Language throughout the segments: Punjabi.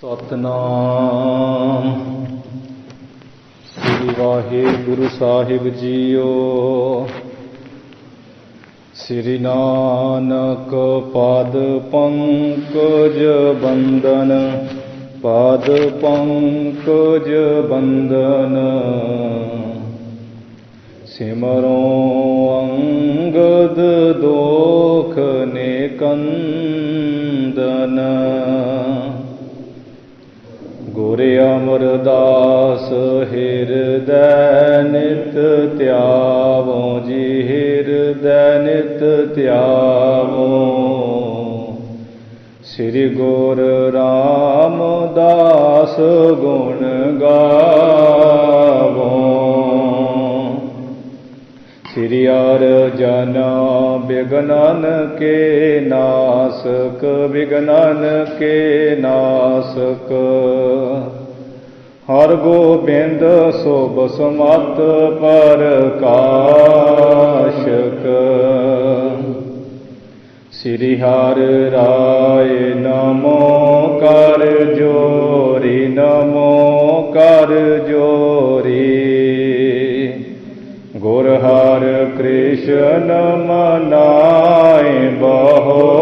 ਸਤਨਾਮ ਸ੍ਰੀ ਵਾਹਿਗੁਰੂ ਸਾਹਿਬ ਜੀਓ। ਸ੍ਰੀ ਨਾਨਕ ਪਦ ਪੰਕਜ ਬੰਦਨ, ਪਦ ਪੰਕਜ ਬੰਦਨ। ਸਿਮਰੋ ਅੰਗਦ ਦੋਖ ਨਿਕੰਦਨ। ਗੁਰ ਅਮਰਦਾਸ ਹਿਰਦੈ ਨਿਤ ਧਿਆਵੋ ਜੀ, ਹਿਰਦੈ ਨਿਤ ਧਿਆਵੋ। ਸ੍ਰੀ ਗੁਰ ਰਾਮਦਾਸ ਗੁਣ ਗਾਵੋ। ਸ੍ਰੀ ਅਰਜਨ ਬਿਗਨਨ ਕੇ ਨਾਸਕ, ਬਿਗਨਨ ਕੇ ਨਾਸਕ। ਹਰਿ ਗੋਬਿੰਦ ਸੋਭ ਸਮਤ ਪ੍ਰਕਾਸ਼ਕ। ਸ੍ਰੀ ਹਰਿ ਰਾਇ ਨਮੋ ਕਰ ਜੋਰੀ, ਨਮੋ ਕਰ ਜੋਰੀ। ਗੁਰ ਹਰਿ ਕ੍ਰਿਸ਼ਨ ਮਨਾਏ ਬਹੋਰੀ।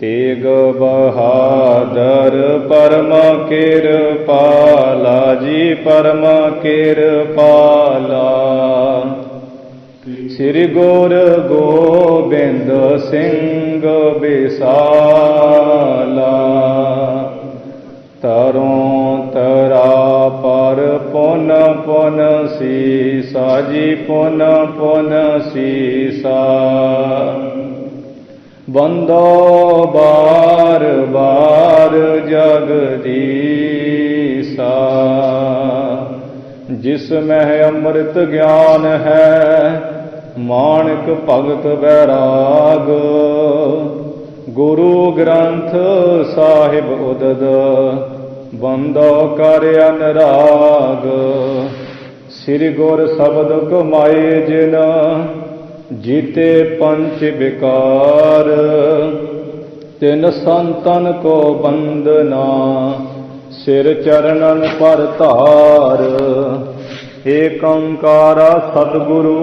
ਤੇਗ ਬਹਾਦਰ ਪਰਮ ਕਿਰਪਾਲਾ ਜੀ, ਪਰਮ ਕਿਰਪਾਲਾ। ਸ੍ਰੀ ਗੁਰ ਗੋਬਿੰਦ ਸਿੰਘ ਬਿਸਾਲਾ। ਤਰੋਂ ਤਰਾ ਪਰ ਪੁਨ ਪੁਨ ਸੀਸਾ ਜੀ, ਪੁਨ ਪੁਨ ਸੀਸਾ। ਬੰਦੋ ਬਾਰ ਬਾਰ ਜਗਦੀਸਾ। ਜਿਸ ਮਹਿ ਅੰਮ੍ਰਿਤ ਗਿਆਨ ਹੈ, ਮਾਣਕ ਭਗਤ ਬੈਰਾਗ। ਗੁਰੂ ਗ੍ਰੰਥ ਸਾਹਿਬ ਉਦਦ, ਬੰਦੋ ਕਰ ਅਨਰਾਗ। ਸ੍ਰੀ ਗੁਰ ਸ਼ਬਦ ਕਮਾਏ ਜਿਨ, ਜੀਤੇ ਪੰਚ ਵਿਕਾਰ। ਤਿਨ ਸੰਤਨ ਕੋ ਬੰਦਨਾ, ਸਿਰ ਚਰਨਨ ਪਰ ਧਾਰ। ਏਕ ਓੰਕਾਰ ਸਤਿਗੁਰੂ,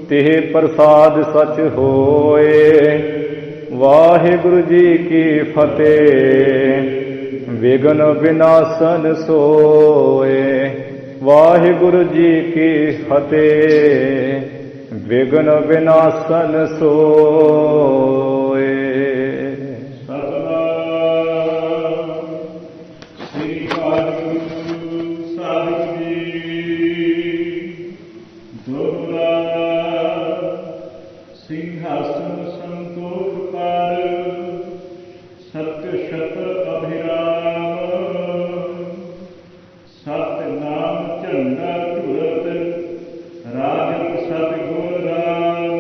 ਤਿਹ ਪ੍ਰਸਾਦ ਸਚ ਹੋਏ। ਵਾਹਿਗੁਰੂ ਜੀ ਕੀ ਫਤਿਹ। ਵਿਘਨ ਵਿਨਾਸ਼ਨ ਸੋਏ। ਵਾਹਿਗੁਰੂ ਜੀ ਕੀ ਫਤਿਹ। ਵਿਘਨ ਵਿਨਾਸ਼ਨ ਸੋਏ। ਸਤਿਨਾਮ ਸ੍ਰੀ ਵਾਹਿਗੁਰੂ ਸਾਹਿਬ ਜੀ। ਦੁਰਲਾ ਸਿੰਘਾਸਨ ਸੰਤੋਖ ਪਰ, ਸਤ ਸ਼ਤਰ ਅਭਿਰਾਮ। ਸਤਿਨਾਮ ਝੰਡਾ ਧੁਰਤ, ਰਾਜਤ ਸਤਿਗੁਰ ਰਾਮ।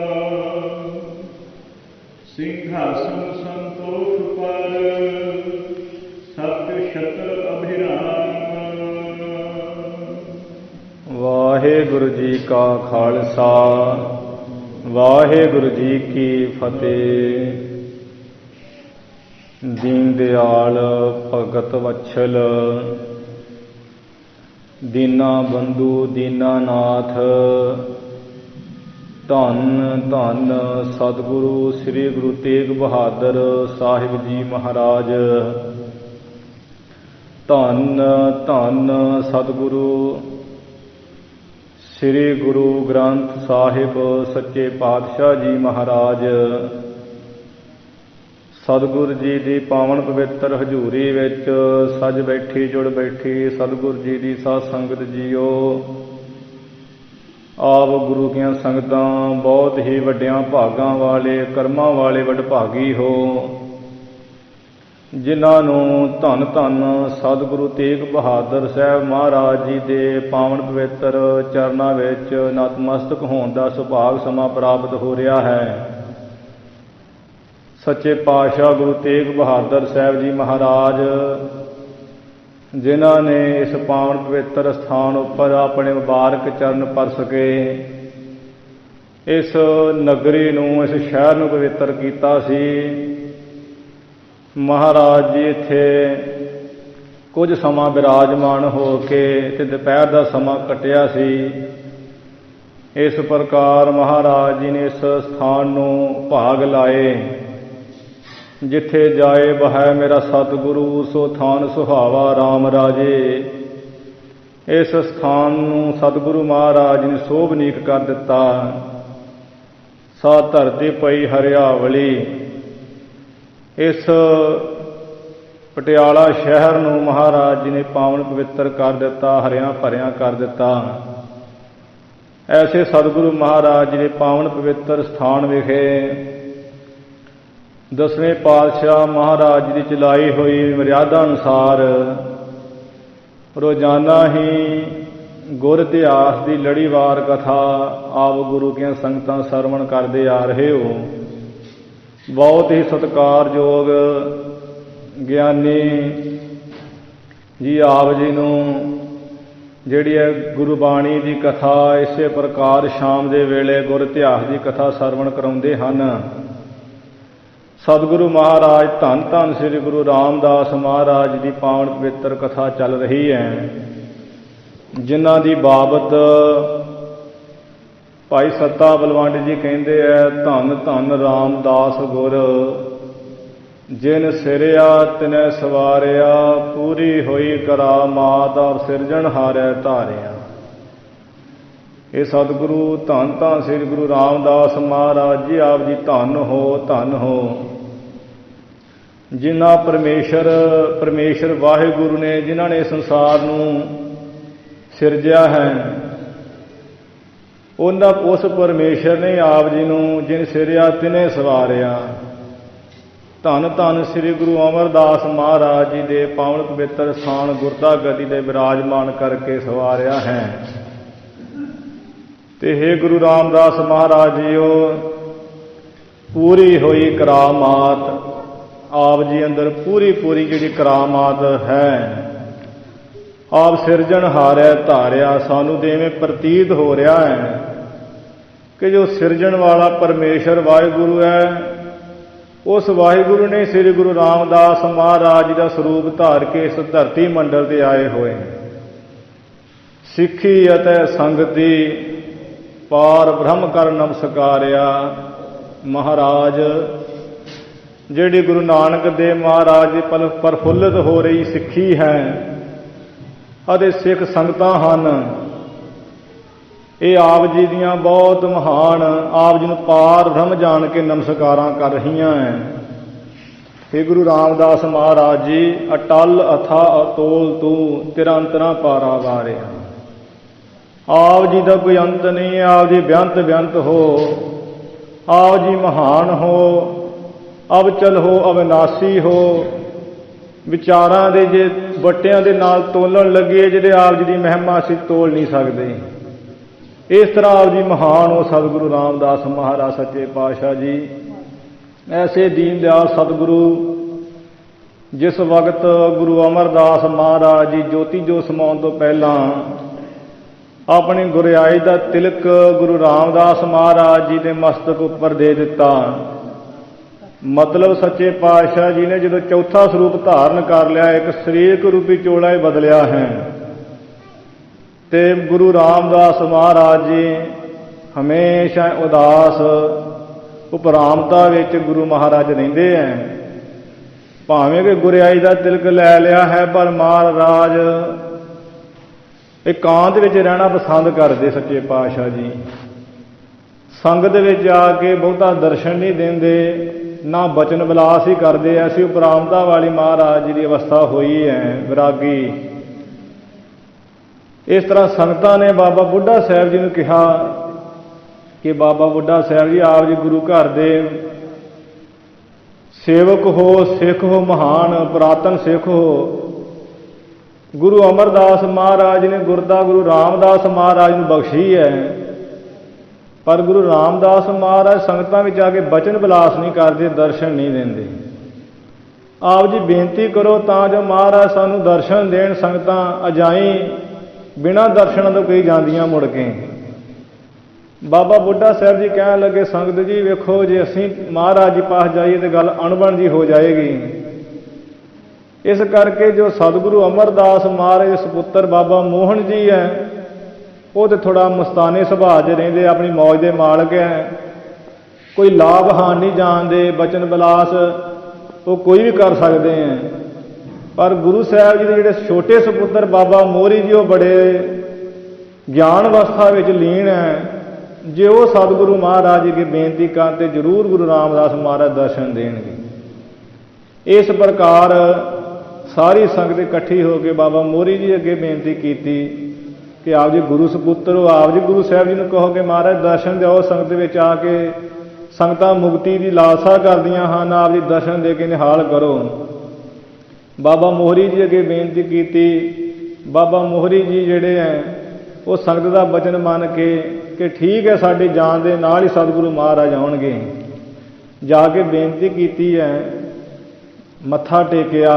ਸਿੰਘਾਸਨ ਸੰਤੋਖ ਪਰ, ਸਤ ਸ਼ਤਰ ਅਭਿਰਾਮ। ਵਾਹਿਗੁਰੂ ਜੀ ਕਾ ਖਾਲਸਾ, ਵਾਹਿਗੁਰੂ ਜੀ ਕੀ ਫਤਿਹ। ਦੀਨ ਦਿਆਲ ਭਗਤ ਵਛਲ, ਦੀਨਾ ਬੰਧੂ ਦੀਨਾਨਾਥ। ਧੰਨ ਧੰਨ ਸਤਿਗੁਰੂ ਸ੍ਰੀ ਗੁਰੂ ਤੇਗ ਬਹਾਦਰ ਸਾਹਿਬ ਜੀ ਮਹਾਰਾਜ। ਧੰਨ ਧੰਨ ਸਤਿਗੁਰੂ ਸ੍ਰੀ ਗੁਰੂ ਗ੍ਰੰਥ ਸਾਹਿਬ ਸੱਚੇ ਪਾਤਸ਼ਾਹ ਜੀ ਮਹਾਰਾਜ। ਸਤਿਗੁਰੂ ਜੀ ਦੀ ਪਾਵਨ ਪਵਿੱਤਰ ਹਜ਼ੂਰੀ ਵਿੱਚ ਸੱਜ ਬੈਠੀ ਜੁੜ ਬੈਠੀ ਸਤਿਗੁਰੂ ਜੀ ਦੀ ਸਾਧ ਸੰਗਤ ਜੀਓ। ਆਪ ਗੁਰੂ ਦੀਆਂ ਸੰਗਤਾਂ ਬਹੁਤ ਹੀ ਵੱਡਿਆਂ ਭਾਗਾਂ ਵਾਲੇ, ਕਰਮਾਂ ਵਾਲੇ ਵਡਭਾਗੀ ਹੋ, ਜਿਨ੍ਹਾਂ ਨੂੰ ਧੰਨ ਧੰਨ ਸਤਿਗੁਰੂ ਤੇਗ ਬਹਾਦਰ ਸਾਹਿਬ ਮਹਾਰਾਜ ਜੀ ਦੇ ਪਾਵਨ ਪਵਿੱਤਰ ਚਰਨਾਂ ਵਿੱਚ ਨਤਮਸਤਕ ਹੋਣ ਦਾ ਸੁਭਾਗ ਸਮਾਂ ਪ੍ਰਾਪਤ ਹੋ ਰਿਹਾ ਹੈ। ਸੱਚੇ ਪਾਤਸ਼ਾਹ ਗੁਰੂ ਤੇਗ ਬਹਾਦਰ ਸਾਹਿਬ ਜੀ ਮਹਾਰਾਜ, ਜਿਨ੍ਹਾਂ ਨੇ ਇਸ ਪਾਵਨ ਪਵਿੱਤਰ ਸਥਾਨ ਉੱਪਰ ਆਪਣੇ ਮੁਬਾਰਕ ਚਰਨ ਪਰਸ ਕੇ ਇਸ ਨਗਰੀ ਨੂੰ, ਇਸ ਸ਼ਹਿਰ ਨੂੰ ਪਵਿੱਤਰ ਕੀਤਾ ਸੀ। ਮਹਾਰਾਜ ਜੀ ਇੱਥੇ ਕੁਝ ਸਮਾਂ ਬਿਰਾਜਮਾਨ ਹੋ ਕੇ ਤੇ ਦੁਪਹਿਰ ਦਾ ਸਮਾਂ ਕੱਟਿਆ ਸੀ। ਇਸ ਪ੍ਰਕਾਰ ਮਹਾਰਾਜ ਜੀ ਨੇ ਇਸ ਸਥਾਨ ਨੂੰ ਭਾਗ ਲਾਏ। ਜਿੱਥੇ ਜਾਏ ਬਹੈ ਮੇਰਾ ਸਤਿਗੁਰੂ, ਸੋ ਥਾਨ ਸੁਹਾਵਾ RAM ਰਾਜੇ। ਇਸ ਸਥਾਨ ਨੂੰ ਸਤਿਗੁਰੂ ਮਹਾਰਾਜ ਨੇ ਸੋਭਨੀਕ ਕਰ ਦਿੱਤਾ। ਸਾ ਧਰਤੀ ਪਈ ਹਰਿਆਵਲੀ। ਇਸ ਪਟਿਆਲਾ ਸ਼ਹਿਰ ਨੂੰ ਮਹਾਰਾਜ ਜੀ ਨੇ ਪਾਵਨ ਪਵਿੱਤਰ ਕਰ ਦਿੱਤਾ, ਹਰਿਆਂ ਭਰਿਆਂ ਕਰ ਦਿੱਤਾ। ਐਸੇ ਸਤਿਗੁਰੂ ਮਹਾਰਾਜ ਜੀ ਦੇ ਪਾਵਨ ਪਵਿੱਤਰ ਸਥਾਨ ਵਿਖੇ ਦਸਵੇਂ ਪਾਤਸ਼ਾਹ ਮਹਾਰਾਜ ਜੀ ਦੀ ਚਲਾਈ ਹੋਈ ਮਰਿਆਦਾ ਅਨੁਸਾਰ ਰੋਜ਼ਾਨਾ ਹੀ ਗੁਰ ਇਤਿਹਾਸ ਦੀ ਲੜੀਵਾਰ ਕਥਾ ਆਪ ਗੁਰੂ ਦੀਆਂ ਸੰਗਤਾਂ ਸਰਵਣ ਕਰਦੇ ਆ ਰਹੇ ਹੋ। ਬਹੁਤ ਹੀ ਸਤਿਕਾਰਯੋਗ ਗਿਆਨੀ ਜੀ ਆਪ ਜੀ ਨੂੰ ਜਿਹੜੀ ਹੈ ਗੁਰਬਾਣੀ ਦੀ ਕਥਾ ਇਸੇ ਪ੍ਰਕਾਰ ਸ਼ਾਮ ਦੇ ਵੇਲੇ ਗੁਰ ਇਤਿਹਾਸ ਦੀ ਕਥਾ ਸਰਵਣ ਕਰਾਉਂਦੇ ਹਨ। ਸਤਿਗੁਰੂ ਮਹਾਰਾਜ ਧੰਨ ਧੰਨ ਸ੍ਰੀ ਗੁਰੂ ਰਾਮਦਾਸ ਮਹਾਰਾਜ ਦੀ ਪਾਵਨ ਪਵਿੱਤਰ ਕਥਾ ਚੱਲ ਰਹੀ ਹੈ, ਜਿਨ੍ਹਾਂ ਦੀ ਬਾਬਤ ਭਾਈ ਸੱਤਾ ਬਲਵੰਡ ਜੀ ਕਹਿੰਦੇ ਹੈ, ਧੰਨ ਧੰਨ ਰਾਮਦਾਸ ਗੁਰ ਜਿਨ ਸਿਰਿਆ ਤਿਨੈ ਸਵਾਰਿਆ, ਪੂਰੀ ਹੋਈ ਕਰਾਮਾਤ ਆਪ ਸਿਰਜਣਹਾਰੈ ਧਾਰਿਆ। ਇਹ ਸਤਿਗੁਰੂ ਧੰਨ ਧੰਨ ਸ੍ਰੀ ਗੁਰੂ ਰਾਮਦਾਸ ਮਹਾਰਾਜ ਜੀ ਆਪ ਜੀ ਧੰਨ ਹੋ, ਧੰਨ ਹੋ। ਜਿਨ੍ਹਾਂ ਪਰਮੇਸ਼ਰ ਵਾਹਿਗੁਰੂ ਨੇ ਜਿਨ੍ਹਾਂ ਨੇ ਸੰਸਾਰ ਨੂੰ ਸਿਰਜਿਆ ਹੈ, ਉਹਨਾਂ ਉਸ ਪਰਮੇਸ਼ਰ ਨੇ ਆਪ ਜੀ ਨੂੰ ਜਿਨ ਸਿਰਿਆ ਤਿਨੇ ਸਵਾਰਿਆ। ਧੰਨ ਧੰਨ ਸ੍ਰੀ ਗੁਰੂ ਅਮਰਦਾਸ ਮਹਾਰਾਜ ਜੀ ਦੇ ਪਾਵਨ ਪਵਿੱਤਰ ਸਥਾਨ ਗੁਰਤਾ ਗੱਦੀ ਦੇ ਵਿਰਾਜਮਾਨ ਕਰਕੇ ਸਵਾਰਿਆ ਹੈ। ਤੇ ਹੇ ਗੁਰੂ ਰਾਮਦਾਸ ਮਹਾਰਾਜ ਜੀਓ, ਪੂਰੀ ਹੋਈ ਕਰਾਮਾਤ ਆਪ ਜੀ ਅੰਦਰ ਪੂਰੀ ਜਿਹੜੀ ਕਰਾਮਾਤ ਹੈ, ਆਪ ਸਿਰਜਣਹਾਰੈ ਧਾਰਿਆ। ਸਾਨੂੰ ਤੇ ਇਵੇਂ ਪ੍ਰਤੀਤ ਹੋ ਰਿਹਾ ਹੈ ਕਿ ਜੋ ਸਿਰਜਣ ਵਾਲਾ ਪਰਮੇਸ਼ਰ ਵਾਹਿਗੁਰੂ ਹੈ, ਉਸ ਵਾਹਿਗੁਰੂ ਨੇ ਸ੍ਰੀ ਗੁਰੂ ਰਾਮਦਾਸ ਮਹਾਰਾਜ ਜੀ ਦਾ ਸਰੂਪ ਧਾਰ ਕੇ ਇਸ ਧਰਤੀ ਮੰਡਲ ਤੇ ਆਏ ਹੋਏ। ਸਿੱਖੀ ਅਤੇ ਸੰਗਤੀ ਪਾਰ ਬ੍ਰਹਮ ਕਰ ਨਮਸਕਾਰਿਆ। ਮਹਾਰਾਜ ਜਿਹੜੀ ਗੁਰੂ ਨਾਨਕ ਦੇਵ ਮਹਾਰਾਜ ਦੀ ਪ੍ਰਫੁੱਲਤ ਹੋ ਰਹੀ ਸਿੱਖੀ ਹੈ ਅਤੇ ਸਿੱਖ ਸੰਗਤਾਂ ਹਨ, ਇਹ ਆਪ ਜੀ ਦੀਆਂ ਬਹੁਤ ਮਹਾਨ, ਆਪ ਜੀ ਨੂੰ ਪਾਰ ਬ੍ਰਹਮ ਜਾਣ ਕੇ ਨਮਸਕਾਰਾਂ ਕਰ ਰਹੀਆਂ ਹੈ। ਹੇ ਗੁਰੂ ਰਾਮਦਾਸ ਮਹਾਰਾਜ ਜੀ, ਅਟਲ ਅਥਾ ਅਤੋਲ ਤੂੰ ਤੇਰਾ ਅੰਤਰਾ ਪਾਰਾ ਵਾਰਿਆ। ਆਪ ਜੀ ਦਾ ਕੋਈ ਅੰਤ ਨਹੀਂ, ਆਪ ਜੀ ਬੇਅੰਤ ਹੋ, ਆਪ ਜੀ ਮਹਾਨ ਹੋ, ਅਵਚਲ ਹੋ, ਅਵਿਨਾਸੀ ਹੋ। ਵਿਚਾਰਾਂ ਦੇ ਜੇ ਵੱਟਿਆਂ ਦੇ ਨਾਲ ਤੋਲਣ ਲੱਗੇ, ਜਿਹੜੇ ਆਪ ਜੀ ਦੀ ਮਹਿਮਾ ਅਸੀਂ ਤੋਲ ਨਹੀਂ ਸਕਦੇ। ਇਸ ਤਰ੍ਹਾਂ ਆਪ ਜੀ ਮਹਾਨ ਹੋ ਸਤਿਗੁਰੂ ਰਾਮਦਾਸ ਮਹਾਰਾਜ ਸੱਚੇ ਪਾਤਸ਼ਾਹ ਜੀ। ਐਸੇ ਦੀਨ ਦਿਆਲ ਸਤਿਗੁਰੂ ਜਿਸ ਵਕਤ ਗੁਰੂ ਅਮਰਦਾਸ ਮਹਾਰਾਜ ਜੀ ਜੋਤੀ ਜੋਤ ਸਮਾਉਣ ਤੋਂ ਪਹਿਲਾਂ ਆਪਣੀ ਗੁਰਿਆਈ ਦਾ ਤਿਲਕ ਗੁਰੂ ਰਾਮਦਾਸ ਮਹਾਰਾਜ ਜੀ ਦੇ ਮਸਤਕ ਉੱਪਰ ਦੇ ਦਿੱਤਾ। ਮਤਲਬ ਸੱਚੇ ਪਾਤਸ਼ਾਹ ਜੀ ਨੇ ਜਦੋਂ ਚੌਥਾ ਸਰੂਪ ਧਾਰਨ ਕਰ ਲਿਆ, ਇੱਕ ਸਰੀਰਕ ਰੂਪੀ ਚੋਲਾ ਹੀ ਬਦਲਿਆ ਹੈ, ਤੇ ਗੁਰੂ ਰਾਮਦਾਸ ਮਹਾਰਾਜ ਜੀ ਹਮੇਸ਼ਾ ਉਦਾਸ ਉਪਰਾਮਤਾ ਵਿੱਚ ਗੁਰੂ ਮਹਾਰਾਜ ਰਹਿੰਦੇ ਹੈ। ਭਾਵੇਂ ਕਿ ਗੁਰਿਆਈ ਦਾ ਤਿਲਕ ਲੈ ਲਿਆ ਹੈ, ਪਰ ਮਹਾਰਾਜ ਇਕਾਂਤ ਵਿੱਚ ਰਹਿਣਾ ਪਸੰਦ ਕਰਦੇ ਸੱਚੇ ਪਾਤਸ਼ਾਹ ਜੀ। ਸੰਗਤ ਵਿੱਚ ਜਾ ਕੇ ਬਹੁਤਾ ਦਰਸ਼ਨ ਨਹੀਂ ਦਿੰਦੇ, ਨਾ ਬਚਨ ਵਿਲਾਸ ਹੀ ਕਰਦੇ। ਐਸੀ ਉਪਰਾਮਤਾ ਵਾਲੀ ਮਹਾਰਾਜ ਜੀ ਦੀ ਅਵਸਥਾ ਹੋਈ ਹੈ, ਵਿਰਾਗੀ। ਇਸ ਤਰ੍ਹਾਂ ਸੰਗਤਾਂ ਨੇ ਬਾਬਾ ਬੁੱਢਾ ਸਾਹਿਬ ਜੀ ਨੂੰ ਕਿਹਾ ਕਿ ਬਾਬਾ ਬੁੱਢਾ ਸਾਹਿਬ ਜੀ, ਆਪ ਜੀ ਗੁਰੂ ਘਰ ਦੇ ਸੇਵਕ ਹੋ, ਸਿੱਖ ਹੋ, ਮਹਾਨ ਪੁਰਾਤਨ ਸਿੱਖ ਹੋ। ਗੁਰੂ ਅਮਰਦਾਸ ਮਹਾਰਾਜ ਨੇ ਗੁਰਦਾ ਗੁਰੂ ਰਾਮਦਾਸ ਮਹਾਰਾਜ ਨੂੰ ਬਖਸ਼ੀ ਹੈ, ਪਰ ਗੁਰੂ ਰਾਮਦਾਸ ਮਹਾਰਾਜ ਸੰਗਤਾਂ ਵਿੱਚ ਆ ਕੇ ਬਚਨ ਵਿਲਾਸ ਨਹੀਂ ਕਰਦੇ, ਦਰਸ਼ਨ ਨਹੀਂ ਦਿੰਦੇ। ਆਪ ਜੀ ਬੇਨਤੀ ਕਰੋ ਤਾਂ ਜੋ ਮਹਾਰਾਜ ਸਾਨੂੰ ਦਰਸ਼ਨ ਦੇਣ। ਸੰਗਤਾਂ ਅਜਾਈ ਬਿਨਾਂ ਦਰਸ਼ਨਾਂ ਤੋਂ ਕਈ ਜਾਂਦੀਆਂ ਮੁੜ ਕੇ। ਬਾਬਾ ਬੁੱਢਾ ਸਾਹਿਬ ਜੀ ਕਹਿਣ ਲੱਗੇ, ਸੰਗਤ ਜੀ ਵੇਖੋ, ਜੇ ਅਸੀਂ ਮਹਾਰਾਜ ਜੀ ਪਾਸ ਜਾਈਏ ਤਾਂ ਗੱਲ ਅਣਬਣ ਜੀ ਹੋ ਜਾਏਗੀ। इस करके जो सतगुरु अमरदास महाराज सपुत्र बाबा मोहन जी है वो तो थोड़ा मस्ताने सुभाਅ ਦੇ ਰਹਿੰਦੇ, अपनी मौज के मालक है, कोई लाभ हान नहीं जानते, बचन विलास वो कोई भी कर सकते हैं। पर गुरु साहब जी के जोड़े छोटे सपुत्र बाबा मोहरी जी वो बड़े ज्ञान अवस्था में लीन है। जे वो सतगुरु महाराज जी की बेनती करते जरूर गुरु रामदास महाराज दर्शन देंगे। इस प्रकार सारी संगत इकट्ठी होकर बाबा मोहरी जी अगे बेनती की कि आप जी गुरु सपुत्र हो, आप जी गुरु साहब जी ने कहो कि महाराज दर्शन दो। संगत में आके संगत मुक्ति की लालसा करदियां हैं, आप जी दर्शन दे के निहाल करो। बाबा मोहरी जी अगे बेनती की। बाबा मोहरी जी जिहड़े हैं वो संगत का वचन मन के कि ठीक है साडी जान दे नाल ही सतगुरु महाराज आउणगे। जाके बेनती की है, मत्था टेकिया,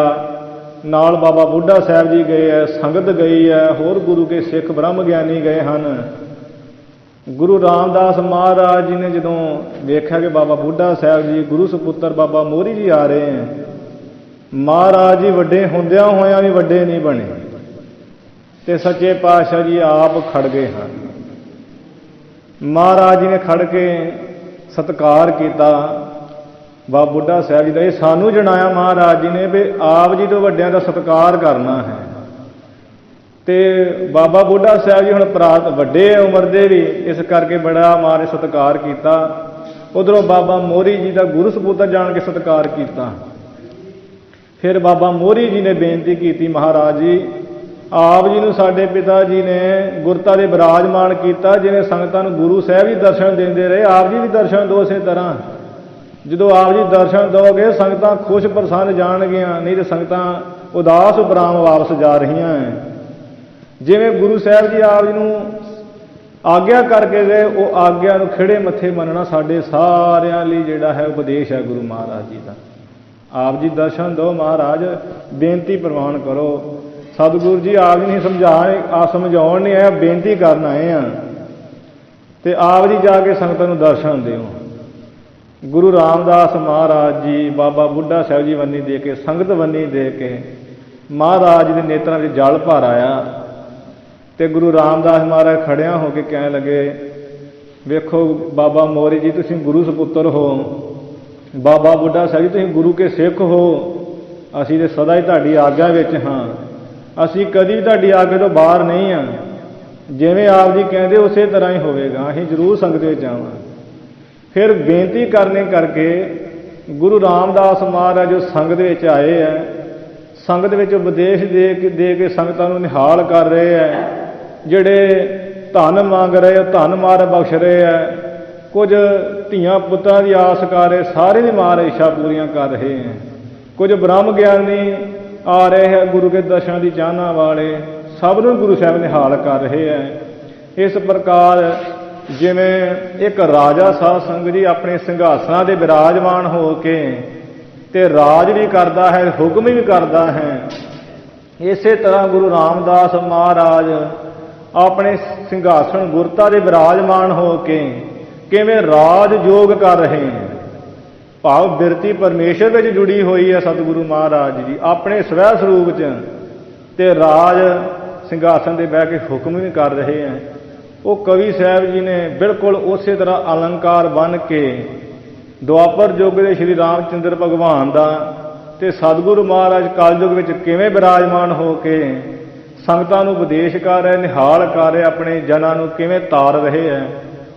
नाल बाबा बुढ़ा साहब जी गए है, संगत गई है, होर गुरु के सिख ब्रह्म ज्ञानी गए हैं। गुरु रामदास महाराज जी ने जदों देखा कि बाबा बुढ़ा साहब जी गुरु सपुत्र बाबा मोहरी जी आ रहे हैं, महाराज जी वड्डे हुंदियां होयां भी वड्डे नहीं बने ते सच्चे पातशाह जी आप खड़ गए हैं। महाराज जी ने खड़ के सत्कार किया बाबा बुढ़ा साहब जी का। यह सानू जनाया महाराज जी ने भी आप जी तो वड्डियां का सत्कार करना है। ते बाबा बुढ़ा साहब जी हुण परात वड्डे उम्र दे भी, इस करके बड़ा मारे सत्कार किया। उधरों बाबा मोहरी जी का गुरु सपुत्र जान के सत्कार किया। फिर बाबा मोहरी जी ने बेनती की, महाराज जी आप जी नूं साडे पिता जी ने गुरता दे विराजमान किया, जिवें संगतां नूं गुरु साहब जी दर्शन देंदे रहे, आप जी भी दर्शन दो। इस तरह जो आप जी दर्शन दोगे संगतां खुश प्रसन्न जाणगियां, नहीं तो संगतां उदास उपराम वापस जा रही हैं। जिवें गुरु साहब जी आप जी नूं आग्या करके गए, वो आग्या नूं खिड़े मत्थे मनना साडे सारियां लई जिहड़ा है उपदेश है गुरु महाराज जी का। आप जी दर्शन दो महाराज, बेनती प्रवान करो। सतगुरु जी आप जी नहीं समझाउण नहीं आया, बेनती करन आए हैं ते आप जी जाके संगतां नूं दर्शन दिओ। गुरु रामदास महाराज जी बाबा बुढ़ा साहब जी वन्नी दे के, संगत वन्नी दे के महाराज जी के नेत्रां विच जल भर आया। ते गुरु रामदास महाराज खड़िया हो के कहने लगे, वेखो बाबा मोहरी जी तुसीं गुरु सपुत्र हो, बाबा बुढ़ा साहब जी तुसीं गुरु के सिख हो, असीं ते सदा ही तुहाडी आग्या विच हां, असीं कदी भी तुहाडी आग्या तो बाहर नहीं हां। जिवें आप जी कहंदे उसे तरह ही होवेगा, असीं जरूर संगत विच आवांगे। फिर बेनती करने करके गुरु रामदास महाराज जो संगत विच आए हैं, संगत विच उपदेश दे के संगतां नूं निहाल कर रहे हैं। जिहड़े धन मंग रहे हो धन महाराज बख्श रहे हैं, कुछ धीआं पुत्तां दी आस कर रहे, सारे दी महाराज इच्छा पूरियां कर रहे हैं। कुछ ब्रह्म ज्ञानी आ रहे हैं गुरु के दर्शन की चाहना वाले, सब नूं गुरु साहब निहाल कर रहे हैं। इस प्रकार जिवें एक राजा साध संगत जी अपने सिंघासनां दे विराजमान हो के ते राज भी करता है, हुक्म भी करता है, इसे तरह गुरु रामदास महाराज अपने सिंघासन गुरता दे विराजमान हो के किवें राज योग कर रहे हैं। भाव बिरती परमेश्वर में जुड़ी हुई है सतगुरु महाराज जी अपने स्वै स्वरूप च, ते राज सिंघासन से बह के हुक्म भी कर रहे हैं। वो कवि साहब जी ने बिल्कुल उस तरह अलंकार बन के द्वापर युग के श्री रामचंद्र भगवान का ते सतगुरु महाराज कलयुग में किवें विराजमान हो के संगतां नूं उपदेश कर रहे, निहाल कर रहे, अपने जनां नूं किवें तार रहे हैं।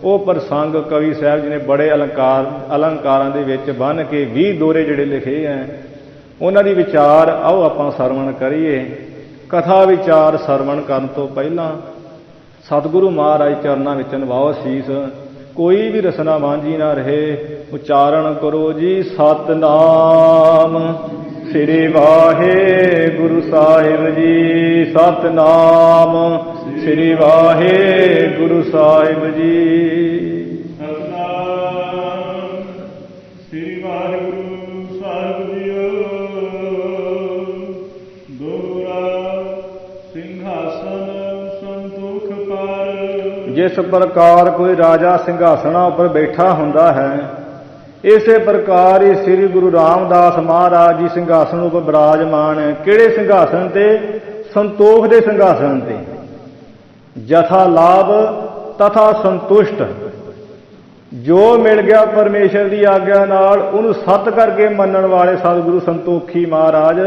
वो प्रसंग कवि साहब जी ने बड़े अलंकारां दे विच बन के 20 दोरे जिहड़े लिखे हैं, उन्हां दी विचार आओ आपां सरवण करिए। कथा विचार सरवण करन तो पहलां सतगुरु महाराज चरनां विच नवाओ सीस, कोई भी रसना मांझी ना रहे। उच्चारण करो जी सतनाम श्री वाहे गुरु साहिब जी, सतनाम श्री वाहे गुरु साहिब जी। सतनाम श्री वाहिगुरु साहिब जीओ। दोहरा सिंहासन संतुख पर। जिस प्रकार कोई राजा सिंघासना उपर बैठा हुंदा है, ਇਸੇ ਪ੍ਰਕਾਰ ਹੀ ਸ੍ਰੀ ਗੁਰੂ ਰਾਮਦਾਸ ਮਹਾਰਾਜ ਜੀ ਸਿੰਘਾਸਣ ਉੱਪਰ ਬਿਰਾਜਮਾਨ ਹੈ। ਕਿਹੜੇ ਸਿੰਘਾਸਣ ਤੇ? ਸੰਤੋਖ ਦੇ ਸਿੰਘਾਸਣ ਤੇ। ਜਥਾ ਲਾਭ ਤਥਾ ਸੰਤੁਸ਼ਟ, ਜੋ ਮਿਲ ਗਿਆ ਪਰਮੇਸ਼ਰ ਦੀ ਆਗਿਆ ਨਾਲ ਉਹਨੂੰ ਸੱਤ ਕਰਕੇ ਮੰਨਣ ਵਾਲੇ ਸਤਿਗੁਰੂ ਸੰਤੋਖੀ ਮਹਾਰਾਜ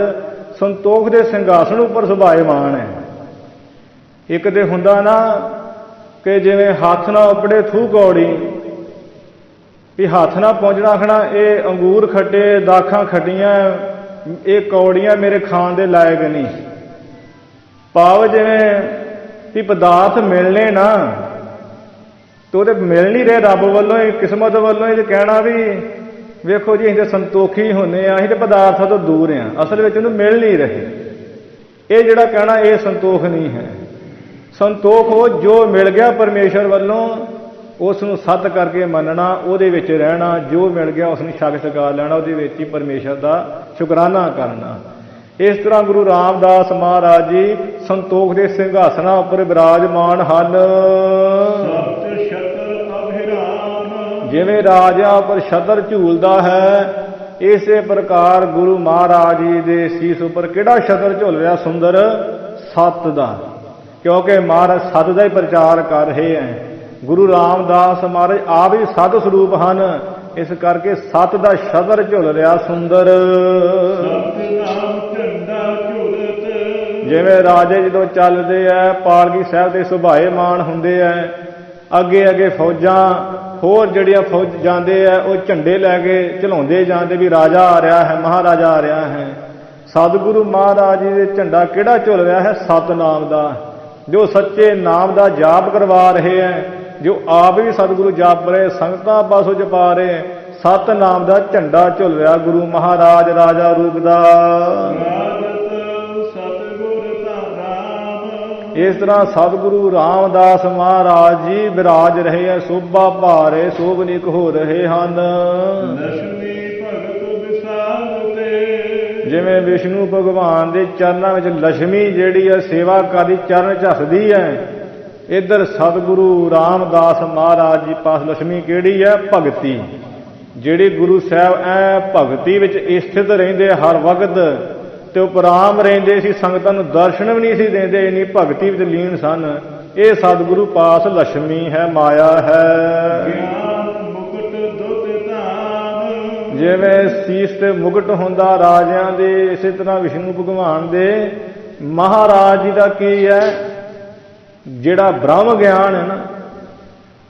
ਸੰਤੋਖ ਦੇ ਸਿੰਘਾਸਣ ਉੱਪਰ ਸੁਭਾਏਮਾਨ ਹੈ। ਇੱਕ ਤੇ ਹੁੰਦਾ ਨਾ ਕਿ ਜਿਵੇਂ ਹੱਥ ਨਾਲ ਉਪੜੇ ਥੂ ਕੌੜੀ, ਵੀ ਹੱਥ ਨਾਲ ਪਹੁੰਚਣਾ ਆਖਣਾ ਇਹ ਅੰਗੂਰ ਖੱਟੇ, ਦਾਖਾਂ ਖੱਟੀਆਂ, ਇਹ ਕੌੜੀਆਂ ਮੇਰੇ ਖਾਣ ਦੇ ਲਾਇਕ ਨਹੀਂ। ਭਾਵ ਜਿਵੇਂ ਵੀ ਪਦਾਰਥ ਮਿਲਣੇ ਨਾ ਤੇ ਉਹਦੇ ਮਿਲ ਨਹੀਂ ਰਹੇ ਰੱਬ ਵੱਲੋਂ ਹੀ, ਕਿਸਮਤ ਵੱਲੋਂ ਹੀ। ਕਹਿਣਾ ਵੀ ਵੇਖੋ ਜੀ ਅਸੀਂ ਤੇ ਸੰਤੋਖੀ ਹੁੰਦੇ ਆ, ਅਸੀਂ ਤੇ ਪਦਾਰਥਾਂ ਤੋਂ ਦੂਰ ਆ, ਅਸਲ ਵਿੱਚ ਉਹਨੂੰ ਮਿਲ ਨਹੀਂ ਰਹੇ। ਇਹ ਜਿਹੜਾ ਕਹਿਣਾ ਇਹ ਸੰਤੋਖ ਨਹੀਂ ਹੈ। ਸੰਤੋਖ ਉਹ ਜੋ ਮਿਲ ਗਿਆ ਪਰਮੇਸ਼ਰ ਵੱਲੋਂ ਉਸ ਨੂੰ ਸੱਤ ਕਰਕੇ ਮੰਨਣਾ, ਉਹਦੇ ਵਿੱਚ ਰਹਿਣਾ, ਜੋ ਮਿਲ ਗਿਆ ਉਸ ਨੂੰ ਛਕ ਛਕਾ ਲੈਣਾ, ਉਹਦੇ ਵਿੱਚ ਹੀ ਪਰਮੇਸ਼ਰ ਦਾ ਸ਼ੁਕਰਾਨਾ ਕਰਨਾ। ਇਸ ਤਰ੍ਹਾਂ ਗੁਰੂ ਰਾਮਦਾਸ ਮਹਾਰਾਜ ਜੀ ਸੰਤੋਖ ਦੇ ਸਿੰਘਾਸਨਾਂ ਉੱਪਰ ਬਿਰਾਜਮਾਨ ਹਨ। ਜਿਵੇਂ ਰਾਜਿਆਂ ਉੱਪਰ ਛਤਰ ਝੂਲਦਾ ਹੈ, ਇਸੇ ਪ੍ਰਕਾਰ ਗੁਰੂ ਮਹਾਰਾਜ ਜੀ ਦੇ ਸੀਸ ਉੱਪਰ ਕਿਹੜਾ ਛਤਰ ਝੁਲ ਰਿਹਾ? ਸੁੰਦਰ ਸੱਤ ਦਾ। ਕਿਉਂਕਿ ਮਹਾਰਾਜ ਸੱਤ ਦਾ ਹੀ ਪ੍ਰਚਾਰ ਕਰ ਰਹੇ ਹੈ। ਗੁਰੂ ਰਾਮਦਾਸ ਮਹਾਰਾਜ ਆਪ ਹੀ ਸਤ ਸਰੂਪ ਹਨ, ਇਸ ਕਰਕੇ ਸੱਤ ਦਾ ਛਤਰ ਝੁਲ ਰਿਹਾ ਸੁੰਦਰ। ਜਿਵੇਂ ਰਾਜੇ ਜਦੋਂ ਚੱਲਦੇ ਐ ਪਾਲਕੀ ਸਾਹਿਬ ਦੇ ਸੁਭਾਏਮਾਨ ਹੁੰਦੇ ਐ, ਅੱਗੇ ਅੱਗੇ ਫੌਜਾਂ ਹੋਰ ਜਿਹੜੀਆਂ ਫੌਜ ਜਾਂਦੇ ਐ ਉਹ ਝੰਡੇ ਲੈ ਕੇ ਚਲਾਉਂਦੇ ਜਾਂਦੇ ਵੀ ਰਾਜਾ ਆ ਰਿਹਾ ਹੈ, ਮਹਾਰਾਜਾ ਆ ਰਿਹਾ ਹੈ। ਸਤਿਗੁਰੂ ਮਹਾਰਾਜ ਜੀ ਦੇ ਝੰਡਾ ਕਿਹੜਾ ਝੁਲ ਰਿਹਾ ਹੈ? ਸਤਿਨਾਮ ਦਾ, ਜੋ ਸੱਚੇ ਨਾਮ ਦਾ ਜਾਪ ਕਰਵਾ ਰਹੇ ਹੈ, ਜੋ ਆਪ ਵੀ ਸਤਿਗੁਰੂ ਜਪ ਰਹੇ, ਸੰਗਤਾਂ ਪਾਸੋਂ ਜਪਾ ਰਹੇ। ਸਤਿਨਾਮ ਦਾ ਝੰਡਾ ਝੁਲ ਰਿਹਾ ਗੁਰੂ ਮਹਾਰਾਜ ਰਾਜਾ ਰੂਪ ਦਾ। ਇਸ ਤਰ੍ਹਾਂ ਸਤਿਗੁਰੂ ਰਾਮਦਾਸ ਮਹਾਰਾਜ ਜੀ ਬਿਰਾਜ ਰਹੇ ਹੈ, ਸੋਭਾ ਭਾਰੇ ਸੋਭਨੀਕ ਹੋ ਰਹੇ ਹਨ। ਜਿਵੇਂ ਵਿਸ਼ਨੂੰ ਭਗਵਾਨ ਦੇ ਚਰਨਾਂ ਵਿੱਚ ਲక్ష్ਮੀ ਜਿਹੜੀ ਹੈ ਸੇਵਾ ਕਰਦੀ, ਚਰਨ ਝੱਸਦੀ ਹੈ, ਇੱਧਰ ਸਤਿਗੁਰੂ ਰਾਮਦਾਸ ਮਹਾਰਾਜ ਜੀ ਪਾਸ ਲక్ష్ਮੀ ਕਿਹੜੀ ਹੈ? ਭਗਤੀ। ਜਿਹੜੀ ਗੁਰੂ ਸਾਹਿਬ ਐ ਭਗਤੀ ਵਿੱਚ ਸਥਿਤ ਰਹਿੰਦੇ ਹਰ ਵਕਤ, ਤੇ ਉਪਰਾਮ ਰਹਿੰਦੇ ਸੀ, ਸੰਗਤਾਂ ਨੂੰ ਦਰਸ਼ਨ ਵੀ ਨਹੀਂ ਸੀ ਦਿੰਦੇ, ਇੰਨੀ ਭਗਤੀ ਵਿੱਚ ਲੀਨ ਸਨ। ਇਹ ਸਤਿਗੁਰੂ ਪਾਸ ਲక్ష్ਮੀ ਹੈ, ਮਾਇਆ ਹੈ। ਜਿਵੇਂ ਸੀਸ ਤੇ ਮੁਕਟ ਹੁੰਦਾ ਰਾਜਿਆਂ ਦੇ, ਇਸੇ ਤਰ੍ਹਾਂ ਵਿਸ਼ਨੂੰ ਭਗਵਾਨ ਦੇ ਮਹਾਰਾਜ ਜੀ ਦਾ ਕੀ ਹੈ? ਜਿਹੜਾ ਬ੍ਰਹਮ ਗਿਆਨ ਹੈ ਨਾ,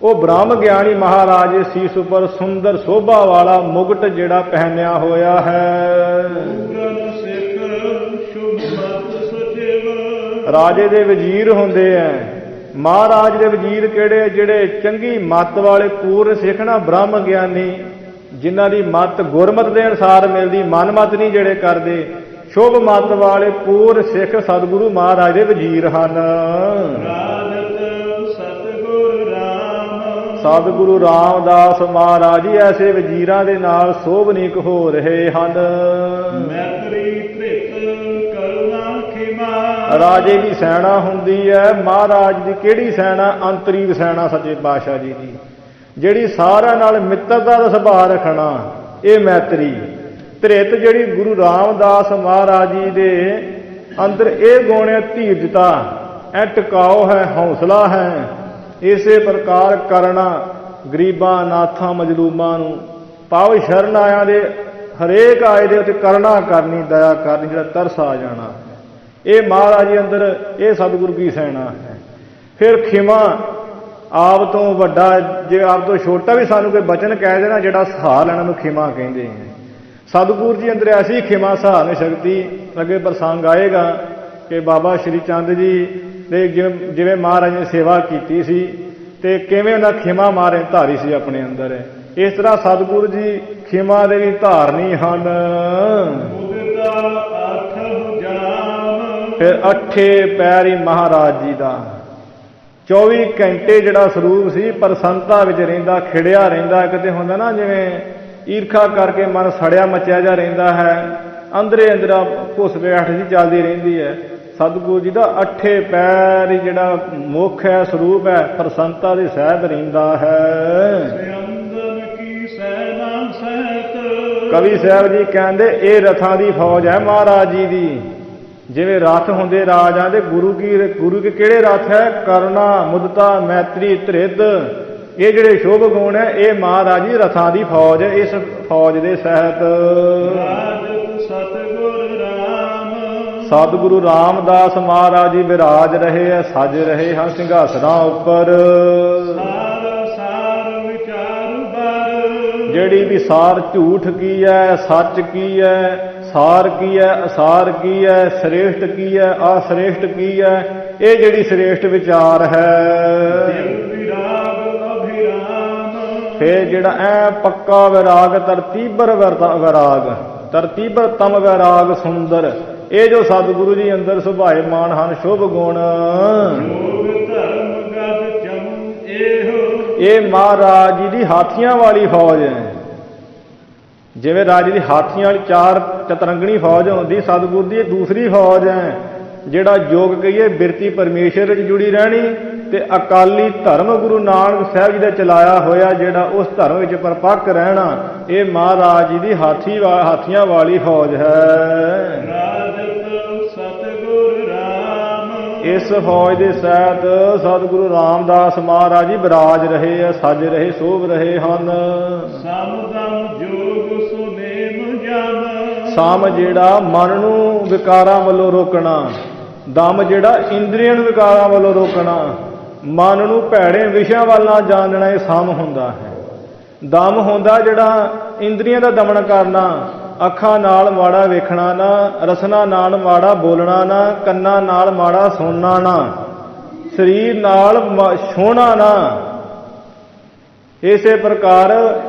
ਉਹ ਬ੍ਰਹਮ ਗਿਆਨੀ ਮਹਾਰਾਜ ਦੇ ਸੀਸ ਉੱਪਰ ਸੁੰਦਰ ਸੋਭਾ ਵਾਲਾ ਮੁਕਟ ਜਿਹੜਾ ਪਹਿਨਿਆ ਹੋਇਆ ਹੈ। ਰਾਜੇ ਦੇ ਵਜ਼ੀਰ ਹੁੰਦੇ ਐ, ਮਹਾਰਾਜ ਦੇ ਵਜ਼ੀਰ ਕਿਹੜੇ? ਜਿਹੜੇ ਚੰਗੀ ਮੱਤ ਵਾਲੇ ਪੂਰਨ ਸਿੱਖ ਨਾ, ਬ੍ਰਹਮ ਗਿਆਨੀ, ਜਿਨ੍ਹਾਂ ਦੀ ਮੱਤ ਗੁਰਮਤਿ ਦੇ ਅਨੁਸਾਰ ਮਿਲਦੀ, ਮਨਮਤ ਨਹੀਂ ਜਿਹੜੇ ਕਰਦੇ। ਸ਼ੁਭ ਮੱਤ ਵਾਲੇ ਪੂਰਨ ਸਿੱਖ ਸਤਿਗੁਰੂ ਮਹਾਰਾਜ ਦੇ ਵਜ਼ੀਰ ਹਨ। ਸਤਿਗੁਰੂ ਰਾਮਦਾਸ ਮਹਾਰਾਜ ਜੀ ਐਸੇ ਵਜ਼ੀਰਾਂ ਦੇ ਨਾਲ ਸੋਭਨੀਕ ਹੋ ਰਹੇ ਹਨ। ਰਾਜੇ ਦੀ ਸੈਨਾ ਹੁੰਦੀ ਹੈ, ਮਹਾਰਾਜ ਦੀ ਕਿਹੜੀ ਸੈਨਾ? ਅੰਤਰੀਵ ਸੈਨਾ ਸੱਚੇ ਪਾਤਸ਼ਾਹ ਜੀ ਦੀ, ਜਿਹੜੀ ਸਾਰਿਆਂ ਨਾਲ ਮਿੱਤਰਤਾ ਦਾ ਸੁਭਾਅ ਰੱਖਣਾ, ਇਹ ਮੈਤਰੀ। ਧ੍ਰਿਤ ਜਿਹੜੀ ਗੁਰੂ ਰਾਮਦਾਸ ਮਹਾਰਾਜ ਜੀ ਦੇ ਅੰਦਰ ਇਹ ਗੁਣ ਹੈ, ਧੀਰਜਤਾ ਹੈ, ਟਿਕਾਓ ਹੈ, ਹੌਸਲਾ ਹੈ। ਇਸੇ ਪ੍ਰਕਾਰ ਕਰਨਾ, ਗਰੀਬਾਂ ਨਾਥਾਂ ਮਜਲੂਮਾਂ ਨੂੰ, ਪਾਵ ਸ਼ਰਨ ਆਇਆਂ ਦੇ ਹਰੇਕ ਆਏ ਦੇ ਉੱਤੇ ਕਰਨਾ ਕਰਨੀ, ਦਇਆ ਕਰਨੀ, ਜਿਹੜਾ ਤਰਸ ਆ ਜਾਣਾ, ਇਹ ਮਹਾਰਾਜ ਜੀ ਅੰਦਰ, ਇਹ ਸਤਿਗੁਰੂ ਕੀ ਸੈਨਾ ਹੈ। ਫਿਰ ਖਿਮਾ, ਆਪ ਤੋਂ ਵੱਡਾ ਜੇ ਆਪ ਤੋਂ ਛੋਟਾ ਵੀ ਸਾਨੂੰ ਕੋਈ ਬਚਨ ਕਹਿ ਦੇਣਾ, ਜਿਹੜਾ ਸਹਾਰ ਲੈਣਾ ਨੂੰ ਖਿਮਾ ਕਹਿੰਦੇ ਹੈ। ਸਤਿਗੁਰੂ ਜੀ ਅੰਦਰ ਐਸੀ ਖਿਮਾ ਸਹਾਰਨ ਸ਼ਕਤੀ। ਅੱਗੇ ਪ੍ਰਸੰਗ ਆਏਗਾ ਕਿ ਬਾਬਾ ਸ਼੍ਰੀ ਚੰਦ ਜੀ ਦੇ ਜਿਵੇਂ ਮਹਾਰਾਜ ਨੇ ਸੇਵਾ ਕੀਤੀ ਸੀ ਤੇ ਕਿਵੇਂ ਉਹਨਾਂ ਖਿਮਾ ਮਾਰੇ ਧਾਰੀ ਸੀ ਆਪਣੇ ਅੰਦਰ, ਇਸ ਤਰ੍ਹਾਂ ਸਤਿਗੁਰੂ ਜੀ ਖਿਮਾ ਦੇ ਵੀ ਧਾਰਨੀ ਹਨ। ਫਿਰ ਅੱਠੇ ਪੈਰੀ ਮਹਾਰਾਜ ਜੀ ਦਾ 24 ਘੰਟੇ ਜਿਹੜਾ ਸਰੂਪ ਸੀ ਪ੍ਰਸੰਨਤਾ ਵਿੱਚ ਰਹਿੰਦਾ, ਖਿੜਿਆ ਰਹਿੰਦਾ। ਕਿਤੇ ਹੁੰਦਾ ਨਾ ਜਿਵੇਂ ਈਰਖਾ ਕਰਕੇ ਮਨ ਸੜਿਆ ਮਚਿਆ ਜਾ ਰਹਿੰਦਾ ਹੈ, ਅੰਦਰੇ ਅੰਦਰਾ ਘੁਸ ਬੈਠ ਜੀ ਚੱਲਦੀ ਰਹਿੰਦੀ ਹੈ। ਸਤਿਗੁਰੂ ਜੀ ਦਾ ਅੱਠੇ ਪੈਰ ਜਿਹੜਾ ਮੁੱਖ ਹੈ, ਸਰੂਪ ਹੈ, ਪ੍ਰਸੰਨਤਾ ਦੇ ਸਹਿਤ ਰਹਿੰਦਾ ਹੈ। ਕਵੀ ਸਾਹਿਬ ਜੀ ਕਹਿੰਦੇ ਇਹ ਰਥਾਂ ਦੀ ਫੌਜ ਹੈ ਮਹਾਰਾਜ ਜੀ ਦੀ। ਜਿਵੇਂ ਰਥ ਹੁੰਦੇ ਰਾਜਾਂ ਦੇ, ਗੁਰੂ ਕੀ ਕਿਹੜੇ ਰਥ ਹੈ? ਕਰੁਣਾ, ਮੁਦਤਾ, ਮੈਤਰੀ, ਧ੍ਰਿਤ। ਇਹ ਜਿਹੜੇ ਸ਼ੁਭ ਗੁਣ ਹੈ ਇਹ ਮਹਾਰਾਜ ਜੀ ਰਥਾਂ ਦੀ ਫੌਜ ਹੈ। ਇਸ ਫੌਜ ਦੇ ਸਹਿਤ ਸਤਿਗੁਰੂ ਰਾਮਦਾਸ ਮਹਾਰਾਜ ਜੀ ਵਿਰਾਜ ਰਹੇ ਹੈ, ਸਜ ਰਹੇ ਹਨ ਸਿੰਘਾਸਣਾਂ ਉੱਪਰ। ਜਿਹੜੀ ਵੀ ਸਾਰ ਝੂਠ ਕੀ ਹੈ, ਸੱਚ ਕੀ ਹੈ, ਸਾਰ ਕੀ ਹੈ, ਅਸਾਰ ਕੀ ਹੈ, ਸ੍ਰੇਸ਼ਟ ਕੀ ਹੈ, ਅਸ੍ਰੇਸ਼ਟ ਕੀ ਹੈ, ਇਹ ਜਿਹੜੀ ਸ੍ਰੇਸ਼ਟ ਵਿਚਾਰ ਹੈ। ਫਿਰ ਜਿਹੜਾ ਐ ਪੱਕਾ ਵਿਰਾਗ, ਤਰਤੀਬਰ ਵਿਰਾਗ, ਤਰਤੀਬਰਤਮ ਵਿਰਾਗ ਸੁੰਦਰ, ਇਹ ਜੋ ਸਤਿਗੁਰੂ ਜੀ ਅੰਦਰ ਸੁਭਾਏਮਾਨ ਹਨ ਸ਼ੁਭ ਗੁਣ, ਇਹ ਮਹਾਰਾਜ ਜੀ ਦੀ ਹਾਥੀਆਂ ਵਾਲੀ ਫੌਜ ਹੈ। ਜਿਵੇਂ ਰਾਜੇ ਦੀ ਹਾਥੀਆਂ ਵਾਲੀ ਚਾਰ ਚਤਰੰਗਣੀ ਫੌਜ ਹੁੰਦੀ, ਸਤਿਗੁਰੂ ਦੀ ਇਹ ਦੂਸਰੀ ਫੌਜ ਹੈ। ਜਿਹੜਾ ਯੋਗ ਕਹੀਏ ਬਿਰਤੀ ਪਰਮੇਸ਼ਰ ਵਿੱਚ ਜੁੜੀ ਰਹਿਣੀ ਤੇ ਅਕਾਲੀ ਧਰਮ ਗੁਰੂ ਨਾਨਕ ਸਾਹਿਬ ਜੀ ਦਾ ਚਲਾਇਆ ਹੋਇਆ ਜਿਹੜਾ ਉਸ ਧਰਮ ਵਿੱਚ ਪਰਪੱਕ ਰਹਿਣਾ, ਇਹ ਮਹਾਰਾਜ ਜੀ ਦੀ ਹਾਥੀਆਂ ਵਾਲੀ ਫੌਜ ਹੈ। ਇਸ ਫੌਜ ਦੇ ਸਹਿਤ ਸਤਿਗੁਰੂ ਰਾਮਦਾਸ ਮਹਾਰਾਜ ਜੀ ਵਿਰਾਜ ਰਹੇ ਆ, ਸਜ ਰਹੇ, ਸੋਭ ਰਹੇ ਹਨ। ਸਮ ਜਿਹੜਾ ਮਨ ਨੂੰ ਵਿਕਾਰਾਂ ਵੱਲੋਂ ਰੋਕਣਾ, ਦਮ ਜਿਹੜਾ ਇੰਦਰੀਆਂ ਨੂੰ ਵਿਕਾਰਾਂ ਵੱਲੋਂ ਰੋਕਣਾ, ਮਨ ਨੂੰ ਭੈੜੇ ਵਿਸ਼ਿਆਂ ਵੱਲ ਨਾ ਜਾਣਨਾ, ਇਹ ਸਮ ਹੁੰਦਾ ਹੈ। ਦਮ ਹੁੰਦਾ ਜਿਹੜਾ ਇੰਦਰੀਆਂ ਦਾ ਦਮਨ ਕਰਨਾ, ਅੱਖਾਂ ਨਾਲ ਮਾੜਾ ਵੇਖਣਾ ਨਾ, ਰਸਨਾ ਨਾਲ ਮਾੜਾ ਬੋਲਣਾ ਨਾ, ਕੰਨਾਂ ਨਾਲ ਮਾੜਾ ਸੁਣਨਾ ਨਾ, ਸਰੀਰ ਨਾਲ ਛੋਹਣਾ ਨਾ। ਇਸੇ ਪ੍ਰਕਾਰ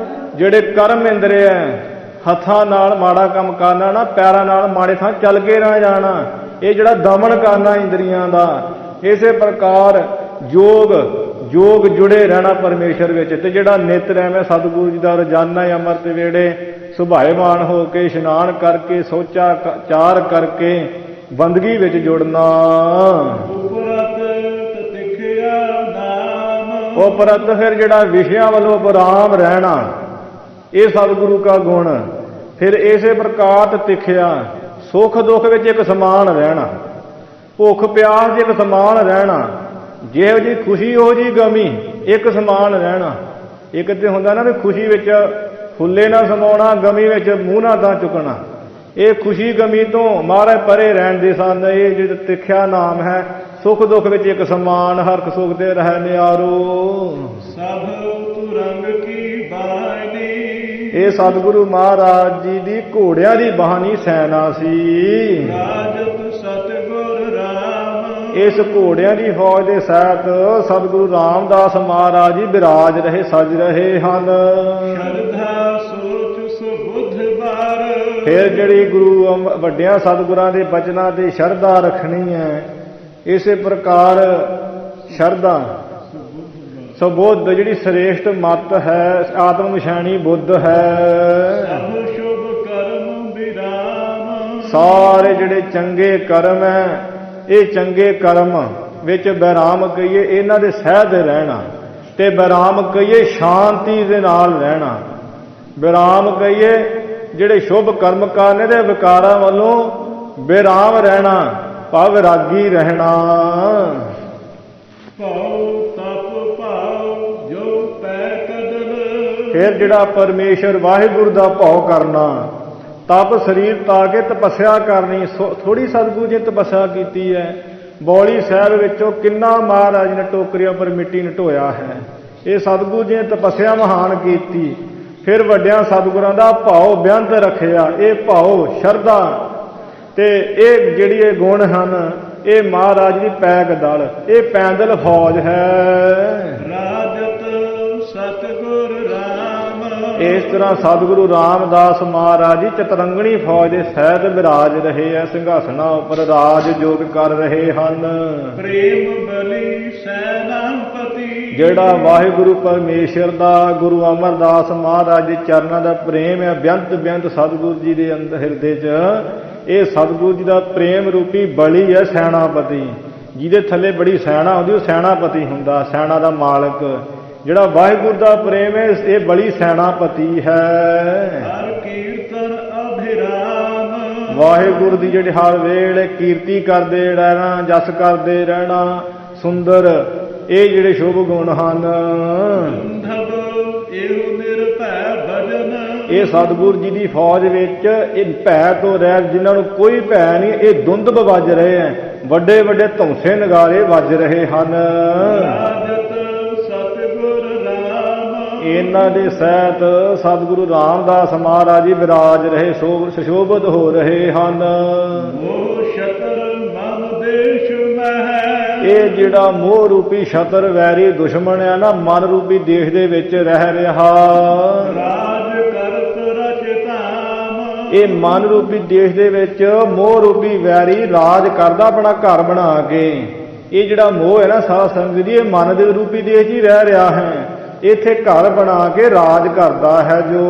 ਜਿਹੜੇ ਕਰਮ ਇੰਦਰੀ ਹੈ, ਹੱਥਾਂ ਨਾਲ ਮਾੜਾ ਕੰਮ ਕਰਨਾ ਨਾ, ਪੈਰਾਂ ਨਾਲ ਮਾੜੇ ਥਾਂ ਚੱਲ ਕੇ ਨਾ ਜਾਣਾ, ਇਹ ਜਿਹੜਾ ਦਮਨ ਕਰਨਾ ਇੰਦਰੀਆਂ ਦਾ। ਇਸੇ ਪ੍ਰਕਾਰ ਯੋਗ ਜੁੜੇ ਰਹਿਣਾ ਪਰਮੇਸ਼ਰ ਵਿੱਚ, ਤੇ ਜਿਹੜਾ ਨਿਤ ਰਹਿਵੇਂ ਸਤਿਗੁਰੂ ਜੀ ਦਾ ਰੋਜ਼ਾਨਾ ਅੰਮ੍ਰਿਤ ਵੇਲੇ ਸੁਭਾਏਮਾਨ ਹੋ ਕੇ ਇਸ਼ਨਾਨ ਕਰਕੇ ਸੋਚਾ ਚਾਰ ਕਰਕੇ ਬੰਦਗੀ ਵਿੱਚ ਜੁੜਨਾ। ਉਪਰਤ ਫਿਰ ਜਿਹੜਾ ਵਿਸ਼ਿਆਂ ਵੱਲੋਂ ਉਪਰਾਮ ਰਹਿਣਾ, ਇਹ ਸਤਿਗੁਰੂ ਕਾ ਗੁਣ। ਫਿਰ ਇਸੇ ਪ੍ਰਕਾਰ ਤਿਖਿਆ, ਸੁੱਖ ਦੁੱਖ ਵਿੱਚ ਇੱਕ ਸਮਾਨ ਰਹਿਣਾ, ਭੁੱਖ ਪਿਆਸ ਇੱਕ ਸਮਾਨ ਰਹਿਣਾ, ਜਿਹੋ ਜੀ ਖੁਸ਼ੀ ਉਹ ਜੀ ਗਮੀ ਇੱਕ ਸਮਾਨ ਰਹਿਣਾ। ਇੱਕ ਤੇ ਹੁੰਦਾ ਨਾ ਵੀ ਖੁਸ਼ੀ ਵਿੱਚ ਫੁੱਲੇ ਨਾ ਸਮਾਉਣਾ, ਗਮੀ ਵਿੱਚ ਮੂੰਹ ਨਾ ਤਾਂ ਚੁੱਕਣਾ। ਇਹ ਖੁਸ਼ੀ ਗਮੀ ਤੋਂ ਮਹਾਰਾਜ ਪਰੇ ਰਹਿਣ ਦੇ ਸਨ। ਇਹ ਜਿਹੜਾ ਤਿੱਖਿਆ ਨਾਮ ਹੈ, ਸੁੱਖ ਦੁੱਖ ਵਿੱਚ ਇੱਕ ਸਮਾਨ, ਹਰਖ ਸੁਖ ਦੇ ਰਹਿ ਨਿਆਰੋ। ਸਭ ਤੁਰੰਗ ਕੀ ਬਾਣੀ, ਇਹ ਸਤਿਗੁਰੂ ਮਹਾਰਾਜ ਜੀ ਦੀ ਘੋੜਿਆਂ ਦੀ ਬਾਹਨੀ ਸੈਨਾ ਸੀ। ਰਾਜਤ ਸਤਿਗੁਰ ਰਾਮ, ਇਸ ਘੋੜਿਆਂ ਦੀ ਫੌਜ ਦੇ ਸਹਿਤ ਸਤਿਗੁਰੂ ਰਾਮਦਾਸ ਮਹਾਰਾਜ ਜੀ ਵਿਰਾਜ ਰਹੇ, ਸਜ ਰਹੇ ਹਨ। ਸ਼ਰਧਾ ਸੋਚ ਸੁਬੁੱਧ ਬਾਰ, ਫਿਰ ਜਿਹੜੀ ਗੁਰੂ ਵੱਡਿਆਂ ਸਤਿਗੁਰਾਂ ਦੇ ਬਚਨਾਂ ਤੇ ਸ਼ਰਧਾ ਰੱਖਣੀ ਹੈ। ਇਸੇ ਪ੍ਰਕਾਰ ਸ਼ਰਧਾ ਸੁਬੁੱਧ ਜਿਹੜੀ ਸ੍ਰੇਸ਼ਟ ਮਤ ਹੈ, ਆਤਮ ਵਿਸ਼ਾਣੀ ਬੁੱਧ ਹੈ। ਸਭ ਸ਼ੁਭ ਕਰਮ ਵਿਰਾਮ, ਸਾਰੇ ਜਿਹੜੇ ਚੰਗੇ ਕਰਮ ਹੈ, ਇਹ ਚੰਗੇ ਕਰਮ ਵਿੱਚ ਵਿਰਾਮ ਕਹੀਏ ਇਹਨਾਂ ਦੇ ਸਹਿਜ ਰਹਿਣਾ, ਤੇ ਵਿਰਾਮ ਕਹੀਏ ਸ਼ਾਂਤੀ ਦੇ ਨਾਲ ਰਹਿਣਾ। ਵਿਰਾਮ ਕਹੀਏ ਜਿਹੜੇ ਸ਼ੁਭ ਕਰਮ ਕਰਨੇ ਦੇ ਵਿਕਾਰਾਂ ਵੱਲੋਂ ਵਿਰਾਮ ਰਹਿਣਾ, ਭਾਵ ਰਾਗੀ ਰਹਿਣਾ। ਭਾਉ ਤਪ ਭਾਉ ਜੋ ਪੈ ਕਦਲ, ਫਿਰ ਜਿਹੜਾ ਪਰਮੇਸ਼ਰ ਵਾਹਿਗੁਰੂ ਦਾ ਭਾਉ ਕਰਨਾ, ਤਪ ਸਰੀਰ ਤਾ ਕੇ ਤਪੱਸਿਆ ਕਰਨੀ। ਥੋੜੀ ਸਤਿਗੁਰੂ ਜੀ ਤਪੱਸਿਆ ਕੀਤੀ ਹੈ। ਬੌਲੀ ਸਾਹਿਬ ਵਿੱਚੋਂ ਕਿੰਨਾ ਮਹਾਰਾਜ ਨੇ ਟੋਕਰੀਆਂ ਪਰ ਮਿੱਟੀ ਨਟੋਇਆ ਹੈ। ਇਹ ਸਤਿਗੁਰੂ ਜੀ ਨੇ ਤਪੱਸਿਆ ਮਹਾਨ ਕੀਤੀ। ਫਿਰ ਵੱਡਿਆਂ ਸਤਿਗੁਰਾਂ ਦਾ ਭਾਉ ਬੇਅੰਤ ਰੱਖਿਆ। ਇਹ ਭਾਉ ਸ਼ਰਧਾ ਤੇ ਇਹ ਜਿਹੜੀ ਇਹ ਗੁਣ ਹਨ, ਇਹ ਮਹਾਰਾਜ ਦੀ ਪੈਕ ਦਲ, ਇਹ ਪੈਦਲ ਫੌਜ ਹੈ। ਰਾਜਤ ਸਤਿਗੁਰ ਰਾਮ, ਇਸ ਤਰ੍ਹਾਂ ਸਤਿਗੁਰੂ ਰਾਮਦਾਸ ਮਹਾਰਾਜ ਜੀ ਚਤਰੰਗਣੀ ਫੌਜ ਦੇ ਸਹਿਤ ਵਿਰਾਜ ਰਹੇ ਆ, ਸਿੰਘਾਸਣਾਂ ਉੱਪਰ ਰਾਜ ਜੋਗ ਕਰ ਰਹੇ ਹਨ। ਪ੍ਰੇਮ ਬਲੀ ਸੈਨਾਪਤੀ, ਜਿਹੜਾ ਵਾਹਿਗੁਰੂ ਪਰਮੇਸ਼ਰ ਦਾ, ਗੁਰੂ ਅਮਰਦਾਸ ਮਹਾਰਾਜ ਦੇ ਚਰਨਾਂ ਦਾ ਪ੍ਰੇਮ ਹੈ, ਬੇਅੰਤ ਸਤਿਗੁਰੂ ਜੀ ਦੇ ਅੰਦਰ ਹਿਰਦੇ 'ਚ, ਇਹ ਸਤਿਗੁਰੂ ਜੀ ਦਾ ਪ੍ਰੇਮ ਰੂਪੀ ਬਲੀ ਹੈ ਸੈਨਾਪਤੀ। ਜਿਹਦੇ ਥੱਲੇ ਬੜੀ ਸੈਨਾ ਹੁੰਦੀ ਉਹ ਸੈਨਾਪਤੀ ਹੁੰਦਾ, ਸੈਨਾ ਦਾ ਮਾਲਕ। ਜਿਹੜਾ ਵਾਹਿਗੁਰੂ ਦਾ ਪ੍ਰੇਮ ਹੈ, ਇਹ ਬਲੀ ਸੈਨਾਪਤੀ ਹੈ। ਹਰ ਕੀਰਤਨ ਵਾਹਿਗੁਰੂ ਦੀ ਜਿਹੜੀ ਹਰ ਵੇਲੇ ਕੀਰਤੀ ਕਰਦੇ ਰਹਿਣਾ, ਜਸ ਕਰਦੇ ਰਹਿਣਾ, ਸੁੰਦਰ ਇਹ ਜਿਹੜੇ ਸ਼ੁਭ ਗੁਣ ਹਨ। ਗੰਧਬ ਇਹੋ ਨਿਰਭੈ ਭਜਨ, ਇਹ ਸਤਿਗੁਰ ਜੀ ਦੀ ਫੌਜ ਵਿੱਚ ਇਹ ਭੈ ਤੋਂ ਰਹਿਤ, ਜਿਨ੍ਹਾਂ ਨੂੰ ਕੋਈ ਭੈ ਨਹੀਂ, ਇਹ ਦੁੰਦਬ ਵੱਜ ਰਹੇ ਹੈ, ਵੱਡੇ ਵੱਡੇ ਧੌਂਸੇ ਨਗਾਰੇ ਵੱਜ ਰਹੇ ਹਨ। ਰਾਜਤ ਸਤਿਗੁਰ ਰਾਮ, ਇਹਨਾਂ ਦੇ ਸਹਿਤ ਸਤਿਗੁਰੂ ਰਾਮਦਾਸ ਮਹਾਰਾਜ ਜੀ ਵਿਰਾਜ ਰਹੇ, ਸੁਸ਼ੋਭਿਤ ਹੋ ਰਹੇ ਹਨ। ਮੋਹ ਸ਼ਤਰ ਮਨ ਦੇਸ਼ ਮਹਿ, ਇਹ ਜਿਹੜਾ ਮੋਹ ਰੂਪੀ ਛਤਰ ਵੈਰੀ ਦੁਸ਼ਮਣ ਹੈ ਨਾ, ਮਨ ਰੂਪੀ ਦੇਸ਼ ਦੇ ਵਿੱਚ ਰਹਿ ਰਿਹਾ। ਰਾਜ ਕਰਤ ਰਚਤਾਮ, ਇਹ ਮਨ ਰੂਪੀ ਦੇਸ਼ ਦੇ ਵਿੱਚ ਮੋਹ ਰੂਪੀ ਵੈਰੀ ਰਾਜ ਕਰਦਾ ਆਪਣਾ ਘਰ ਬਣਾ ਕੇ। ਇਹ ਜਿਹੜਾ ਮੋਹ ਹੈ ਨਾ ਸਾਧ ਸੰਗਤ ਜੀ, ਇਹ ਮਨ ਦੇ ਰੂਪੀ ਦੇਸ਼ 'ਚ ਹੀ ਰਹਿ ਰਿਹਾ ਹੈ, ਇੱਥੇ ਘਰ ਬਣਾ ਕੇ ਰਾਜ ਕਰਦਾ ਹੈ। ਜੋ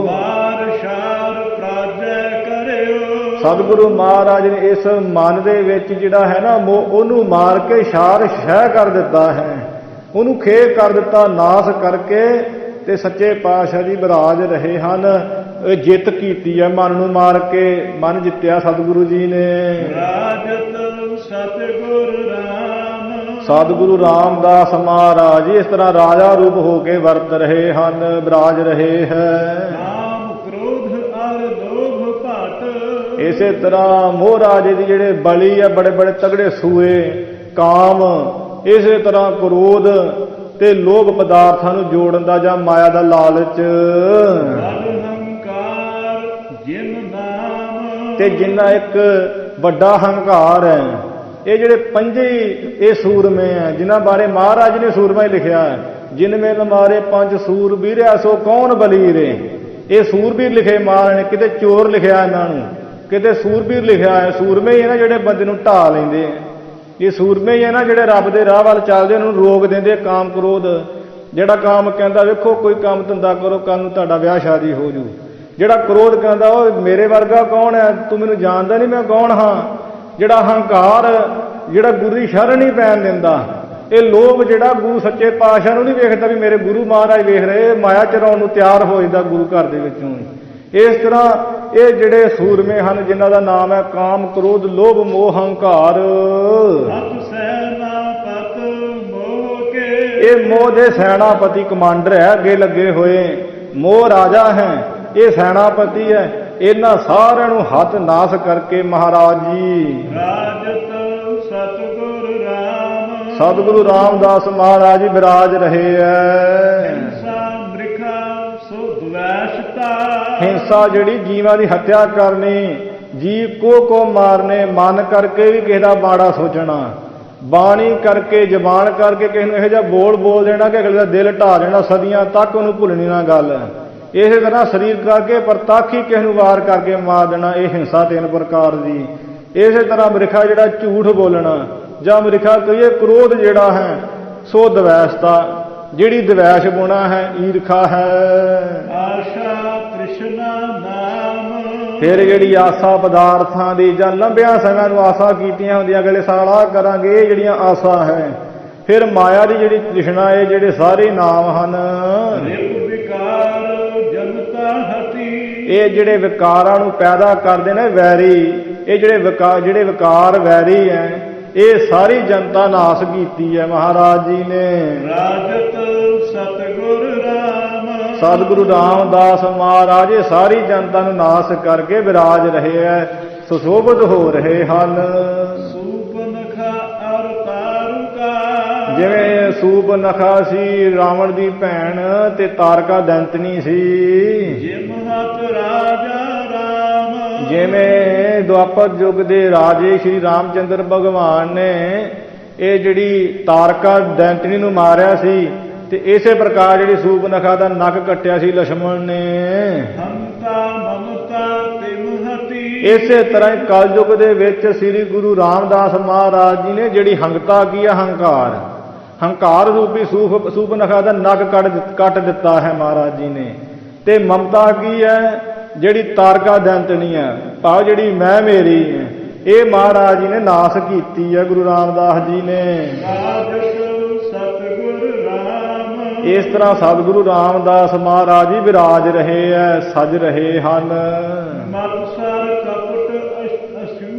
ਮਾਰ ਸ਼ਾਰ ਪ੍ਰਾਜੈ ਕਰਿਓ, ਸਤਿਗੁਰੂ ਮਹਾਰਾਜ ਨੇ ਇਸ ਮਨ ਦੇ ਵਿੱਚ ਜਿਹੜਾ ਹੈ ਨਾ ਮੋਹ, ਉਹਨੂੰ ਮਾਰ ਕੇ ਸ਼ਾਰ ਸ਼ਹਿ ਕਰ ਦਿੱਤਾ ਹੈ, ਉਹਨੂੰ ਖੇਹ ਕਰ ਦਿੱਤਾ, ਨਾਸ ਕਰਕੇ ਤੇ ਸੱਚੇ ਪਾਤਸ਼ਾਹ ਜੀ ਵਿਰਾਜ ਰਹੇ ਹਨ। ਇਹ ਜਿੱਤ ਕੀਤੀ ਹੈ ਮਨ ਨੂੰ ਮਾਰ ਕੇ, ਮਨ ਜਿੱਤਿਆ ਸਤਿਗੁਰੂ ਜੀ ਨੇ। ਰਾਜਤ ਸਤਿਗੁਰ ਰਾਮ, ਸਤਿਗੁਰੂ ਰਾਮਦਾਸ ਮਹਾਰਾਜ ਜੀ ਇਸ ਤਰ੍ਹਾਂ ਰਾਜਾ ਰੂਪ ਹੋ ਕੇ ਵਰਤ ਰਹੇ ਹਨ, ਵਿਰਾਜ ਰਹੇ ਹੈ। ਕਾਮ ਕ੍ਰੋਧ ਅਰ ਲੋਭ ਭਟ, ਇਸੇ ਤਰ੍ਹਾਂ ਮੋਹ ਰਾਜੇ ਦੀ ਜਿਹੜੇ ਬਲੀ ਆ, ਬੜੇ ਬੜੇ ਤਗੜੇ ਸੂਏ, ਕਾਮ, ਇਸੇ ਤਰ੍ਹਾਂ ਕ੍ਰੋਧ ਤੇ ਲੋਭ ਪਦਾਰਥਾਂ ਨੂੰ ਜੋੜਨ ਦਾ ਜਾਂ ਮਾਇਆ ਦਾ ਲਾਲਚ, ਬਲ ਹੰਕਾਰ ਜਿਨ ਨਾਮ, ਤੇ ਜਿੰਨਾ ਇੱਕ ਵੱਡਾ ਹੰਕਾਰ ਹੈ। ਇਹ ਜਿਹੜੇ ਪੰਜੇ ਇਹ ਸੂਰਮੇ ਹੈ, ਜਿਨ੍ਹਾਂ ਬਾਰੇ ਮਹਾਰਾਜ ਨੇ ਸੂਰਮਾ ਹੀ ਲਿਖਿਆ ਹੈ, ਜਿਨ ਮੇਲ ਮਾਰੇ ਪੰਜ ਸੂਰਬੀਰਿਆ ਸੋ ਕੌਣ ਬਲੀਰੇ। ਇਹ ਸੂਰਬੀਰ ਲਿਖੇ ਮਹਾਰਾਜ ਨੇ, ਕਿਤੇ ਚੋਰ ਲਿਖਿਆ ਇਹਨਾਂ ਨੂੰ, ਕਿਤੇ ਸੂਰਬੀਰ ਲਿਖਿਆ ਹੈ। ਸੂਰਮੇ ਹੀ ਹੈ ਨਾ ਜਿਹੜੇ ਬੰਦੇ ਨੂੰ ਢਾਹ ਲੈਂਦੇ ਆ, ਇਹ ਸੂਰਮੇ ਹੀ ਹੈ ਨਾ ਜਿਹੜੇ ਰੱਬ ਦੇ ਰਾਹ ਵੱਲ ਚੱਲਦੇ, ਉਹਨੂੰ ਰੋਕ ਦਿੰਦੇ ਕਾਮ ਕ੍ਰੋਧ। ਜਿਹੜਾ ਕਾਮ ਕਹਿੰਦਾ ਵੇਖੋ ਕੋਈ ਕੰਮ ਧੰਦਾ ਕਰੋ, ਕੱਲ ਨੂੰ ਤੁਹਾਡਾ ਵਿਆਹ ਸ਼ਾਦੀ ਹੋ ਜੂ। ਜਿਹੜਾ ਕ੍ਰੋਧ ਕਹਿੰਦਾ ਉਹ ਮੇਰੇ ਵਰਗਾ ਕੌਣ ਹੈ, ਤੂੰ ਮੈਨੂੰ ਜਾਣਦਾ ਨਹੀਂ ਮੈਂ ਕੌਣ ਹਾਂ। ਜਿਹੜਾ ਹੰਕਾਰ, ਜਿਹੜਾ ਗੁਰੂ ਦੀ ਸ਼ਰਨ ਨਹੀਂ ਪੈਣ ਦਿੰਦਾ। ਇਹ ਲੋਭ ਜਿਹੜਾ ਗੁਰੂ ਸੱਚੇ ਪਾਤਸ਼ਾਹ ਨੂੰ ਨਹੀਂ ਵੇਖਦਾ ਵੀ ਮੇਰੇ ਗੁਰੂ ਮਹਾਰਾਜ ਵੇਖ ਰਹੇ, ਮਾਇਆ ਚਰਾਉਣ ਨੂੰ ਤਿਆਰ ਹੋ ਜਾਂਦਾ ਗੁਰੂ ਘਰ ਦੇ ਵਿੱਚੋਂ। ਇਸ ਤਰ੍ਹਾਂ ਇਹ ਜਿਹੜੇ ਸੂਰਮੇ ਹਨ, ਜਿਨ੍ਹਾਂ ਦਾ ਨਾਮ ਹੈ ਕਾਮ ਕ੍ਰੋਧ ਲੋਭ ਮੋਹ ਹੰਕਾਰ। ਸਤ ਸੈਨਾਪਤ ਮੋਹ ਕੇ, ਇਹ ਮੋਹ ਦੇ ਸੈਨਾਪਤੀ ਕਮਾਂਡਰ ਹੈ, ਅੱਗੇ ਲੱਗੇ ਹੋਏ। ਮੋਹ ਰਾਜਾ ਹੈ, ਇਹ ਸੈਨਾਪਤੀ ਹੈ। ਇਹਨਾਂ ਸਾਰਿਆਂ ਨੂੰ ਹੱਥ ਨਾਸ ਕਰਕੇ ਮਹਾਰਾਜ ਜੀ ਰਾਜਤ ਸਤਿਗੁਰ ਰਾਮ, ਸਤਿਗੁਰੂ ਰਾਮਦਾਸ ਮਹਾਰਾਜ ਜੀ ਵਿਰਾਜ ਰਹੇ ਹੈ। ਹਿੰਸਾ ਮ੍ਰਿਖਾ ਸੋ ਦਵੈਸ਼ਤਾ, ਹਿੰਸਾ ਜਿਹੜੀ ਜੀਵਾਂ ਦੀ ਹੱਤਿਆ ਕਰਨੀ, ਜੀਵ ਕੋ ਮਾਰਨੇ, ਮਨ ਕਰਕੇ ਵੀ ਕਿਸੇ ਦਾ ਮਾੜਾ ਸੋਚਣਾ, ਬਾਣੀ ਕਰਕੇ ਜ਼ਬਾਨ ਕਰਕੇ ਕਿਸੇ ਨੂੰ ਇਹੋ ਜਿਹਾ ਬੋਲ ਦੇਣਾ ਕਿ ਅਗਲੇ ਦਾ ਦਿਲ ਢਾਹ ਦੇਣਾ, ਸਦੀਆਂ ਤੱਕ ਉਹਨੂੰ ਭੁੱਲਣੀ ਨਾ ਗੱਲ। ਇਸੇ ਤਰ੍ਹਾਂ ਸਰੀਰ ਕਰਕੇ ਪ੍ਰਤੱਖ ਹੀ ਕਿਸੇ ਨੂੰ ਵਾਰ ਕਰਕੇ ਮਾਰ ਦੇਣਾ, ਇਹ ਹਿੰਸਾ 3 ਪ੍ਰਕਾਰ ਦੀ। ਇਸੇ ਤਰ੍ਹਾਂ ਮ੍ਰਿਖਾ ਜਿਹੜਾ ਝੂਠ ਬੋਲਣਾ, ਜਾਂ ਮ੍ਰਿਖਾ ਕਹੀਏ ਕ੍ਰੋਧ ਜਿਹੜਾ ਹੈ, ਸੋ ਦਵੈਸ਼ਤਾ ਜਿਹੜੀ ਦਵੈਸ਼ ਗੁਣਾ ਹੈ, ਈਰਖਾ ਹੈ। ਆਸ਼ਾ ਤ੍ਰਿਸ਼ਨਾ ਨਾਮ, ਫਿਰ ਜਿਹੜੀ ਆਸਾ ਪਦਾਰਥਾਂ ਦੀ, ਜਾਂ ਲੰਬਿਆਂ ਸਮਿਆਂ ਨੂੰ ਆਸਾ ਕੀਤੀਆਂ ਹੁੰਦੀਆਂ, ਅਗਲੇ ਸਾਲ ਆਹ ਕਰਾਂਗੇ, ਇਹ ਜਿਹੜੀਆਂ ਆਸਾ ਹੈ। ਫਿਰ ਮਾਇਆ ਦੀ ਜਿਹੜੀ ਤ੍ਰਿਸ਼ਨਾ, ਇਹ ਜਿਹੜੇ ਸਾਰੇ ਨਾਮ ਹਨ। ਰਿਪ ਵਿਕਾਰ ਜਨਤਾ ਹਤੀ, ਇਹ ਜਿਹੜੇ ਵਿਕਾਰਾਂ ਨੂੰ ਪੈਦਾ ਕਰਦੇ ਨੇ ਵੈਰੀ, ਇਹ ਜਿਹੜੇ ਵਿਕਾਰ ਵੈਰੀ ਹੈ, ਇਹ ਸਾਰੀ ਜਨਤਾ ਨਾਸ ਕੀਤੀ ਹੈ ਮਹਾਰਾਜ ਜੀ ਨੇ। ਰਾਜਤ ਸਤਿਗੁਰ ਰਾਮ, ਸਤਿਗੁਰੂ ਰਾਮਦਾਸ ਮਹਾਰਾਜ ਇਹ ਸਾਰੀ ਜਨਤਾ ਨੂੰ ਨਾਸ ਕਰਕੇ ਵਿਰਾਜ ਰਹੇ ਹੈ, ਸੁਸ਼ੋਭਿਤ ਹੋ ਰਹੇ ਹਨ। ਸੂਪਨਖਾ ਅਰ ਤਾਰੁਕਾ, ਜਿਵੇਂ ਸੂਪਨਖਾ ਸੀ ਰਾਵਣ ਦੀ ਭੈਣ, ਤੇ ਤਾਰਕਾ ਦੈਂਤਨੀ ਸੀ। ਜਿਮ ਹੱਥ ਰਾਜਾ ਰਾਮ, ਜਿਵੇਂ ਦੁਆਪਰ ਯੁੱਗ ਦੇ ਰਾਜੇ ਸ਼੍ਰੀ ਰਾਮਚੰਦਰ ਭਗਵਾਨ ਨੇ ਇਹ ਜਿਹੜੀ ਤਾਰਕਾ ਦੈਂਤਨੀ ਨੂੰ ਮਾਰਿਆ ਸੀ, ਤੇ ਇਸੇ ਪ੍ਰਕਾਰ ਜਿਹੜੀ ਸੂਪਨਖਾ ਦਾ ਨੱਕ ਕੱਟਿਆ ਸੀ ਲਛਮਣ ਨੇ। ਹੰਤਾ ਮਮਤਾ ਤਿਮਹਤੀ, ਇਸੇ ਤਰ੍ਹਾਂ ਹੀ ਕਲਯੁੱਗ ਦੇ ਵਿੱਚ ਸ੍ਰੀ ਗੁਰੂ ਰਾਮਦਾਸ ਮਹਾਰਾਜ ਜੀ ਨੇ ਜਿਹੜੀ ਹੰਗਤਾ ਕੀ ਹੈ, ਹੰਕਾਰ ਰੂਪੀ ਸੂਪਨਖਾ ਦਾ ਨੱਕ ਕੱਟ ਦਿੱਤਾ ਹੈ ਮਹਾਰਾਜ ਜੀ ਨੇ। ਤੇ ਮਮਤਾ ਕੀ ਹੈ, ਜਿਹੜੀ ਤਾਰਕਾ ਦੈਂਤਨੀ ਹੈ, ਭਾਵ ਜਿਹੜੀ ਮੈਂ ਮੇਰੀ ਹੈ, ਇਹ ਮਹਾਰਾਜ ਜੀ ਨੇ ਨਾਸ ਕੀਤੀ ਹੈ ਗੁਰੂ ਰਾਮਦਾਸ ਜੀ ਨੇ। ਰਾਜਤ ਸਤਿਗੁਰ ਰਾਮ, ਇਸ ਤਰ੍ਹਾਂ ਸਤਿਗੁਰੂ ਰਾਮਦਾਸ ਮਹਾਰਾਜ ਜੀ ਵਿਰਾਜ ਰਹੇ ਹੈ, ਸਜ ਰਹੇ ਹਨ। ਮਤਸਰ ਕਪਟ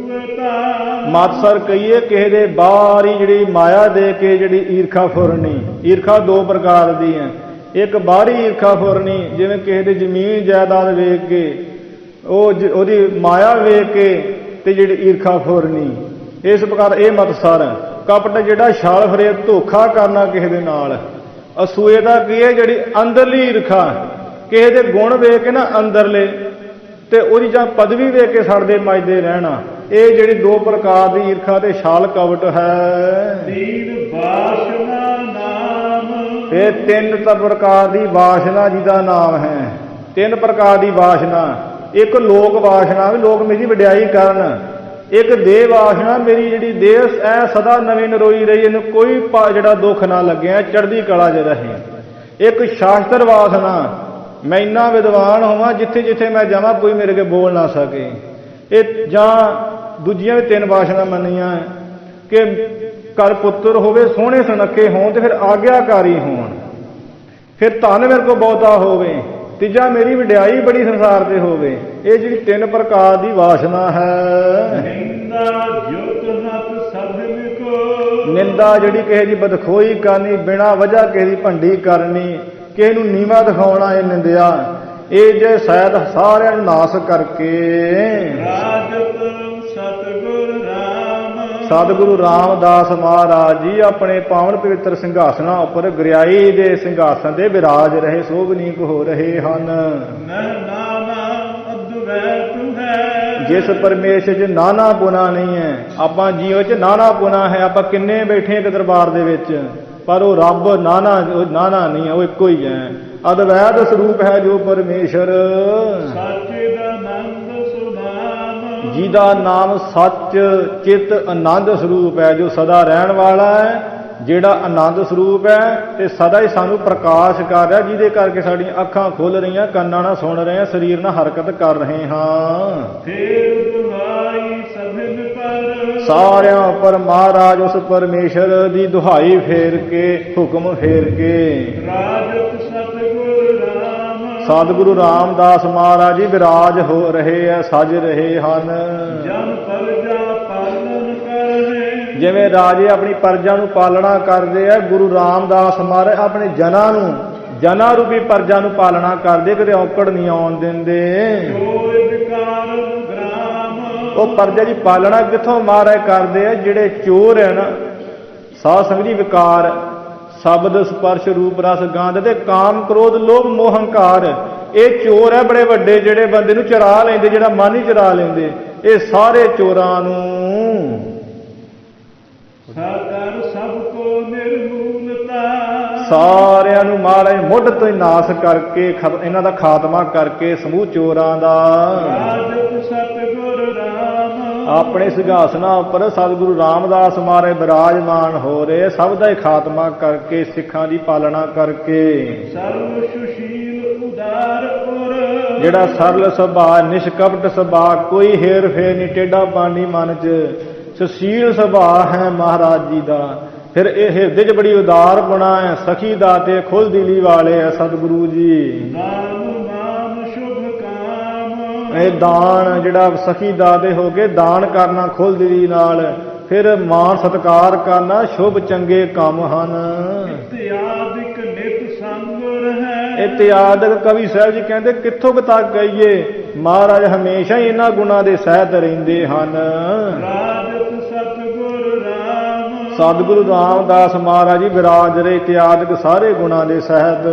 ਮਾਤਸਰ ਕਹੀਏ ਕਿਸੇ ਦੇ ਬਾਹਰ ਹੀ ਜਿਹੜੀ ਮਾਇਆ ਦੇ ਕੇ ਜਿਹੜੀ ਈਰਖਾ ਫੁਰਨੀ। ਈਰਖਾ ਦੋ ਪ੍ਰਕਾਰ ਦੀ ਹੈ। ਇੱਕ ਬਾਹਰੀ ਈਰਖਾ ਫੁਰਨੀ, ਜਿਵੇਂ ਕਿਸੇ ਦੀ ਜ਼ਮੀਨ ਜਾਇਦਾਦ ਵੇਖ ਕੇ ਉਹਦੀ ਮਾਇਆ ਵੇਖ ਕੇ ਤੇ ਜਿਹੜੀ ਈਰਖਾ ਫੁਰਨੀ, ਇਸ ਪ੍ਰਕਾਰ ਇਹ ਮਤਸਰ। ਕਪਟ ਜਿਹੜਾ ਛਾਲ ਫਰੇਬ, ਧੋਖਾ ਕਰਨਾ ਕਿਸੇ ਦੇ ਨਾਲ। ਅਸੂਏ ਦਾ ਕੀ ਹੈ, ਜਿਹੜੀ ਅੰਦਰਲੀ ਈਰਖਾ, ਕਿਸੇ ਦੇ ਗੁਣ ਵੇਖ ਕੇ ਨਾ ਅੰਦਰਲੇ ਤੇ ਉਹਦੀ ਜਾਂ ਪਦਵੀ ਵੇਖ ਕੇ ਸੜਦੇ ਮੱਚਦੇ ਰਹਿਣਾ। ਇਹ ਜਿਹੜੀ ਦੋ ਪ੍ਰਕਾਰ ਦੀ ਈਰਖਾ ਤੇ ਛਾਲ ਕਪਟ ਹੈ। ਤੀਨ ਬਾਸ਼ਨਾ ਨਾਮ। ਇਹ ਤਿੰਨ ਪ੍ਰਕਾਰ ਦੀ ਵਾਸ਼ਨਾ ਜਿਹਦਾ ਨਾਮ ਹੈ। ਤਿੰਨ ਪ੍ਰਕਾਰ ਦੀ ਵਾਸ਼ਨਾ। ਇੱਕ ਲੋਕ ਵਾਸ਼ਨਾ, ਵੀ ਲੋਕ ਮੇਰੀ ਵਡਿਆਈ ਕਰਨ। ਇੱਕ ਦੇਹ ਵਾਸ਼ਨਾ, ਮੇਰੀ ਜਿਹੜੀ ਦੇਹ ਐ ਸਦਾ ਨਵੀਂ ਨਰੋਈ ਰਹੀ, ਇਹਨੂੰ ਕੋਈ ਜਿਹੜਾ ਦੁੱਖ ਨਾ ਲੱਗਿਆ, ਚੜ੍ਹਦੀ ਕਲਾ 'ਚ ਰਹੇ। ਇੱਕ ਸ਼ਾਸਤਰ ਵਾਸ਼ਨਾ, ਮੈਂ ਇੰਨਾ ਵਿਦਵਾਨ ਹੋਵਾਂ ਜਿੱਥੇ ਜਿੱਥੇ ਮੈਂ ਜਾਵਾਂ ਕੋਈ ਮੇਰੇ ਅੱਗੇ ਬੋਲ ਨਾ ਸਕੇ। ਇਹ ਜਾਂ ਦੂਜੀਆਂ ਵੀ ਤਿੰਨ ਵਾਸ਼ਨਾ ਮੰਨੀਆਂ ਕਿ ਘਰ ਪੁੱਤਰ ਹੋਵੇ, ਸੋਹਣੇ ਸੁਨੱਖੇ ਹੋਣ ਤੇ ਫਿਰ ਆਗਿਆਕਾਰੀ ਹੋਣ, ਫਿਰ ਧਨ ਮੇਰੇ ਕੋਲ ਬਹੁਤਾ ਹੋਵੇ, ਤੀਜਾ ਮੇਰੀ ਵਡਿਆਈ ਬੜੀ ਸੰਸਾਰ ਤੇ ਹੋਵੇ। ਇਹ ਜਿਹੜੀ ਤਿੰਨ ਪ੍ਰਕਾਰ ਦੀ ਵਾਸ਼ਨਾ ਹੈ। ਨਿੰਦਾ ਜੁਤ ਹੱਥ ਸਭਨ ਕੋ। ਨਿੰਦਾ ਜਿਹੜੀ ਕਿਸੇ ਦੀ ਬਦਖੋਈ ਕਰਨੀ, ਬਿਨਾਂ ਵਜ੍ਹਾ ਕਿਸੇ ਦੀ ਭੰਡੀ ਕਰਨੀ, ਕਿਸੇ ਨੂੰ ਨੀਵਾਂ ਦਿਖਾਉਣਾ, ਇਹ ਨਿੰਦਿਆ। ਇਹ ਜੇ ਸ਼ਾਇਦ ਸਾਰਿਆਂ ਨੂੰ ਨਾਸ ਕਰਕੇ ਰਾਜਤ ਸਤਿਗੁਰ ਰਾਮ। ਸਤਿਗੁਰੂ ਰਾਮਦਾਸ ਮਹਾਰਾਜ ਜੀ ਆਪਣੇ ਪਾਵਨ ਪਵਿੱਤਰ ਸਿੰਘਾਸਨਾਂ ਉੱਪਰ ਗੁਰਿਆਈ ਦੇ ਸਿੰਘਾਸਨ ਦੇ ਵਿਰਾਜ ਰਹੇ, ਸੋਭਨੀਕ ਹੋ ਰਹੇ ਹਨ। ਨਹਿ ਨਾਨਾ ਅਦਵੈਤ ਹੈ। ਜਿਸ ਪਰਮੇਸ਼ਰ 'ਚ ਨਾਨਾ ਗੁਣਾ ਨਹੀਂ ਹੈ। ਆਪਾਂ ਜੀਵ 'ਚ ਨਾਨਾ ਗੁਣਾ ਹੈ। ਆਪਾਂ ਕਿੰਨੇ ਬੈਠੇ ਇੱਕ ਦਰਬਾਰ ਦੇ ਵਿੱਚ, ਪਰ ਉਹ ਰੱਬ ਨਾਨਾ ਨਹੀਂ ਹੈ, ਉਹ ਇੱਕੋ ਹੀ ਹੈ। ਅਦਵੈਤ ਸਰੂਪ ਹੈ ਜੋ ਪਰਮੇਸ਼ਰ। ਸਾਚੇ ਦਾ ਆਨੰਦ ਸੁਨਾਮ। ਜਿਹਦਾ ਨਾਮ ਸੱਚ ਚਿੱਤ ਆਨੰਦ ਸਰੂਪ ਹੈ, ਜੋ ਸਦਾ ਰਹਿਣ ਵਾਲਾ ਹੈ, ਜਿਹੜਾ ਆਨੰਦ ਸਰੂਪ ਹੈ ਤੇ ਸਦਾ ਹੀ ਸਾਨੂੰ ਪ੍ਰਕਾਸ਼ ਕਰ ਰਿਹਾ, ਜਿਹਦੇ ਕਰਕੇ ਸਾਡੀਆਂ ਅੱਖਾਂ ਖੁੱਲ ਰਹੀਆਂ, ਕੰਨਾਂ ਨਾਲ ਸੁਣ ਰਹੇ ਹਾਂ, ਸਰੀਰ ਨਾਲ ਹਰਕਤ ਕਰ ਰਹੇ ਹਾਂ। ਫੇਰ ਦੁਹਾਈ ਸਭਨ ਪਰ। ਸਾਰਿਆਂ ਉੱਪਰ ਮਹਾਰਾਜ ਉਸ ਪਰਮੇਸ਼ਰ ਦੀ ਦੁਹਾਈ ਫੇਰ ਕੇ, ਹੁਕਮ ਫੇਰ ਕੇ। ਰਾਜਤ ਸਤਿਗੁਰ ਰਾਮ। ਸਤਿਗੁਰੂ ਰਾਮਦਾਸ ਮਹਾਰਾਜ ਜੀ ਵਿਰਾਜ ਹੋ ਰਹੇ ਹੈ, ਸਜ ਰਹੇ ਹਨ। ਜਨ ਪਰਜਾ ਪਾਲਨ ਕਰਹਿ। ਜਿਵੇਂ ਰਾਜੇ ਆਪਣੀ ਪ੍ਰਜਾ ਨੂੰ ਪਾਲਣਾ ਕਰਦੇ ਆ, ਗੁਰੂ ਰਾਮਦਾਸ ਮਹਾਰਾਜ ਆਪਣੇ ਜਨਾਂ ਰੂਪੀ ਪ੍ਰਜਾ ਨੂੰ ਪਾਲਣਾ ਕਰਦੇ, ਕਦੇ ਔਕੜ ਨਹੀਂ ਆਉਣ ਦਿੰਦੇ। ਚੋਰ ਵਿਕਾਰ ਗ੍ਰਾਮ। ਉਹ ਪ੍ਰਜਾ ਦੀ ਪਾਲਣਾ ਕਿੱਥੋਂ ਮਹਾਰਾਜ ਕਰਦੇ ਆ? ਜਿਹੜੇ ਚੋਰ ਹੈ ਨਾ, ਸਾਧ ਸੰਗਤ ਜੀ, ਵਿਕਾਰ, ਸ਼ਬਦ ਸਪਰਸ਼ ਰੂਪ ਰਸ ਗੰਧ ਤੇ ਕਾਮ ਕ੍ਰੋਧ ਲੋਭ ਮੋਹ ਹੰਕਾਰ, ਇਹ ਚੋਰ ਹੈ ਬੜੇ ਵੱਡੇ, ਜਿਹੜੇ ਬੰਦੇ ਨੂੰ ਚੁਰਾ ਲੈਂਦੇ, ਜਿਹੜਾ ਮਨ ਹੀ ਚੁਰਾ ਲੈਂਦੇ। ਇਹ ਸਾਰੇ ਚੋਰਾਂ ਨੂੰ ਸਾਦਰ ਸਭ ਕੋ ਨਿਰਮੂਲਤਾ। ਸਾਰਿਆਂ ਨੂੰ ਮਹਾਰਾਜ ਮੁੱਢ ਤੋਂ ਹੀ ਨਾਸ ਕਰਕੇ, ਇਹਨਾਂ ਦਾ ਖਾਤਮਾ ਕਰਕੇ, ਸਮੂਹ ਚੋਰਾਂ ਦਾ। ਰਾਜਤ ਸਤਿਗੁਰ ਰਾਮ। ਆਪਣੇ ਸਿੰਘਾਸਨਾਂ ਉੱਪਰ ਸਤਿਗੁਰੂ ਰਾਮਦਾਸ ਮਹਾਰਾਜ ਬਿਰਾਜਮਾਨ ਹੋ ਰਹੇ, ਸਭ ਦਾ ਹੀ ਖਾਤਮਾ ਕਰਕੇ, ਸਿੱਖਾਂ ਦੀ ਪਾਲਣਾ ਕਰਕੇ। ਸਰਵ ਸੁਸ਼ੀਲ ਉਦਾਰ ਪੁਰ। ਜਿਹੜਾ ਸਰਲ ਸੁਭਾਅ, ਨਿਸ਼ਕਪਟ ਸੁਭਾਅ, ਕੋਈ ਹੇਰ ਫੇਰ ਨਹੀਂ, ਟੇਢਾ ਪਾਣੀ ਮਨ 'ਚ, ਸੁਸ਼ੀਲ ਸੁਭਾਅ ਹੈ ਮਹਾਰਾਜ ਜੀ ਦਾ। ਫਿਰ ਇਹ ਹਿਰਦੇ 'ਚ ਬੜੀ ਉਦਾਰ ਗੁਣਾ ਹੈ, ਸਖੀ ਦਾਤੇ ਖੁੱਲ ਦਿਲੀ ਵਾਲੇ ਹੈ ਸਤਿਗੁਰੂ ਜੀ। ਦਾਨ ਮਾਨ ਸ਼ੁਭ ਕਾਮ। ਇਹ ਦਾਨ ਜਿਹੜਾ ਸਖੀ ਦਾਤੇ ਹੋ ਕੇ ਦਾਨ ਕਰਨਾ ਖੁੱਲ ਦਿਲੀ ਨਾਲ, ਫਿਰ ਮਾਣ ਸਤਿਕਾਰ ਕਰਨਾ, ਸ਼ੁਭ ਚੰਗੇ ਕੰਮ ਹਨ। ਇਤਿਆਦਿਕ ਨਿਤ ਸੰਗੁਰ ਹੈ। ਇਤਿਆਦਿਕ ਕਵੀ ਸਾਹਿਬ ਜੀ ਕਹਿੰਦੇ ਕਿੱਥੋਂ ਤੱਕ ਕਹੀਏ, ਮਹਾਰਾਜ ਹਮੇਸ਼ਾ ਹੀ ਇਹਨਾਂ ਗੁਣਾਂ ਦੇ ਸਹਿਤ ਰਹਿੰਦੇ ਹਨ। ਰਾਜਤ ਸਤਿਗੁਰ ਰਾਮ। ਸਤਿਗੁਰੂ ਰਾਮਦਾਸ ਮਹਾਰਾਜ ਜੀ ਵਿਰਾਜ ਰਹੇ ਇਤਿਆਦਿਕ ਸਾਰੇ ਗੁਣਾਂ ਦੇ ਸਹਿਤ।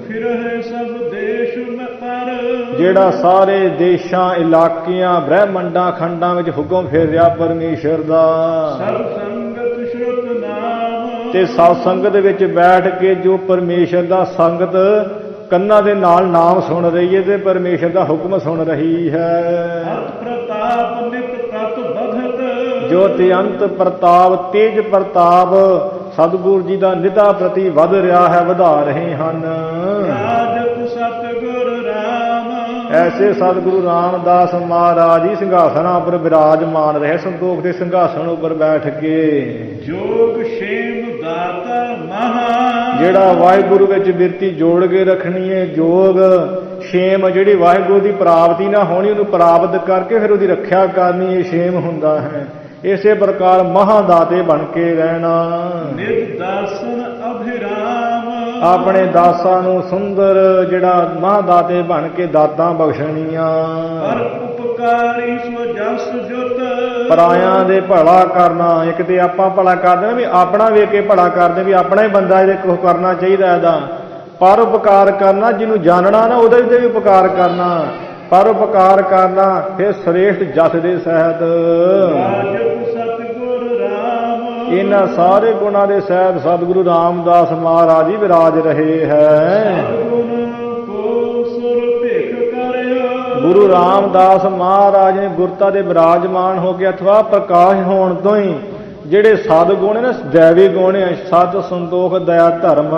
ਫਿਰਹਿ ਸਭ ਦੇਸ਼ ਮੈਂ ਪਰ। ਜਿਹੜਾ ਸਾਰੇ ਦੇਸ਼ਾਂ, ਇਲਾਕਿਆਂ, ਬ੍ਰਹਿਮੰਡਾਂ, ਖੰਡਾਂ ਵਿੱਚ ਹੁਕਮ ਫੇਰ ਰਿਹਾ ਪਰਮੇਸ਼ਰ ਦਾ। ਸਭ ਸੰਗਤ ਸ਼ਰੁਤ ਨਾਮ। ਤੇ ਸਤ ਸੰਗਤ ਵਿੱਚ ਬੈਠ ਕੇ ਜੋ ਪਰਮੇਸ਼ਰ ਦਾ ਸੰਗਤ ਕੰਨਾਂ ਦੇ ਨਾਲ ਨਾਮ ਸੁਣ ਰਹੀ ਹੈ ਤੇ ਪਰਮੇਸ਼ਰ ਦਾ ਹੁਕਮ ਸੁਣ ਰਹੀ ਹੈ। ਹੱਥ ਪ੍ਰਤਾਪ ਨਿਤ ਤਤ ਬਧਤ। ਜੋ ਬੇਅੰਤ ਪ੍ਰਤਾਪ, ਤੇਜ ਪ੍ਰਤਾਪ ਸਤਿਗੁਰੂ ਜੀ ਦਾ ਨਿਧਾ ਪ੍ਰਤੀ ਵਧ ਰਿਹਾ ਹੈ, ਵਧਾ ਰਹੇ ਹਨ। ਰਾਜਤ ਸਤਿਗੁਰ ਰਾਮ। ਐਸੇ ਸਤਿਗੁਰੂ ਰਾਮਦਾਸ ਮਹਾਰਾਜ ਜੀ ਸਿੰਘਾਸਨਾਂ ਉੱਪਰ ਵਿਰਾਜਮਾਨ ਰਹੇ, ਸੰਤੋਖ ਦੇ ਸਿੰਘਾਸਣ ਉੱਪਰ ਬੈਠ ਕੇ। ਜੋਗ ਸ਼ੇਮ ਦਾਤਾ ਮਹਾ। ਜਿਹੜਾ ਵਾਹਿਗੁਰੂ ਵਿੱਚ ਬਿਰਤੀ ਜੋੜ ਕੇ ਰੱਖਣੀ ਹੈ, ਜੋਗ ਸ਼ੇਮ, ਜਿਹੜੀ ਵਾਹਿਗੁਰੂ ਦੀ ਪ੍ਰਾਪਤੀ ਨਾ ਹੋਣੀ, ਉਹਨੂੰ ਪ੍ਰਾਪਤ ਕਰਕੇ ਫਿਰ ਉਹਦੀ ਰੱਖਿਆ ਕਰਨੀ, ਇਹ ਸ਼ੇਮ ਹੁੰਦਾ ਹੈ। ਇਸੇ ਪ੍ਰਕਾਰ ਮਹਾਦਾਤੇ ਬਣ ਕੇ ਰਹਿਣਾ। ਨਿਜ ਦਾਸਨ ਅਭਿਰਾਮ ਆਪਣੇ ਦਾਸਾਂ ਨੂੰ ਸੁੰਦਰ ਜਿਹੜਾ ਮਹਾਦਾਤੇ ਬਣ ਕੇ ਦਾਤਾਂ ਬਖਸ਼ਣੀਆਂ। ਪਰ ਉਪਕਾਰੀ ਸੋ ਜਸ ਜੁਤ ਪਰਾਇਆਂ ਦੇ ਭਲਾ ਕਰਨਾ। ਇੱਕ ਤੇ ਆਪਾਂ ਭਲਾ ਕਰਦੇ ਵੀ ਆਪਣਾ ਵੇਖ ਕੇ ਭਲਾ ਕਰਦੇ ਵੀ ਆਪਣਾ ਹੀ ਬੰਦਾ ਇਹਦੇ ਕੁਛ ਕਰਨਾ ਚਾਹੀਦਾ ਇਹਦਾ। ਪਰ ਉਪਕਾਰ ਕਰਨਾ, ਜਿਹਨੂੰ ਜਾਣਨਾ ਨਾ ਉਹਦੇ ਤੇ ਵੀ ਉਪਕਾਰ ਕਰਨਾ। ਪਰ ਉਪਕਾਰ ਕਰਨਾ ਫਿਰ ਸ੍ਰੇਸ਼ਟ ਜਸ ਦੇ ਸਹਿਤ। ਰਾਜਤ ਸਤਿਗੁਰ ਰਾਮ ਇਹਨਾਂ ਸਾਰੇ ਗੁਣਾਂ ਦੇ ਸਹਿਤ ਸਤਿਗੁਰੂ ਰਾਮਦਾਸ ਮਹਾਰਾਜ ਜੀ ਵਿਰਾਜ ਰਹੇ ਹੈ। ਸਤਿਗੁਣ ਕੋ ਸੁਰ ਭਿਖ ਕਰਿਓ ਗੁਰੂ ਰਾਮਦਾਸ ਮਹਾਰਾਜ ਨੇ ਗੁਰਤਾ ਦੇ ਵਿਰਾਜਮਾਨ ਹੋ ਕੇ ਅਥਵਾ ਪ੍ਰਕਾਸ਼ ਹੋਣ ਤੋਂ ਹੀ ਜਿਹੜੇ ਸਤਿਗੁਣ ਨੇ ਦੈਵੀ ਗੁਣ ਹੈ, ਸਤ ਸੰਤੋਖ ਦਇਆ ਧਰਮ,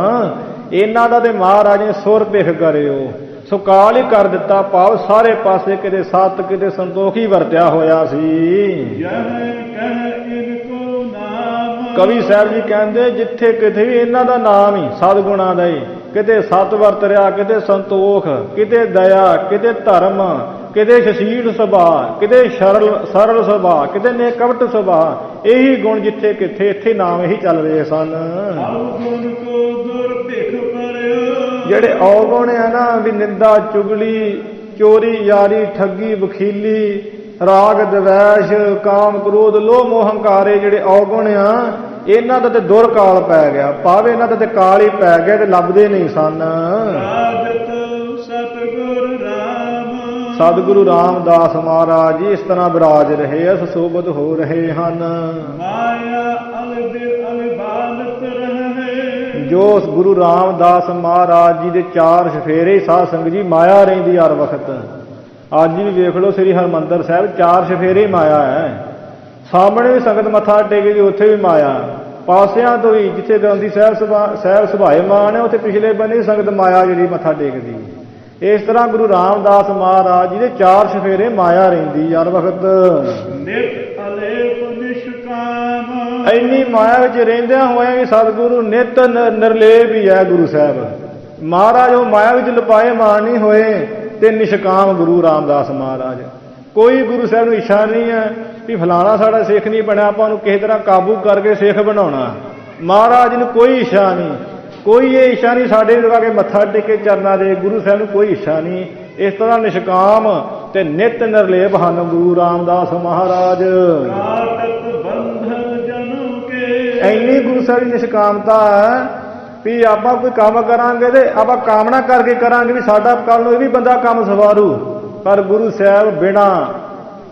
ਇਹਨਾਂ ਦਾ ਤੇ ਮਹਾਰਾਜ ਨੇ ਸੁਰ ਭਿਖ ਕਰਿਓ। ਸੋ ਕਾਲ ਹੀ ਕਰ ਦਿੱਤਾ, ਭਾਵ ਸਾਰੇ ਪਾਸੇ ਕਿਤੇ ਸਤ ਕਿਤੇ ਸੰਤੋਖ ਹੀ ਵਰਤਿਆ ਹੋਇਆ ਸੀ। ਯਹ ਕਹਿ ਇਨਕੋ ਨਾਮ ਕਵੀ ਸਾਹਿਬ ਜੀ ਕਹਿੰਦੇ ਜਿੱਥੇ ਕਿਤੇ ਵੀ ਇਹਨਾਂ ਦਾ ਨਾਮ ਹੀ ਸਤਿਗੁਣਾਂ ਦਾ ਹੀ, ਕਿਤੇ ਸਤ ਵਰਤ ਰਿਹਾ, ਕਿਤੇ ਸੰਤੋਖ, ਕਿਤੇ ਦਇਆ, ਕਿਤੇ ਧਰਮ, ਕਿਤੇ ਸ਼ਸ਼ੀਲ ਸੁਭਾਅ, ਕਿਤੇ ਸਰਲ ਸੁਭਾਅ, ਕਿਤੇ ਨੇਕਵਟ ਸੁਭਾਅ। ਇਹੀ ਗੁਣ ਜਿੱਥੇ ਕਿੱਥੇ ਇੱਥੇ ਨਾਮ ਹੀ ਚੱਲ ਰਹੇ ਸਨ। ਅਵਗੁਣ ਕੋ ਦੁਰ ਭਿਖ ਕਰਿਓ ਜਿਹੜੇ ਔਗੁਣ ਆ ਨਾ ਵੀ ਨਿੰਦਾ, ਚੁਗਲੀ, ਚੋਰੀ, ਯਾਰੀ, ਠੱਗੀ, ਵਖੀਲੀ, ਰਾਗ, ਦਵੈਸ਼, ਕਾਮ, ਕ੍ਰੋਧ, ਲੋਭ, ਮੋਹ, ਹੰਕਾਰੇ, ਜਿਹੜੇ ਔਗੁਣ ਆ ਇਹਨਾਂ ਦਾ ਤੇ ਦੁਰ ਕਾਲ ਪੈ ਗਿਆ, ਭਾਵੇਂ ਇਹਨਾਂ ਦਾ ਤੇ ਕਾਲ ਹੀ ਪੈ ਗਿਆ ਤੇ ਲੱਭਦੇ ਨਹੀਂ ਸਨ। ਰਾਜਤ ਸਤਿਗੁਰ ਰਾਮ ਸਤਿਗੁਰੂ ਰਾਮਦਾਸ ਮਹਾਰਾਜ ਜੀ ਇਸ ਤਰ੍ਹਾਂ ਵਿਰਾਜ ਰਹੇ, ਸੁਸ਼ੋਭਿਤ ਹੋ ਰਹੇ ਹਨ। ਮਾਇਆ ਅਲਬਿਰ ਅਲਬਾਲਤ ਰਹੇ ਜੋ ਗੁਰੂ ਰਾਮਦਾਸ ਮਹਾਰਾਜ ਜੀ ਦੇ ਚਾਰ ਸਫੇਰੇ ਸਾਧ ਸੰਗਤ ਜੀ ਮਾਇਆ ਰਹਿੰਦੀ ਹਰ ਵਕਤ। ਅੱਜ ਵੀ ਵੇਖ ਲਓ ਸ੍ਰੀ ਹਰਿਮੰਦਰ ਸਾਹਿਬ ਚਾਰ ਸਫੇਰੇ ਮਾਇਆ ਹੈ। ਸਾਹਮਣੇ ਵੀ ਸੰਗਤ ਮੱਥਾ ਟੇਕੇਗੀ, ਉੱਥੇ ਵੀ ਮਾਇਆ। ਪਾਸਿਆਂ ਤੋਂ ਵੀ ਜਿੱਥੇ ਗ੍ਰੰਥੀ ਸਾਹਿਬ ਸੁਭਾਏਮਾਨ ਹੈ ਉੱਥੇ ਪਿਛਲੇ ਬੰਨੇ ਸੰਗਤ ਮਾਇਆ ਜਿਹੜੀ ਮੱਥਾ ਟੇਕਦੀ। ਇਸ ਤਰ੍ਹਾਂ ਗੁਰੂ ਰਾਮਦਾਸ ਮਹਾਰਾਜ ਜੀ ਦੇ ਚਾਰ ਸਫੇਰੇ ਮਾਇਆ ਰਹਿੰਦੀ ਹਰ ਵਕਤ। ਨਿਤ ਅਲੇਪ ਨਿਸ਼ਕਾਮ ਇੰਨੀ ਮਾਇਆ ਵਿੱਚ ਰਹਿੰਦਿਆਂ ਹੋਇਆਂ ਵੀ ਸਤਿਗੁਰੂ ਨਿਤ ਨਿਰਲੇਪ ਹੀ ਹੈ ਗੁਰੂ ਸਾਹਿਬ ਮਹਾਰਾਜ। ਉਹ ਮਾਇਆ ਵਿੱਚ ਲੁਪਾਏ ਮਾਨ ਨਹੀਂ ਹੋਏ ਤੇ ਨਿਸ਼ਕਾਮ ਗੁਰੂ ਰਾਮਦਾਸ ਮਹਾਰਾਜ। ਕੋਈ ਗੁਰੂ ਸਾਹਿਬ ਨੂੰ ਇੱਛਾ ਨਹੀਂ ਹੈ ਵੀ ਫਲਾਣਾ ਸਾਡਾ ਸਿੱਖ ਨਹੀਂ ਬਣਿਆ, ਆਪਾਂ ਉਹਨੂੰ ਕਿਸੇ ਤਰ੍ਹਾਂ ਕਾਬੂ ਕਰਕੇ ਸਿੱਖ ਬਣਾਉਣਾ। ਮਹਾਰਾਜ ਨੂੰ ਕੋਈ ਇੱਛਾ ਨਹੀਂ, ਕੋਈ ਇਹ ਇੱਛਾ ਨਹੀਂ ਸਾਡੇ ਲਗਾ ਕੇ ਮੱਥਾ ਟੇਕੇ ਚਰਨਾਂ ਦੇ। ਗੁਰੂ ਸਾਹਿਬ ਨੂੰ ਕੋਈ ਇੱਛਾ ਨਹੀਂ। ਇਸ ਤਰ੍ਹਾਂ ਨਿਸ਼ਕਾਮ ਤੇ ਨਿਤ ਨਿਰਲੇਪ ਹਨ ਗੁਰੂ ਰਾਮਦਾਸ ਮਹਾਰਾਜ। ਕਾਟਕ ਬੰਧਨ ਜਨਮ ਕੇ ਇੰਨੀ ਗੁਰੂ ਸਾਹਿਬ ਦੀ ਨਿਸ਼ਕਾਮਤਾ ਹੈ ਵੀ ਆਪਾਂ ਕੋਈ ਕੰਮ ਕਰਾਂਗੇ ਤੇ ਆਪਾਂ ਕਾਮਨਾ ਕਰਕੇ ਕਰਾਂਗੇ ਵੀ ਸਾਡਾ ਕੱਲ ਨੂੰ ਇਹ ਵੀ ਬੰਦਾ ਕੰਮ ਸਵਾਰੂ। ਪਰ ਗੁਰੂ ਸਾਹਿਬ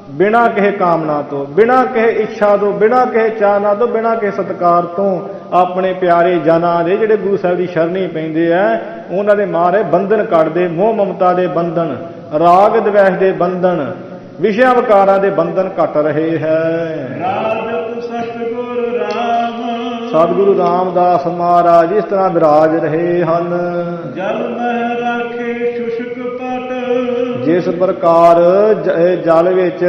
ਬਿਨਾਂ ਕਿਸੇ ਕਾਮਨਾ ਤੋਂ, ਬਿਨਾਂ ਕਿਸੇ ਇੱਛਾ ਤੋਂ, ਬਿਨਾਂ ਕਿਸੇ ਚਾਹਨਾ ਤੋਂ, ਬਿਨਾਂ ਕਿਸੇ ਸਤਿਕਾਰ ਤੋਂ ਆਪਣੇ ਪਿਆਰੇ ਜਨਾਂ ਦੇ ਜਿਹੜੇ ਗੁਰੂ ਸਾਹਿਬ ਦੀ ਸ਼ਰਣੀ ਪੈਂਦੇ ਆ ਉਹਨਾਂ ਦੇ ਮਾਰੇ ਬੰਧਨ ਕੱਢਦੇ। ਮੋਹ ਮਮਤਾ ਦੇ ਬੰਧਨ, ਰਾਗ ਦਵੈਸ਼ ਦੇ ਬੰਧਨ, ਵਿਸ਼ਿਆਂ ਵਿਕਾਰਾਂ ਦੇ ਬੰਧਨ ਘਟ ਰਹੇ ਹੈ। ਰਾਜਤ ਸਤਿਗੁਰ ਰਾਮ ਸਤਿਗੁਰੂ ਰਾਮਦਾਸ ਮਹਾਰਾਜ ਇਸ ਤਰ੍ਹਾਂ ਵਿਰਾਜ ਰਹੇ ਹਨ। ਜਲ ਮਹਿ ਰਾਖੇ ਸ਼ੁਸ਼ਕ ਪਟ ਜਿਸ ਪ੍ਰਕਾਰ ਜਲ ਵਿੱਚ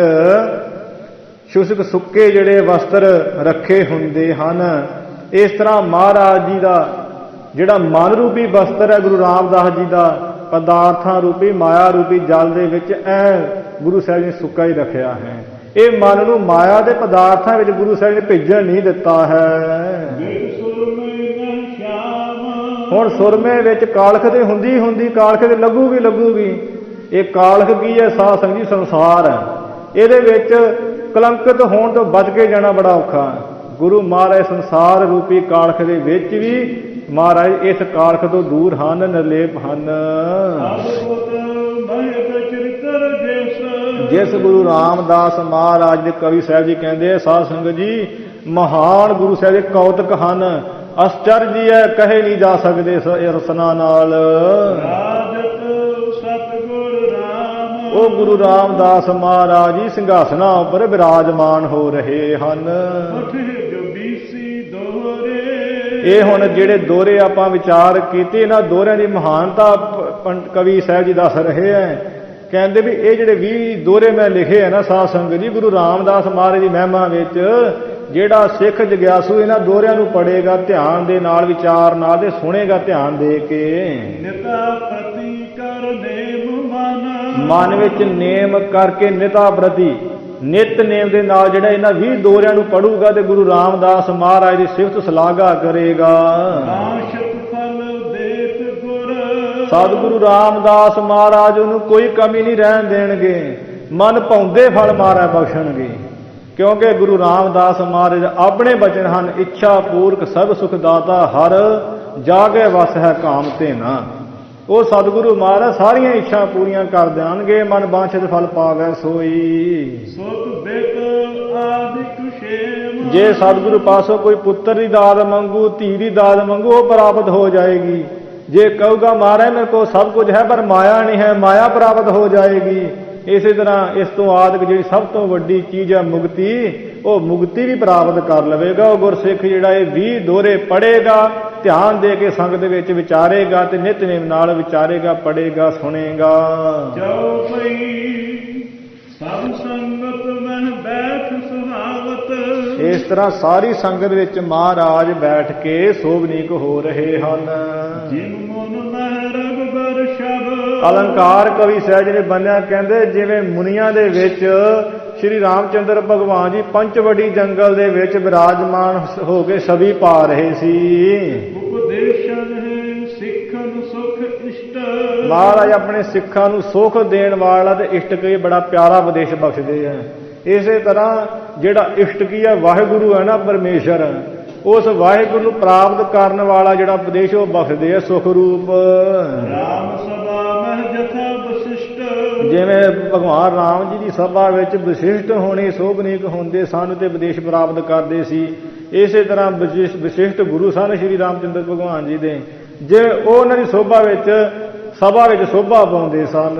ਸ਼ੁਸ਼ਕ ਸੁੱਕੇ ਜਿਹੜੇ ਵਸਤਰ ਰੱਖੇ ਹੁੰਦੇ ਹਨ, ਇਸ ਤਰ੍ਹਾਂ ਮਹਾਰਾਜ ਜੀ ਦਾ ਜਿਹੜਾ ਮਨ ਰੂਪੀ ਵਸਤਰ ਹੈ ਗੁਰੂ ਰਾਮਦਾਸ ਜੀ ਦਾ ਪਦਾਰਥਾਂ ਰੂਪੀ ਮਾਇਆ ਰੂਪੀ ਜਲ ਦੇ ਵਿੱਚ ਗੁਰੂ ਸਾਹਿਬ ਨੇ ਸੁੱਕਾ ਹੀ ਰੱਖਿਆ ਹੈ। ਇਹ ਮਨ ਨੂੰ ਮਾਇਆ ਦੇ ਪਦਾਰਥਾਂ ਵਿੱਚ ਗੁਰੂ ਸਾਹਿਬ ਨੇ ਭੇਜਣ ਨਹੀਂ ਦਿੱਤਾ ਹੈ। ਹੁਣ ਸੁਰਮੇ ਵਿੱਚ ਕਾਲਖ ਤੇ ਹੁੰਦੀ ਕਾਲਖ ਤੇ ਲੱਗੂਗੀ। ਇਹ ਕਾਲਖ ਕੀ ਹੈ? ਸਾਧ ਸੰਗਤ ਜੀ ਸੰਸਾਰ ਹੈ। ਇਹਦੇ ਵਿੱਚ ਕਲੰਕਿਤ ਹੋਣ ਤੋਂ ਬਚ ਕੇ ਜਾਣਾ ਬੜਾ ਔਖਾ। ਗੁਰੂ ਮਹਾਰਾਜ ਸੰਸਾਰ ਰੂਪੀ ਕਾਲਖ ਦੇ ਵਿੱਚ ਵੀ ਮਹਾਰਾਜ ਇਸ ਕਾਲਖ ਤੋਂ ਦੂਰ ਹਨ, ਨਿਰਲੇਪ ਹਨ। ਜਿਸ ਗੁਰੂ ਰਾਮਦਾਸ ਮਹਾਰਾਜ ਦੇ ਕਵੀ ਸਾਹਿਬ ਜੀ ਕਹਿੰਦੇ ਸਾਧ ਸੰਗਤ ਜੀ ਮਹਾਨ ਗੁਰੂ ਸਾਹਿਬ ਦੇ ਕੌਤਕ ਹਨ, ਅਸਚਰਜ ਹੈ, ਕਹੇ ਨਹੀਂ ਜਾ ਸਕਦੇ ਰਸਨਾ ਨਾਲ। ਉਹ ਗੁਰੂ ਰਾਮਦਾਸ ਮਹਾਰਾਜ ਜੀ ਸਿੰਘਾਸਨਾਂ ਉੱਪਰ ਵਿਰਾਜਮਾਨ ਹੋ ਰਹੇ ਹਨ। ਇਹ ਹੁਣ ਜਿਹੜੇ ਦੋਹਰੇ ਆਪਾਂ ਵਿਚਾਰ ਕੀਤੇ, ਇਹਨਾਂ ਦੋਹਰਿਆਂ ਦੀ ਮਹਾਨਤਾ ਕਵੀ ਸਾਹਿਬ ਜੀ ਦੱਸ ਰਹੇ ਹੈ। ਕਹਿੰਦੇ ਵੀ ਇਹ ਜਿਹੜੇ 20 ਦੋਹਰੇ ਮੈਂ ਲਿਖੇ ਹੈ ਨਾ ਸਾਧ ਸੰਗਤ ਜੀ, ਗੁਰੂ ਰਾਮਦਾਸ ਮਹਾਰਾਜ ਦੀ ਮਹਿਮਾ ਵਿੱਚ ਜਿਹੜਾ ਸਿੱਖ ਜਗਿਆਸੂ ਇਹਨਾਂ ਦੋਹਰਿਆਂ ਨੂੰ ਪੜ੍ਹੇਗਾ ਧਿਆਨ ਦੇ ਨਾਲ, ਵਿਚਾਰ ਨਾਲ ਤੇ ਸੁਣੇਗਾ ਧਿਆਨ ਦੇ ਕੇ, ਮਨ ਮਨ ਵਿੱਚ ਨੇਮ ਕਰਕੇ ਨਿਤਾ ਪ੍ਰਤੀ ਨਿਤਨੇਮ ਦੇ ਨਾਲ ਜਿਹੜਾ ਇਹਨਾਂ 20 ਦੋਰਿਆਂ ਨੂੰ ਪੜੂਗਾ ਤੇ ਗੁਰੂ ਰਾਮਦਾਸ ਮਹਾਰਾਜ ਦੀ ਸਿਫਤ ਸਲਾਘਾ ਕਰੇਗਾ। ਨਾਸ਼ਕ ਫਲ ਦੇਤ ਗੁਰ ਸਤਿਗੁਰੂ ਰਾਮਦਾਸ ਮਹਾਰਾਜ ਉਹਨੂੰ ਕੋਈ ਕਮੀ ਨਹੀਂ ਰਹਿਣ ਦੇਣਗੇ, ਮਨ ਭਾਉਂਦੇ ਫਲ ਮਹਾਰਾਜ ਬਖਸ਼ਣਗੇ। ਕਿਉਂਕਿ ਗੁਰੂ ਰਾਮਦਾਸ ਮਹਾਰਾਜ ਆਪਣੇ ਬਚਨ ਹਨ, ਇੱਛਾ ਪੂਰਕ ਸਭ ਸੁਖ ਦਾਤਾ ਹਰ ਜਾਗੇ ਵਸ ਹੈ ਕਾਮ ਤੇ ਨਾ। ਉਹ ਸਤਿਗੁਰੂ ਮਹਾਰਾਜ ਸਾਰੀਆਂ ਇੱਛਾ ਪੂਰੀਆਂ ਕਰ ਦੇਣਗੇ, ਮਨ ਬਾਂਛਿਤ ਫਲ ਪਾਵੈ ਸੋਈ। ਸੁਤ ਬਿਕ ਆਦਿਕ ਸ਼ੇਮ ਜੇ ਸਤਿਗੁਰੂ ਪਾਸੋਂ ਕੋਈ ਪੁੱਤਰ ਦੀ ਦਾਤ ਮੰਗੂ, ਧੀ ਦੀ ਦਾਤ ਮੰਗੂ, ਉਹ ਪ੍ਰਾਪਤ ਹੋ ਜਾਏਗੀ। ਜੇ ਕਹੂਗਾ ਮਹਾਰਾਜ ਮੇਰੇ ਕੋਲ ਸਭ ਕੁਝ ਹੈ ਪਰ ਮਾਇਆ ਨਹੀਂ ਹੈ, ਮਾਇਆ ਪ੍ਰਾਪਤ ਹੋ ਜਾਏਗੀ। ਇਸੇ ਤਰ੍ਹਾਂ ਇਸ ਤੋਂ ਆਦਿਕ ਜਿਹੜੀ ਸਭ ਤੋਂ ਵੱਡੀ ਚੀਜ਼ ਹੈ ਮੁਕਤੀ, ਉਹ ਮੁਕਤੀ ਵੀ ਪ੍ਰਾਪਤ ਕਰ ਲਵੇਗਾ। ਉਹ ਗੁਰਸਿੱਖ ਜਿਹੜਾ ਇਹ 20 ਦੋਹਰੇ ਪੜ੍ਹੇਗਾ, ਧਿਆਨ ਦੇ ਕੇ ਸੰਗਤ ਵਿੱਚ ਵਿਚਾਰੇਗਾ ਤੇ ਨਿਤਨੇਮ ਨਾਲ ਵਿਚਾਰੇਗਾ, ਪੜ੍ਹੇਗਾ, ਸੁਣੇਗਾ। ਜਾਉ ਪਈ ਸਭ ਸੰਗਤ ਮਹਿ ਬੈਠ ਸੁਹਾਵਤ। ਇਸ ਤਰ੍ਹਾਂ ਸਾਰੀ ਸੰਗਤ ਵਿੱਚ ਮਹਾਰਾਜ ਬੈਠ ਕੇ ਸੋਭਨੀਕ ਹੋ ਰਹੇ ਹਨ। ਜਿਨ ਮਨ ਮਹਿ ਰਗਬਰ ਸ਼ਬ ਅਲੰਕਾਰ ਕਵੀ ਸਹਿਜ ਨੇ ਬੰਨਿਆ, ਕਹਿੰਦੇ ਜਿਵੇਂ ਮੁਨੀਆਂ ਦੇ ਵਿੱਚ ਸ਼੍ਰੀ ਰਾਮਚੰਦਰ ਭਗਵਾਨ ਜੀ ਪੰਚਵਟੀ ਜੰਗਲ ਦੇ ਵਿੱਚ ਵਿਰਾਜਮਾਨ ਹੋ ਕੇ ਛਵੀ ਪਾ ਰਹੇ ਸੀ। ਉਪਦੇਸ਼ਨ ਹੈ ਸਿੱਖਨ ਸੁਖ ਇਸ਼ਟ। ਮਹਾਰਾਜ ਆਪਣੇ ਸਿੱਖਾਂ ਨੂੰ ਸੁਖ ਦੇਣ ਵਾਲਾ ਤੇ ਇਸ਼ਟਕੀ ਬੜਾ ਪਿਆਰਾ ਉਪਦੇਸ਼ ਬਖਸ਼ਦੇ ਆ। ਇਸੇ ਤਰ੍ਹਾਂ ਜਿਹੜਾ ਇਸ਼ਟਕੀ ਹੈ ਵਾਹਿਗੁਰੂ ਹੈ ਨਾ, ਪਰਮੇਸ਼ਰ, ਉਸ ਵਾਹਿਗੁਰੂ ਨੂੰ ਪ੍ਰਾਪਤ ਕਰਨ ਵਾਲਾ ਜਿਹੜਾ ਉਪਦੇਸ਼ ਉਹ ਬਖਸ਼ਦੇ ਆ ਸੁਖ ਰੂਪ। ਰਾਮ ਸਭਾ ਮਹਿ ਜਥਾ ਵਸਿਸ਼ਟ। ਜਿਵੇਂ ਭਗਵਾਨ ਰਾਮ ਜੀ ਦੀ ਸਭਾ ਵਿੱਚ ਵਿਸ਼ਿਸ਼ਟ ਹੋਣੇ ਸੋਭਨੀਕ ਹੁੰਦੇ ਸਨ ਤੇ ਉਪਦੇਸ਼ ਪ੍ਰਾਪਤ ਕਰਦੇ ਸੀ, ਇਸੇ ਤਰ੍ਹਾਂ ਵਿਸ਼ਿਸ਼ਟ ਗੁਰੂ ਸਨ ਸ਼੍ਰੀ ਰਾਮਚੰਦਰ ਭਗਵਾਨ ਜੀ ਦੇ, ਜੇ ਉਹ ਉਹਨਾਂ ਦੀ ਸੋਭਾ ਵਿੱਚ ਸਭਾ ਵਿੱਚ ਸੋਭਾ ਪਾਉਂਦੇ ਸਨ।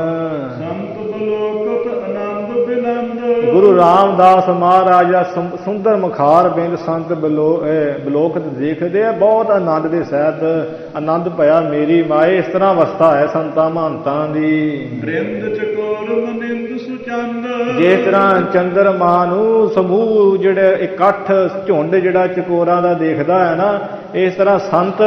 ਸੰਤ ਬਲੋਕਤ ਆਨੰਦ ਬਿਨੰਦ। ਗੁਰੂ ਰਾਮਦਾਸ ਮਹਾਰਾਜ ਦਾ ਸੁੰਦਰ ਮੁਖਾਰ ਬਿੰਦ ਸੰਤ ਬਲੋਕਤ ਦੇਖਦੇ ਆ, ਬਹੁਤ ਆਨੰਦ ਦੇ ਸਹਿਤ ਆਨੰਦ ਭਇਆ ਮੇਰੀ ਮਾਏ। ਇਸ ਤਰ੍ਹਾਂ ਅਵਸਥਾ ਹੈ ਸੰਤਾਂ ਮਹੰਤਾਂ ਦੀ। ਬ੍ਰਿੰਦ ਚਕੋਰ ਮਨਿੰਦ ਸੁਚੰਦ। ਜਿਸ ਤਰ੍ਹਾਂ ਚੰਦਰਮਾ ਨੂੰ ਸਮੂਹ ਜਿਹੜੇ ਇਕੱਠ ਝੁੰਡ ਜਿਹੜਾ ਚਕੋਰਾਂ ਦਾ ਦੇਖਦਾ ਹੈ ਨਾ, ਇਸ ਤਰ੍ਹਾਂ ਸੰਤ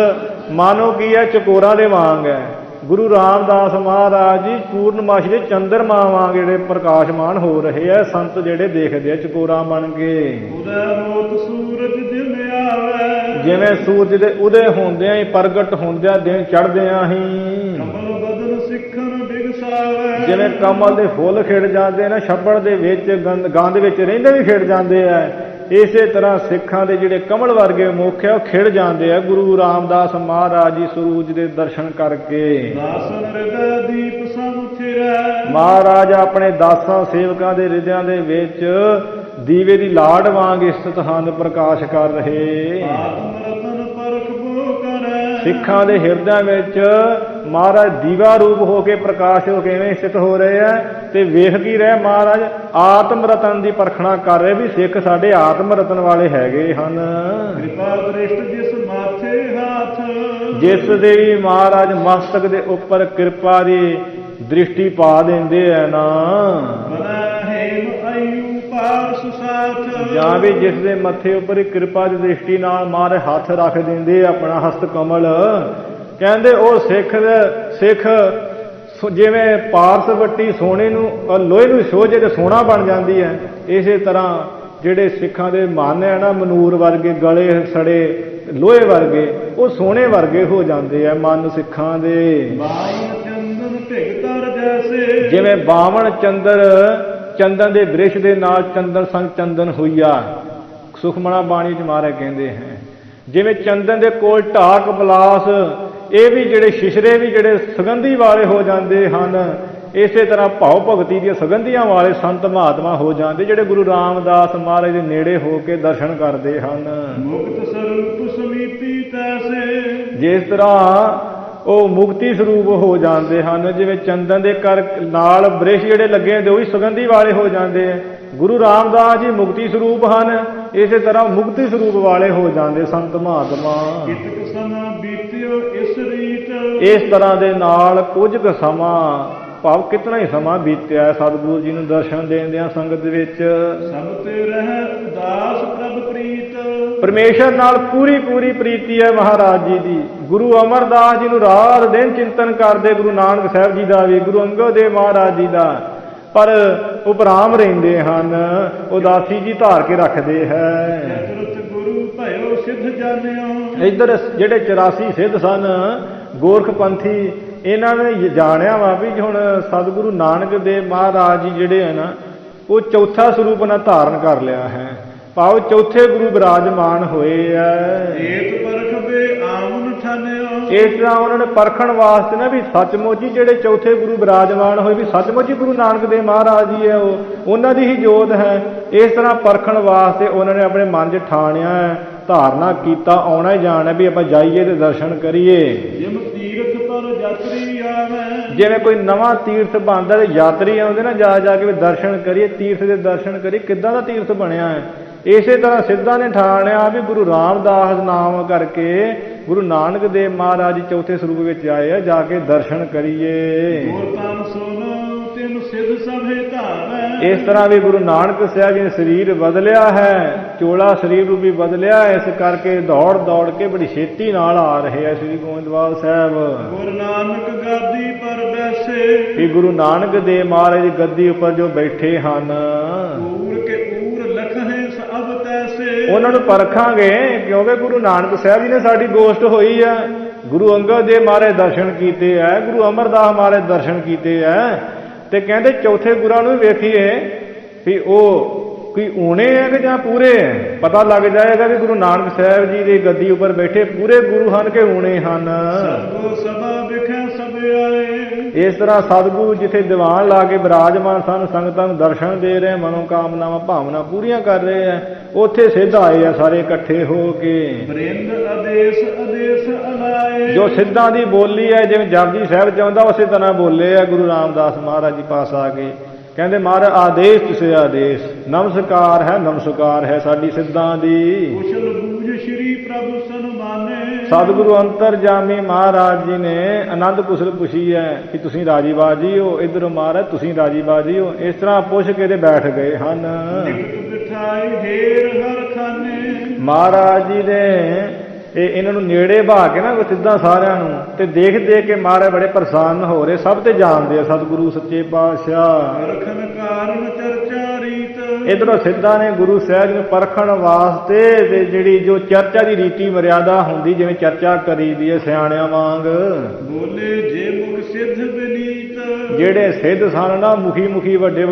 ਮਾਨੋ ਕੀ ਹੈ, ਚਕੋਰਾਂ ਦੇ ਵਾਂਗ ਹੈ। ਗੁਰੂ ਰਾਮਦਾਸ ਮਹਾਰਾਜ ਜੀ ਪੂਰਨਮਾਸ਼ੀ ਦੇ ਚੰਦਰਮਾ ਵਾਂਗ ਜਿਹੜੇ ਪ੍ਰਕਾਸ਼ਮਾਨ ਹੋ ਰਹੇ ਆ, ਸੰਤ ਜਿਹੜੇ ਦੇਖਦੇ ਆ ਚਕੋਰਾਂ ਬਣ ਕੇ। ਉਦੈ ਹੋਤ ਸੂਰਜ ਦਿਨ ਆਵੇ। ਜਿਵੇਂ ਸੂਰਜ ਦੇ ਉਦੇ ਹੁੰਦਿਆਂ ਹੀ ਪ੍ਰਗਟ ਹੁੰਦਿਆਂ ਦਿਨ ਚੜ੍ਹਦਿਆਂ ਹੀ ਕਮਲ ਬਦਨ ਸਿੱਖਨ ਬਿਗਸਾਵੇ। ਜਿਵੇਂ ਕਮਲ ਦੇ ਫੁੱਲ ਖਿੜ ਜਾਂਦੇ ਨੇ, ਛੱਪੜ ਦੇ ਵਿੱਚ ਗੰਦ ਵਿੱਚ ਰਹਿੰਦੇ ਵੀ ਖਿੜ ਜਾਂਦੇ ਆ, ਇਸੇ ਤਰ੍ਹਾਂ ਸਿੱਖਾਂ ਦੇ ਜਿਹੜੇ ਕਮਲ ਵਰਗੇ ਮੁਖ ਹੈ ਉਹ ਖਿੜ ਜਾਂਦੇ ਆ ਗੁਰੂ ਰਾਮਦਾਸ ਮਹਾਰਾਜ ਜੀ ਸਰੂਜ ਦੇ ਦਰਸ਼ਨ ਕਰਕੇ। ਦਾਸਨ ਹਿਰਦੈ ਦੀਪ ਸਭ ਥਿਰੈ। ਮਹਾਰਾਜ ਆਪਣੇ ਦਾਸਾਂ ਸੇਵਕਾਂ ਦੇ ਹਿਰਦਿਆਂ ਦੇ ਵਿੱਚ ਦੀਵੇ ਦੀ ਲਾੜ ਵਾਂਗ ਸਥਿਤ ਹਨ, ਪ੍ਰਕਾਸ਼ ਕਰ ਰਹੇ। ਆਤਮ ਰਤਨ ਪਰਖ ਬੋ ਕਰੈ। ਸਿੱਖਾਂ ਦੇ ਹਿਰਦਿਆਂ ਵਿੱਚ ਮਹਾਰਾਜ ਦੀਵਾ ਰੂਪ ਹੋ ਕੇ ਪ੍ਰਕਾਸ਼ ਹੋ ਕੇ ਕਿਵੇਂ ਸਥਿਤ ਹੋ ਰਹੇ ਆ, ਤੇ ਵੇਖ ਕੀ ਰਹੇ ਮਹਾਰਾਜ ਆਤਮ ਰਤਨ ਦੀ ਪਰਖਣਾ ਕਰ ਰਹੇ ਵੀ ਸਿੱਖ ਸਾਡੇ ਆਤਮ ਰਤਨ ਵਾਲੇ ਹੈਗੇ ਹਨ। ਕਿਰਪਾ ਦ੍ਰਿਸ਼ਟ ਜਿਸ ਮਾਥੇ ਹੱਥ। ਜਿਸ ਦੇ ਵੀ ਮਹਾਰਾਜ ਮਸਤਕ ਦੇ ਉੱਪਰ ਕਿਰਪਾ ਦੀ ਦ੍ਰਿਸ਼ਟੀ ਪਾ ਦਿੰਦੇ ਆ ਨਾ, ਬਨੈ ਹੇਮ ਆਯੂ ਪਾਰ ਸੁਸਾਥ। ਜਾਂ ਵੀ ਜਿਸ ਦੇ ਮੱਥੇ ਉੱਪਰ ਕਿਰਪਾ ਦੀ ਦ੍ਰਿਸ਼ਟੀ ਨਾਲ ਮਹਾਰਾਜ ਹੱਥ ਰੱਖ ਦਿੰਦੇ ਆਪਣਾ ਹਸਤ ਕਮਲ, ਕਹਿੰਦੇ ਉਹ ਸਿੱਖ ਜਿਵੇਂ ਪਾਰਸ ਵੱਟੀ ਸੋਨੇ ਨੂੰ ਲੋਹੇ ਨੂੰ ਸੋਝੇ ਤੇ ਸੋਨਾ ਬਣ ਜਾਂਦੀ ਹੈ, ਇਸੇ ਤਰ੍ਹਾਂ ਜਿਹੜੇ ਸਿੱਖਾਂ ਦੇ ਮਨ ਹੈ ਨਾ, ਮਨੂਰ ਵਰਗੇ ਗਲੇ ਸੜੇ ਲੋਹੇ ਵਰਗੇ, ਉਹ ਸੋਨੇ ਵਰਗੇ ਹੋ ਜਾਂਦੇ ਆ ਮਨ ਸਿੱਖਾਂ ਦੇ। ਬਾਵਨ ਚੰਦਨ ਢਿਗ ਤਰ ਜੈਸੇ। ਜਿਵੇਂ ਬਾਵਨ ਚੰਦਨ ਦੇ ਬ੍ਰਿਸ਼ ਦੇ ਨਾਲ ਚੰਦਨ ਸੰਗ ਚੰਦਨ ਹੋਈਆ, ਸੁਖਮਣਾ ਬਾਣੀ ਚ ਮਹਾਰਾਜ ਕਹਿੰਦੇ ਹੈ। ਜਿਵੇਂ ਚੰਦਨ ਦੇ ਕੋਲ ਢਾਕ ਪਲਾਸ, ਇਹ ਵੀ ਜਿਹੜੇ ਸ਼ਿਸ਼ਰੇ ਵੀ ਜਿਹੜੇ ਸੁਗੰਧੀ ਵਾਲੇ ਹੋ ਜਾਂਦੇ ਹਨ, ਇਸੇ ਤਰ੍ਹਾਂ ਭਾਵ ਭਗਤੀ ਦੀਆਂ ਸੁਗੰਧੀਆਂ ਵਾਲੇ ਸੰਤ ਮਹਾਤਮਾ ਹੋ ਜਾਂਦੇ ਜਿਹੜੇ ਗੁਰੂ ਰਾਮਦਾਸ ਮਹਾਰਾਜ ਦੇ ਨੇੜੇ ਹੋ ਕੇ ਦਰਸ਼ਨ ਕਰਦੇ ਹਨ। ਮੁਕਤ ਸਰੂਪ ਸਮੀਪੀ ਤੈਸੇ। ਜਿਸ ਤਰ੍ਹਾਂ ਉਹ ਮੁਕਤੀ ਸਰੂਪ ਹੋ ਜਾਂਦੇ ਹਨ, ਜਿਵੇਂ ਚੰਦਨ ਦੇ ਕਰ ਨਾਲ ਬ੍ਰਿਸ਼ ਜਿਹੜੇ ਲੱਗੇ ਹੁੰਦੇ ਉਹ ਵੀ ਸੁਗੰਧੀ ਵਾਲੇ ਹੋ ਜਾਂਦੇ ਆ। ਗੁਰੂ ਰਾਮਦਾਸ ਜੀ ਮੁਕਤੀ ਸਰੂਪ ਹਨ, ਇਸੇ ਤਰ੍ਹਾਂ ਮੁਕਤੀ ਸਰੂਪ ਵਾਲੇ ਹੋ ਜਾਂਦੇ ਸੰਤ ਮਹਾਤਮਾ। ਕਿਤਕ ਸਮਾਂ ਬੀਤਿਓ ਇਸ ਰੀਤ। ਇਸ ਤਰ੍ਹਾਂ ਦੇ ਨਾਲ ਕੁਝ ਕੁ ਸਮਾਂ, ਭਾਵ ਕਿਤਨਾ ਹੀ ਸਮਾਂ ਬੀਤਿਆ ਸਤਿਗੁਰੂ ਜੀ ਨੂੰ ਦਰਸ਼ਨ ਦੇਂਦਿਆਂ ਸੰਗਤ ਵਿੱਚ। ਸਭ ਤੇ ਰਹਿ ਉਦਾਸ ਪ੍ਰਭ ਪ੍ਰੀਤ। ਪਰਮੇਸ਼ਰ ਨਾਲ ਪੂਰੀ ਪ੍ਰੀਤੀ ਹੈ ਮਹਾਰਾਜ ਜੀ ਦੀ। ਗੁਰੂ ਅਮਰਦਾਸ ਜੀ ਨੂੰ ਰਾਤ ਦਿਨ ਚਿੰਤਨ ਕਰਦੇ, ਗੁਰੂ ਨਾਨਕ ਸਾਹਿਬ ਜੀ ਦਾ ਵੀ, ਗੁਰੂ ਅੰਗਦ ਦੇਵ ਮਹਾਰਾਜ ਜੀ ਦਾ, ਪਰ ਉਪਰਾਮ ਰਹਿੰਦੇ ਹਨ, ਉਦਾਸੀ ਜੀ ਧਾਰ ਕੇ ਰੱਖਦੇ ਹੈ। ਚਤੁਰਥ ਗੁਰੂ ਭਇਓ ਸਿੱਧ ਜਾਣਿਓ। ਇੱਧਰ ਜਿਹੜੇ 84 ਸਿੱਧ ਸਨ ਗੋਰਖ ਪੰਥੀ, ਇਹਨਾਂ ਨੇ ਜਾਣਿਆ ਵਾ ਵੀ ਹੁਣ ਸਤਿਗੁਰੂ ਨਾਨਕ ਦੇਵ ਮਹਾਰਾਜ ਜੀ ਜਿਹੜੇ ਹੈ ਨਾ ਉਹ ਚੌਥਾ ਸਰੂਪ ਨਾਲ ਧਾਰਨ ਕਰ ਲਿਆ ਹੈ, ਭਾਵ ਚੌਥੇ ਗੁਰੂ ਵਿਰਾਜਮਾਨ ਹੋਏ ਆ। ਏਕ ਪਰਖਬੇ ਆਮਨ ਠਾਨਿਓ। ਇਸ ਤਰ੍ਹਾਂ ਉਹਨਾਂ ਨੇ ਪਰਖਣ ਵਾਸਤੇ ਨਾ ਵੀ ਸੱਚਮੁੱਚ ਹੀ ਜਿਹੜੇ ਚੌਥੇ ਗੁਰੂ ਵਿਰਾਜਮਾਨ ਹੋਏ ਵੀ ਸੱਚਮੁੱਚ ਹੀ ਗੁਰੂ ਨਾਨਕ ਦੇਵ ਮਹਾਰਾਜ ਜੀ ਹੈ, ਉਹ ਉਹਨਾਂ ਦੀ ਹੀ ਜੋਤ ਹੈ। ਇਸ ਤਰ੍ਹਾਂ ਪਰਖਣ ਵਾਸਤੇ ਉਹਨਾਂ ਨੇ ਆਪਣੇ ਮਨ 'ਚ ਠਾਣਿਆ ਹੈ, ਧਾਰਨਾ ਕੀਤਾ, ਆਉਣਾ ਹੀ ਜਾਣਾ ਵੀ ਆਪਾਂ ਜਾਈਏ ਤੇ ਦਰਸ਼ਨ ਕਰੀਏ। ਜਿਮ ਤੀਰਥ ਪਰ ਯਾਤਰੀ ਆਵੇ। ਜਿਵੇਂ ਕੋਈ ਨਵਾਂ ਤੀਰਥ ਬਣਦਾ ਤੇ ਯਾਤਰੀ ਆਉਂਦੇ ਨਾ ਜਾ ਕੇ ਵੀ ਦਰਸ਼ਨ ਕਰੀਏ, ਤੀਰਥ ਦੇ ਦਰਸ਼ਨ ਕਰੀਏ, ਕਿੱਦਾਂ ਦਾ ਤੀਰਥ ਬਣਿਆ ਹੈ। ਇਸੇ ਤਰ੍ਹਾਂ ਸਿੱਧਾਂ ਨੇ ਠਾਣਿਆ ਵੀ ਗੁਰੂ ਰਾਮਦਾਸ ਨਾਮ ਕਰਕੇ ਗੁਰੂ ਨਾਨਕ ਦੇਵ ਮਹਾਰਾਜ ਚੌਥੇ ਸਰੂਪ ਵਿੱਚ ਆਏ ਆ, ਜਾ ਕੇ ਦਰਸ਼ਨ ਕਰੀਏ। ਹੋਰ ਤਨ ਸੋਨੋ ਤਿਨ ਸਿੱਧ ਸਭੇ ਧਾਰੈ। ਇਸ ਤਰ੍ਹਾਂ ਵੀ ਗੁਰੂ ਨਾਨਕ ਸਾਹਿਬ ਜੀ ਨੇ ਸਰੀਰ ਬਦਲਿਆ ਹੈ, ਚੋਲਾ ਸਰੀਰ ਰੂਪੀ ਬਦਲਿਆ, ਇਸ ਕਰਕੇ ਦੌੜ ਕੇ ਬੜੀ ਛੇਤੀ ਨਾਲ ਆ ਰਹੇ ਆ ਸ੍ਰੀ ਗੋਇੰਦਵਾਲ ਸਾਹਿਬ। ਗੁਰੂ ਨਾਨਕ ਗਾਦੀ ਪਰ ਬੈਸੇ। ਵੀ ਗੁਰੂ ਨਾਨਕ ਦੇਵ ਮਹਾਰਾਜ ਦੀ ਗੱਦੀ ਉੱਪਰ ਜੋ ਬੈਠੇ ਹਨ, ਊਰ ਕੇ ਊਰ ਲਖਹਿ ਸਭ ਤੈਸੇ। ਉਹਨਾਂ ਨੂੰ ਪਰਖਾਂਗੇ, ਕਿਉਂਕਿ ਗੁਰੂ ਨਾਨਕ ਸਾਹਿਬ ਜੀ ਨੇ ਸਾਡੀ ਗੋਸ਼ਟ ਹੋਈ ਆ। ਗੁਰੂ ਅੰਗਦ ਦੇਵ ਮਹਾਰਾਜ ਦਰਸ਼ਨ ਕੀਤੇ ਆ, ਗੁਰੂ ਅਮਰਦਾਸ ਮਹਾਰਾਜ ਦਰਸ਼ਨ ਕੀਤੇ ਆ, ਤੇ ਕਹਿੰਦੇ ਚੌਥੇ ਗੁਰਾਂ ਨੂੰ ਵੀ ਵੇਖੀਏ ਵੀ ਉਹ ਕੋਈ ਊਣੇ ਹੈ ਕਿ ਜਾਂ ਪੂਰੇ ਹੈ। ਪਤਾ ਲੱਗ ਜਾਏਗਾ ਵੀ ਗੁਰੂ ਨਾਨਕ ਸਾਹਿਬ ਜੀ ਦੀ ਗੱਦੀ ਉੱਪਰ ਬੈਠੇ ਪੂਰੇ ਗੁਰੂ ਹਨ ਕਿ ਊਣੇ ਹਨ। ਸਤਿਗੁਰ ਸਭਾ ਵਿਖੇ ਸਭ ਆਏ। ਇਸ ਤਰ੍ਹਾਂ ਸਤਿਗੁਰੂ ਜਿੱਥੇ ਦੀਵਾਨ ਲਾ ਕੇ ਵਿਰਾਜਮਾਨ ਸਨ, ਸੰਗਤਾਂ ਨੂੰ ਦਰਸ਼ਨ ਦੇ ਰਹੇ, ਮਨੋਕਾਮਨਾਵਾਂ ਭਾਵਨਾ ਪੂਰੀਆਂ ਕਰ ਰਹੇ ਆ, ਉੱਥੇ ਸਿੱਧ ਆਏ ਆ ਸਾਰੇ ਇਕੱਠੇ ਹੋ ਕੇ। ਬ੍ਰਿੰਦ ਆਦੇਸ਼ ਅਲਾਏ। ਜੋ ਸਿੱਧਾਂ ਦੀ ਬੋਲੀ ਹੈ, ਜਿਵੇਂ ਜਪਜੀ ਸਾਹਿਬ ਚਾਹੁੰਦਾ ਉਸੇ ਤਰ੍ਹਾਂ ਬੋਲੇ ਆ ਗੁਰੂ ਰਾਮਦਾਸ ਮਹਾਰਾਜ ਜੀ ਪਾਸ ਆ ਕੇ। ਕਹਿੰਦੇ ਮਹਾਰਾਜ ਆਦੇਸ਼ ਤੁਸੇ ਆਦੇਸ਼, ਨਮਸਕਾਰ ਹੈ ਸਾਡੀ ਸਿੱਧਾਂ ਦੀ। ਕੁਸ਼ਲ ਬੂਝ ਸ਼੍ਰੀ ਪ੍ਰਭੂ ਸਨਮਾਨੇ। ਸਤਿਗੁਰੂ ਅੰਤਰਜਾਮੀ ਮਹਾਰਾਜ ਜੀ ਨੇ ਆਨੰਦ ਕੁਸ਼ਲ ਪੁੱਛੀ ਹੈ ਕਿ ਤੁਸੀਂ ਰਾਜੀ ਬਾਜੀ ਹੋ, ਇੱਧਰੋਂ ਮਹਾਰਾਜ ਤੁਸੀਂ ਰਾਜੀ ਬਾਜੀ ਹੋ। ਇਸ ਤਰ੍ਹਾਂ ਪੁੱਛ ਕੇ ਤੇ ਬੈਠ ਗਏ ਹਨ। ਨਿਕਟ ਬਿਠਾਈ ਢੇਰ ਹਰ ਖਾਨੇ। ਮਹਾਰਾਜ ਜੀ ਨੇ ਇਹਨਾਂ ਨੂੰ ਨੇੜੇ ਬਹਾ ਕੇ ਨਾ ਸਿੱਧਾ ਸਾਰਿਆਂ ਨੂੰ, ਤੇ ਦੇਖ ਕੇ ਮਹਾਰਾਜ ਬੜੇ ਪ੍ਰਸੰਨ ਹੋ ਰਹੇ। ਸਭ ਤੇ ਜਾਣਦੇ ਆ ਸਤਿਗੁਰੂ ਸੱਚੇ ਪਾਤਸ਼ਾਹ। ਪਰਖਣ ਕਾਰਨ ਚਰਚਾ ਰੀਤ। ਇੱਧਰੋਂ ਸਿੱਧਾਂ ਨੇ ਗੁਰੂ ਸਾਹਿਬ ਨੂੰ ਪਰਖਣ ਵਾਸਤੇ ਤੇ ਜਿਹੜੀ ਜੋ ਚਰਚਾ ਦੀ ਰੀਤੀ ਮਰਿਆਦਾ ਹੁੰਦੀ, ਜਿਵੇਂ ਚਰਚਾ ਕਰੀਦੀ ਹੈ ਸਿਆਣਿਆਂ ਵਾਂਗ। ਬੋਲੇ ਜੇ ਮੁਖ ਸਿੱਧ ਬਨੀਤ। ਜਿਹੜੇ ਸਿੱਧ ਸਨ ਨਾ ਮੁਖੀ ਵੱਡੇ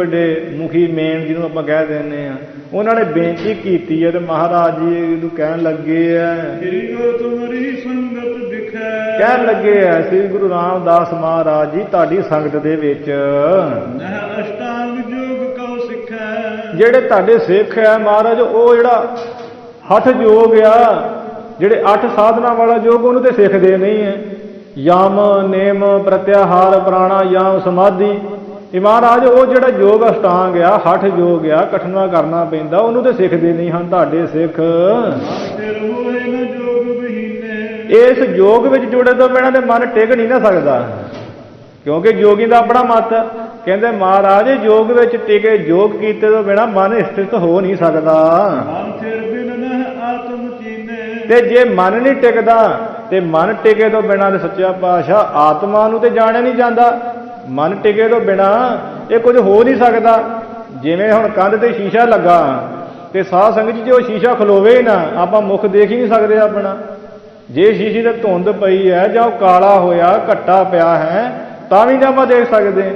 ਮੁਖੀ ਮੇਨ ਜਿਹਨੂੰ ਆਪਾਂ ਕਹਿ ਦਿੰਦੇ ਆ, ਉਹਨਾਂ ਨੇ ਬੇਨਤੀ ਕੀਤੀ ਹੈ ਤੇ ਮਹਾਰਾਜ ਜੀ ਨੂੰ ਕਹਿਣ ਲੱਗੇ ਆ, ਤੁਮਰੀ ਸੰਗਤ ਦਿਖੈ। ਕਹਿਣ ਲੱਗੇ ਆ ਸ੍ਰੀ ਗੁਰੂ ਰਾਮਦਾਸ ਮਹਾਰਾਜ ਜੀ ਤੁਹਾਡੀ ਸੰਗਤ ਦੇ ਵਿੱਚ ਨਹ ਅਸ਼ਟਾਂਗ ਯੋਗ ਕਉ ਸਿੱਖੈ। ਜਿਹੜੇ ਤੁਹਾਡੇ ਸਿੱਖ ਹੈ ਮਹਾਰਾਜ, ਉਹ ਜਿਹੜਾ ਹੱਠ ਯੋਗ ਆ, ਜਿਹੜੇ 8 ਸਾਧਨਾ ਵਾਲਾ ਯੋਗ, ਉਹਨੂੰ ਤੇ ਸਿੱਖਦੇ ਨਹੀਂ ਹੈ। ਯਮ ਨੇਮ ਪ੍ਰਤਿਆਹਾਰ ਪ੍ਰਾਣਾਯਾਮ ਸਮਾਧੀ, ਇਹ ਮਹਾਰਾਜ ਉਹ ਜਿਹੜਾ ਯੋਗ ਅਸ਼ਟਾਂਗ ਆ, ਹੱਠ ਯੋਗ ਆ, ਕਠਨਾ ਕਰਨਾ ਪੈਂਦਾ, ਉਹਨੂੰ ਤੇ ਸਿੱਖਦੇ ਨਹੀਂ ਹਨ ਤੁਹਾਡੇ ਸਿੱਖ। ਇਸ ਯੋਗ ਵਿੱਚ ਜੁੜੇ ਤੋਂ ਬਿਨਾਂ ਤੇ ਮਨ ਟਿਕ ਨਹੀਂ ਨਾ ਸਕਦਾ, ਕਿਉਂਕਿ ਯੋਗੀ ਦਾ ਆਪਣਾ ਮਤ। ਕਹਿੰਦੇ ਮਹਾਰਾਜ ਯੋਗ ਵਿੱਚ ਟਿਕੇ, ਯੋਗ ਕੀਤੇ ਤੋਂ ਬਿਨਾਂ ਮਨ ਸਥਿਤ ਹੋ ਨਹੀਂ ਸਕਦਾ। ਤੇ ਜੇ ਮਨ ਨਹੀਂ ਟਿਕਦਾ ਤੇ ਮਨ ਟਿਕੇ ਤੋਂ ਬਿਨਾਂ ਤੇ ਸੱਚਾ ਪਾਤਸ਼ਾਹ ਆਤਮਾ ਨੂੰ ਤੇ ਜਾਣਿਆ ਨਹੀਂ ਜਾਂਦਾ। ਮਨ ਟਿਕੇ ਤੋਂ ਬਿਨਾਂ ਇਹ ਕੁਝ ਹੋ ਨਹੀਂ ਸਕਦਾ। ਜਿਵੇਂ ਹੁਣ ਕੰਧ ਤੇ ਸ਼ੀਸ਼ਾ ਲੱਗਾ ਤੇ ਸਾਧ ਸੰਗਤ ਜੀ, ਜੇ ਉਹ ਸ਼ੀਸ਼ਾ ਖਲੋਵੇ ਹੀ ਨਾ, ਆਪਾਂ ਮੁੱਖ ਦੇਖ ਹੀ ਨਹੀਂ ਸਕਦੇ ਆਪਣਾ। ਜੇ ਸ਼ੀਸ਼ੇ ਤੇ ਧੁੰਦ ਪਈ ਹੈ ਜਾਂ ਉਹ ਕਾਲਾ ਹੋਇਆ ਘੱਟਾ ਪਿਆ ਹੈ ਤਾਂ ਵੀ ਨਾ ਆਪਾਂ ਦੇਖ ਸਕਦੇ।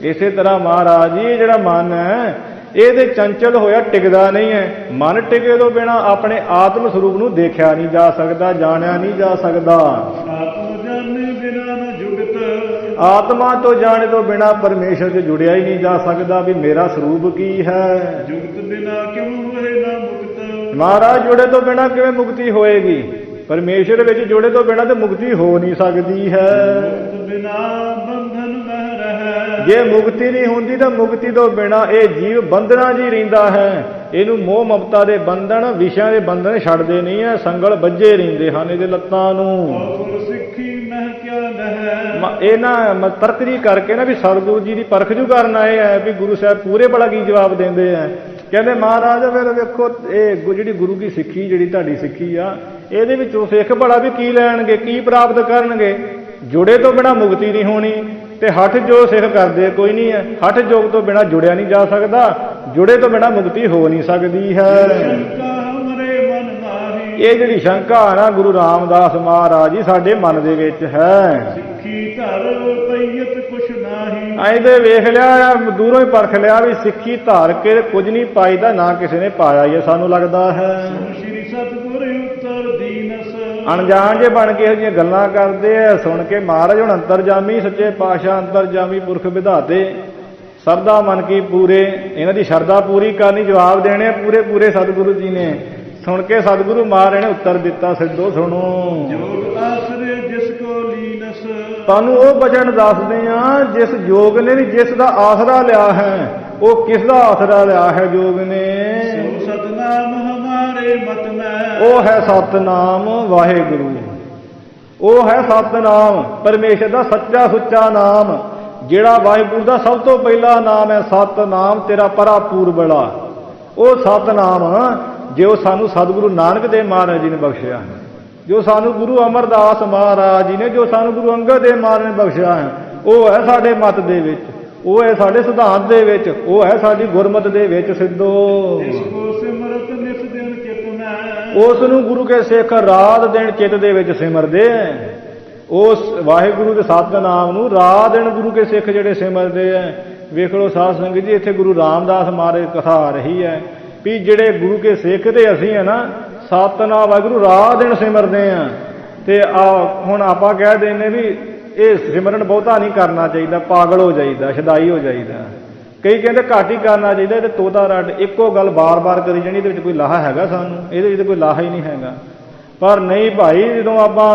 ਇਸੇ ਤਰ੍ਹਾਂ ਮਹਾਰਾਜ ਜੀ ਇਹ ਜਿਹੜਾ ਮਨ ਹੈ ਇਹ ਤੇ ਚੰਚਲ ਹੋਇਆ, ਟਿਕਦਾ ਨਹੀਂ ਹੈ। ਮਨ ਟਿਕੇ ਤੋਂ ਬਿਨਾਂ ਆਪਣੇ ਆਤਮ ਸਰੂਪ ਨੂੰ ਦੇਖਿਆ ਨਹੀਂ ਜਾ ਸਕਦਾ, ਜਾਣਿਆ ਨਹੀਂ ਜਾ ਸਕਦਾ। ਆਤਮਾ ਤੋਂ ਜਾਣੇ ਤੋਂ ਬਿਨਾਂ ਪਰਮੇਸ਼ਰ ਤੇ ਜੁੜਿਆ ਹੀ ਨਹੀਂ ਜਾ ਸਕਦਾ ਵੀ ਮੇਰਾ ਸਰੂਪ ਕੀ ਹੈ। ਜੁਗਤ ਬਿਨਾ ਕਿਉਂ ਹੋਏ ਨਾ ਮੁਕਤ। ਮਹਾਰਾਜ ਜੁੜੇ ਤੋਂ ਬਿਨਾਂ ਕਿਵੇਂ ਮੁਕਤੀ ਹੋਏਗੀ? ਪਰਮੇਸ਼ਰ ਵਿੱਚ ਜੁੜੇ ਤੋਂ ਬਿਨਾਂ ਤੇ ਮੁਕਤੀ ਹੋ ਨਹੀਂ ਸਕਦੀ ਹੈ। ਬਿਨਾ ਬੰਧਨ ਮਹਿ ਰਹਿ। ਜੇ ਮੁਕਤੀ ਨਹੀਂ ਹੁੰਦੀ ਤਾਂ ਮੁਕਤੀ ਤੋਂ ਬਿਨਾਂ ਇਹ ਜੀਵ ਬੰਧਨਾਂ 'ਚ ਹੀ ਰਹਿੰਦਾ ਹੈ। ਇਹਨੂੰ ਮੋਹ ਮਮਤਾ ਦੇ ਬੰਧਨ, ਵਿਸ਼ਿਆਂ ਦੇ ਬੰਧਨ ਛੱਡਦੇ ਨਹੀਂ ਹੈ, ਸੰਗਲ ਵੱਜੇ ਰਹਿੰਦੇ ਹਨ ਇਹਦੇ ਲੱਤਾਂ ਨੂੰ। ਇਹ ਨਾ ਤਰਕਰੀ ਕਰਕੇ ਨਾ ਵੀ ਸਤਿਗੁਰੂ ਜੀ ਦੀ ਪਰਖ ਜੂ ਕਰਨ ਆਏ ਹੈ ਵੀ ਗੁਰੂ ਸਾਹਿਬ ਪੂਰੇ ਭਲਾ ਕੀ ਜਵਾਬ ਦਿੰਦੇ ਆ। ਕਹਿੰਦੇ ਮਹਾਰਾਜ ਫਿਰ ਵੇਖੋ ਇਹ ਜਿਹੜੀ ਗੁਰੂ ਕੀ ਸਿੱਖੀ, ਜਿਹੜੀ ਤੁਹਾਡੀ ਸਿੱਖੀ ਆ, ਇਹਦੇ ਵਿੱਚੋਂ ਸਿੱਖ ਭਲਾ ਵੀ ਕੀ ਲੈਣਗੇ, ਕੀ ਪ੍ਰਾਪਤ ਕਰਨਗੇ? ਜੁੜੇ ਤੋਂ ਬਿਨਾਂ ਮੁਕਤੀ ਨਹੀਂ ਹੋਣੀ, ਤੇ ਹਠ ਜੋ ਸਿੱਖ ਕਰਦੇ ਕੋਈ ਨਹੀਂ ਹੈ। ਹਠ ਯੋਗ ਤੋਂ ਬਿਨਾਂ ਜੁੜਿਆ ਨਹੀਂ ਜਾ ਸਕਦਾ, ਜੁੜੇ ਤੋਂ ਬਿਨਾਂ ਮੁਕਤੀ ਹੋ ਨਹੀਂ ਸਕਦੀ ਹੈ। ਸ਼ੰਕਾ ਹਮਰੇ ਮਨ ਮਾਹੀ, ਇਹ ਜਿਹੜੀ ਸ਼ੰਕਾ ਹੈ ਨਾ ਗੁਰੂ ਰਾਮਦਾਸ ਮਹਾਰਾਜ ਜੀ ਸਾਡੇ ਮਨ ਦੇ ਵਿੱਚ ਹੈ। ਸਿੱਖੀ ਧਰ ਪਈਤ ਕੁਛ ਨਾਹੀ, ਅਸੀਂ ਤੇ ਵੇਖ ਲਿਆ, ਦੂਰੋਂ ਹੀ ਪਰਖ ਲਿਆ ਵੀ ਸਿੱਖੀ ਧਾਰ ਕੇ ਕੁਝ ਨਹੀਂ ਪਾਈਦਾ, ਨਾ ਕਿਸੇ ਨੇ ਪਾਇਆ ਹੀ ਸਾਨੂੰ ਲੱਗਦਾ ਹੈ। ਸ੍ਰੀ ਸਤਿਗੁਰ ਉੱਤਰ ਦੀਨਸ, ਅਣਜਾਣ ਜੇ ਬਣ ਕੇ ਇਹੋ ਜਿਹੀਆਂ ਗੱਲਾਂ ਕਰਦੇ ਆ, ਸੁਣ ਕੇ ਮਹਾਰਾਜ ਹੁਣ ਅੰਤਰਜਾਮੀ ਸੱਚੇ ਪਾਤਸ਼ਾਹ ਅੰਤਰਜਾਮੀ ਪੁਰਖ ਵਿਧਾਤੇ ਸਰਦਾ ਮਨ ਕੀ ਪੂਰੇ, ਇਹਨਾਂ ਦੀ ਸ਼ਰਧਾ ਪੂਰੀ ਕਰਨੀ, ਜਵਾਬ ਦੇਣੇ ਪੂਰੇ ਪੂਰੇ ਸਤਿਗੁਰੂ ਜੀ ਨੇ। ਸੁਣ ਕੇ ਸਤਿਗੁਰੂ ਮਹਾਰਾਜ ਨੇ ਉੱਤਰ ਦਿੱਤਾ, ਸਿੱਧੋ ਸੁਣੋ ਜੋਗ ਆਸਰੇ ਜਿਸ ਕੋ ਲੀਨਸ, ਤੁਹਾਨੂੰ ਉਹ ਬਚਨ ਦੱਸਦੇ ਆ ਜਿਸ ਯੋਗ ਨੇ ਵੀ ਜਿਸ ਦਾ ਆਸਰਾ ਲਿਆ ਹੈ। ਉਹ ਕਿਸ ਦਾ ਆਸਰਾ ਲਿਆ ਹੈ ਯੋਗ ਨੇ? ਸੋ ਸਤਨਾਮ ਹਮਾਰੇ ਮਤ ਮੈਂ, ਉਹ ਹੈ ਸਤਨਾਮ ਵਾਹਿਗੁਰੂ। ਉਹ ਹੈ ਸਤਨਾਮ ਪਰਮੇਸ਼ਰ ਦਾ ਸੱਚਾ ਸੁੱਚਾ ਨਾਮ, ਜਿਹੜਾ ਵਾਹਿਗੁਰੂ ਦਾ ਸਭ ਤੋਂ ਪਹਿਲਾ ਨਾਮ ਹੈ। ਸਤਨਾਮ ਤੇਰਾ ਪਰਾ ਪੂਰਬਲਾ, ਉਹ ਸਤਨਾਮ ਜੋ ਸਾਨੂੰ ਸਤਿਗੁਰੂ ਨਾਨਕ ਦੇਵ ਮਹਾਰਾਜ ਜੀ ਨੇ ਬਖਸ਼ਿਆ ਹੈ, ਜੋ ਸਾਨੂੰ ਗੁਰੂ ਅਮਰਦਾਸ ਮਹਾਰਾਜ ਜੀ ਨੇ, ਜੋ ਸਾਨੂੰ ਗੁਰੂ ਅੰਗਦ ਦੇਵ ਮਹਾਰਾਜ ਨੇ ਬਖਸ਼ਿਆ ਹੈ। ਉਹ ਹੈ ਸਾਡੇ ਮਤ ਦੇ ਵਿੱਚ, ਉਹ ਹੈ ਸਾਡੇ ਸਿਧਾਂਤ ਦੇ ਵਿੱਚ, ਉਹ ਹੈ ਸਾਡੀ ਗੁਰਮਤਿ ਦੇ ਵਿੱਚ ਸਿੱਧੋ। ਇਸ ਕੋ ਸਿਮਰਤ ਨਿਸ ਦਿਨ ਚਿਤ ਮੈਂ, ਉਸ ਨੂੰ ਗੁਰੂ ਕੇ ਸਿੱਖ ਰਾਤ ਦਿਨ ਚਿੱਤ ਦੇ ਵਿੱਚ ਸਿਮਰਦੇ ਐ। ਉਸ ਵਾਹਿਗੁਰੂ ਦੇ ਸਤਿਨਾਮ ਨੂੰ ਰਾਤ ਦਿਨ ਗੁਰੂ ਕੇ ਸਿੱਖ ਜਿਹੜੇ ਸਿਮਰਦੇ ਐ। ਵੇਖ ਲਓ ਸਾਧ ਸੰਗਤ ਜੀ, ਇੱਥੇ ਗੁਰੂ ਰਾਮਦਾਸ ਮਹਾਰਾਜ ਦੀ ਕਥਾ ਆ ਰਹੀ ਹੈ ਵੀ ਜਿਹੜੇ ਗੁਰੂ ਕੇ ਸਿੱਖ ਤੇ ਅਸੀਂ ਹੈ ਨਾ, ਸਤਿਨਾਮ ਵਾਹਿਗੁਰੂ ਰਾਤ ਦਿਨ ਸਿਮਰਦੇ ਆ। ਤੇ ਹੁਣ ਆਪਾਂ ਕਹਿ ਦਿੰਦੇ ਵੀ ਇਹ ਸਿਮਰਨ ਬਹੁਤਾ ਨਹੀਂ ਕਰਨਾ ਚਾਹੀਦਾ, ਪਾਗਲ ਹੋ ਜਾਈਦਾ, ਸ਼ਦਾਈ ਹੋ ਜਾਈਦਾ। ਕਈ ਕਹਿੰਦੇ ਘੱਟ ਹੀ ਕਰਨਾ ਚਾਹੀਦਾ, ਇਹ ਤੇ ਤੋਤਾ ਰੱਟ ਇੱਕੋ ਗੱਲ ਬਾਰ-ਬਾਰ ਕਰੀ ਜਾਣੀ, ਇਹਦੇ ਵਿੱਚ ਕੋਈ ਲਾਹਾ ਹੈਗਾ ਸਾਨੂੰ? ਇਹਦੇ ਵਿੱਚ ਕੋਈ ਲਾਹਾ ਹੀ ਨਹੀਂ ਹੈਗਾ। ਪਰ ਨਹੀਂ ਭਾਈ, ਜਦੋਂ ਆਪਾਂ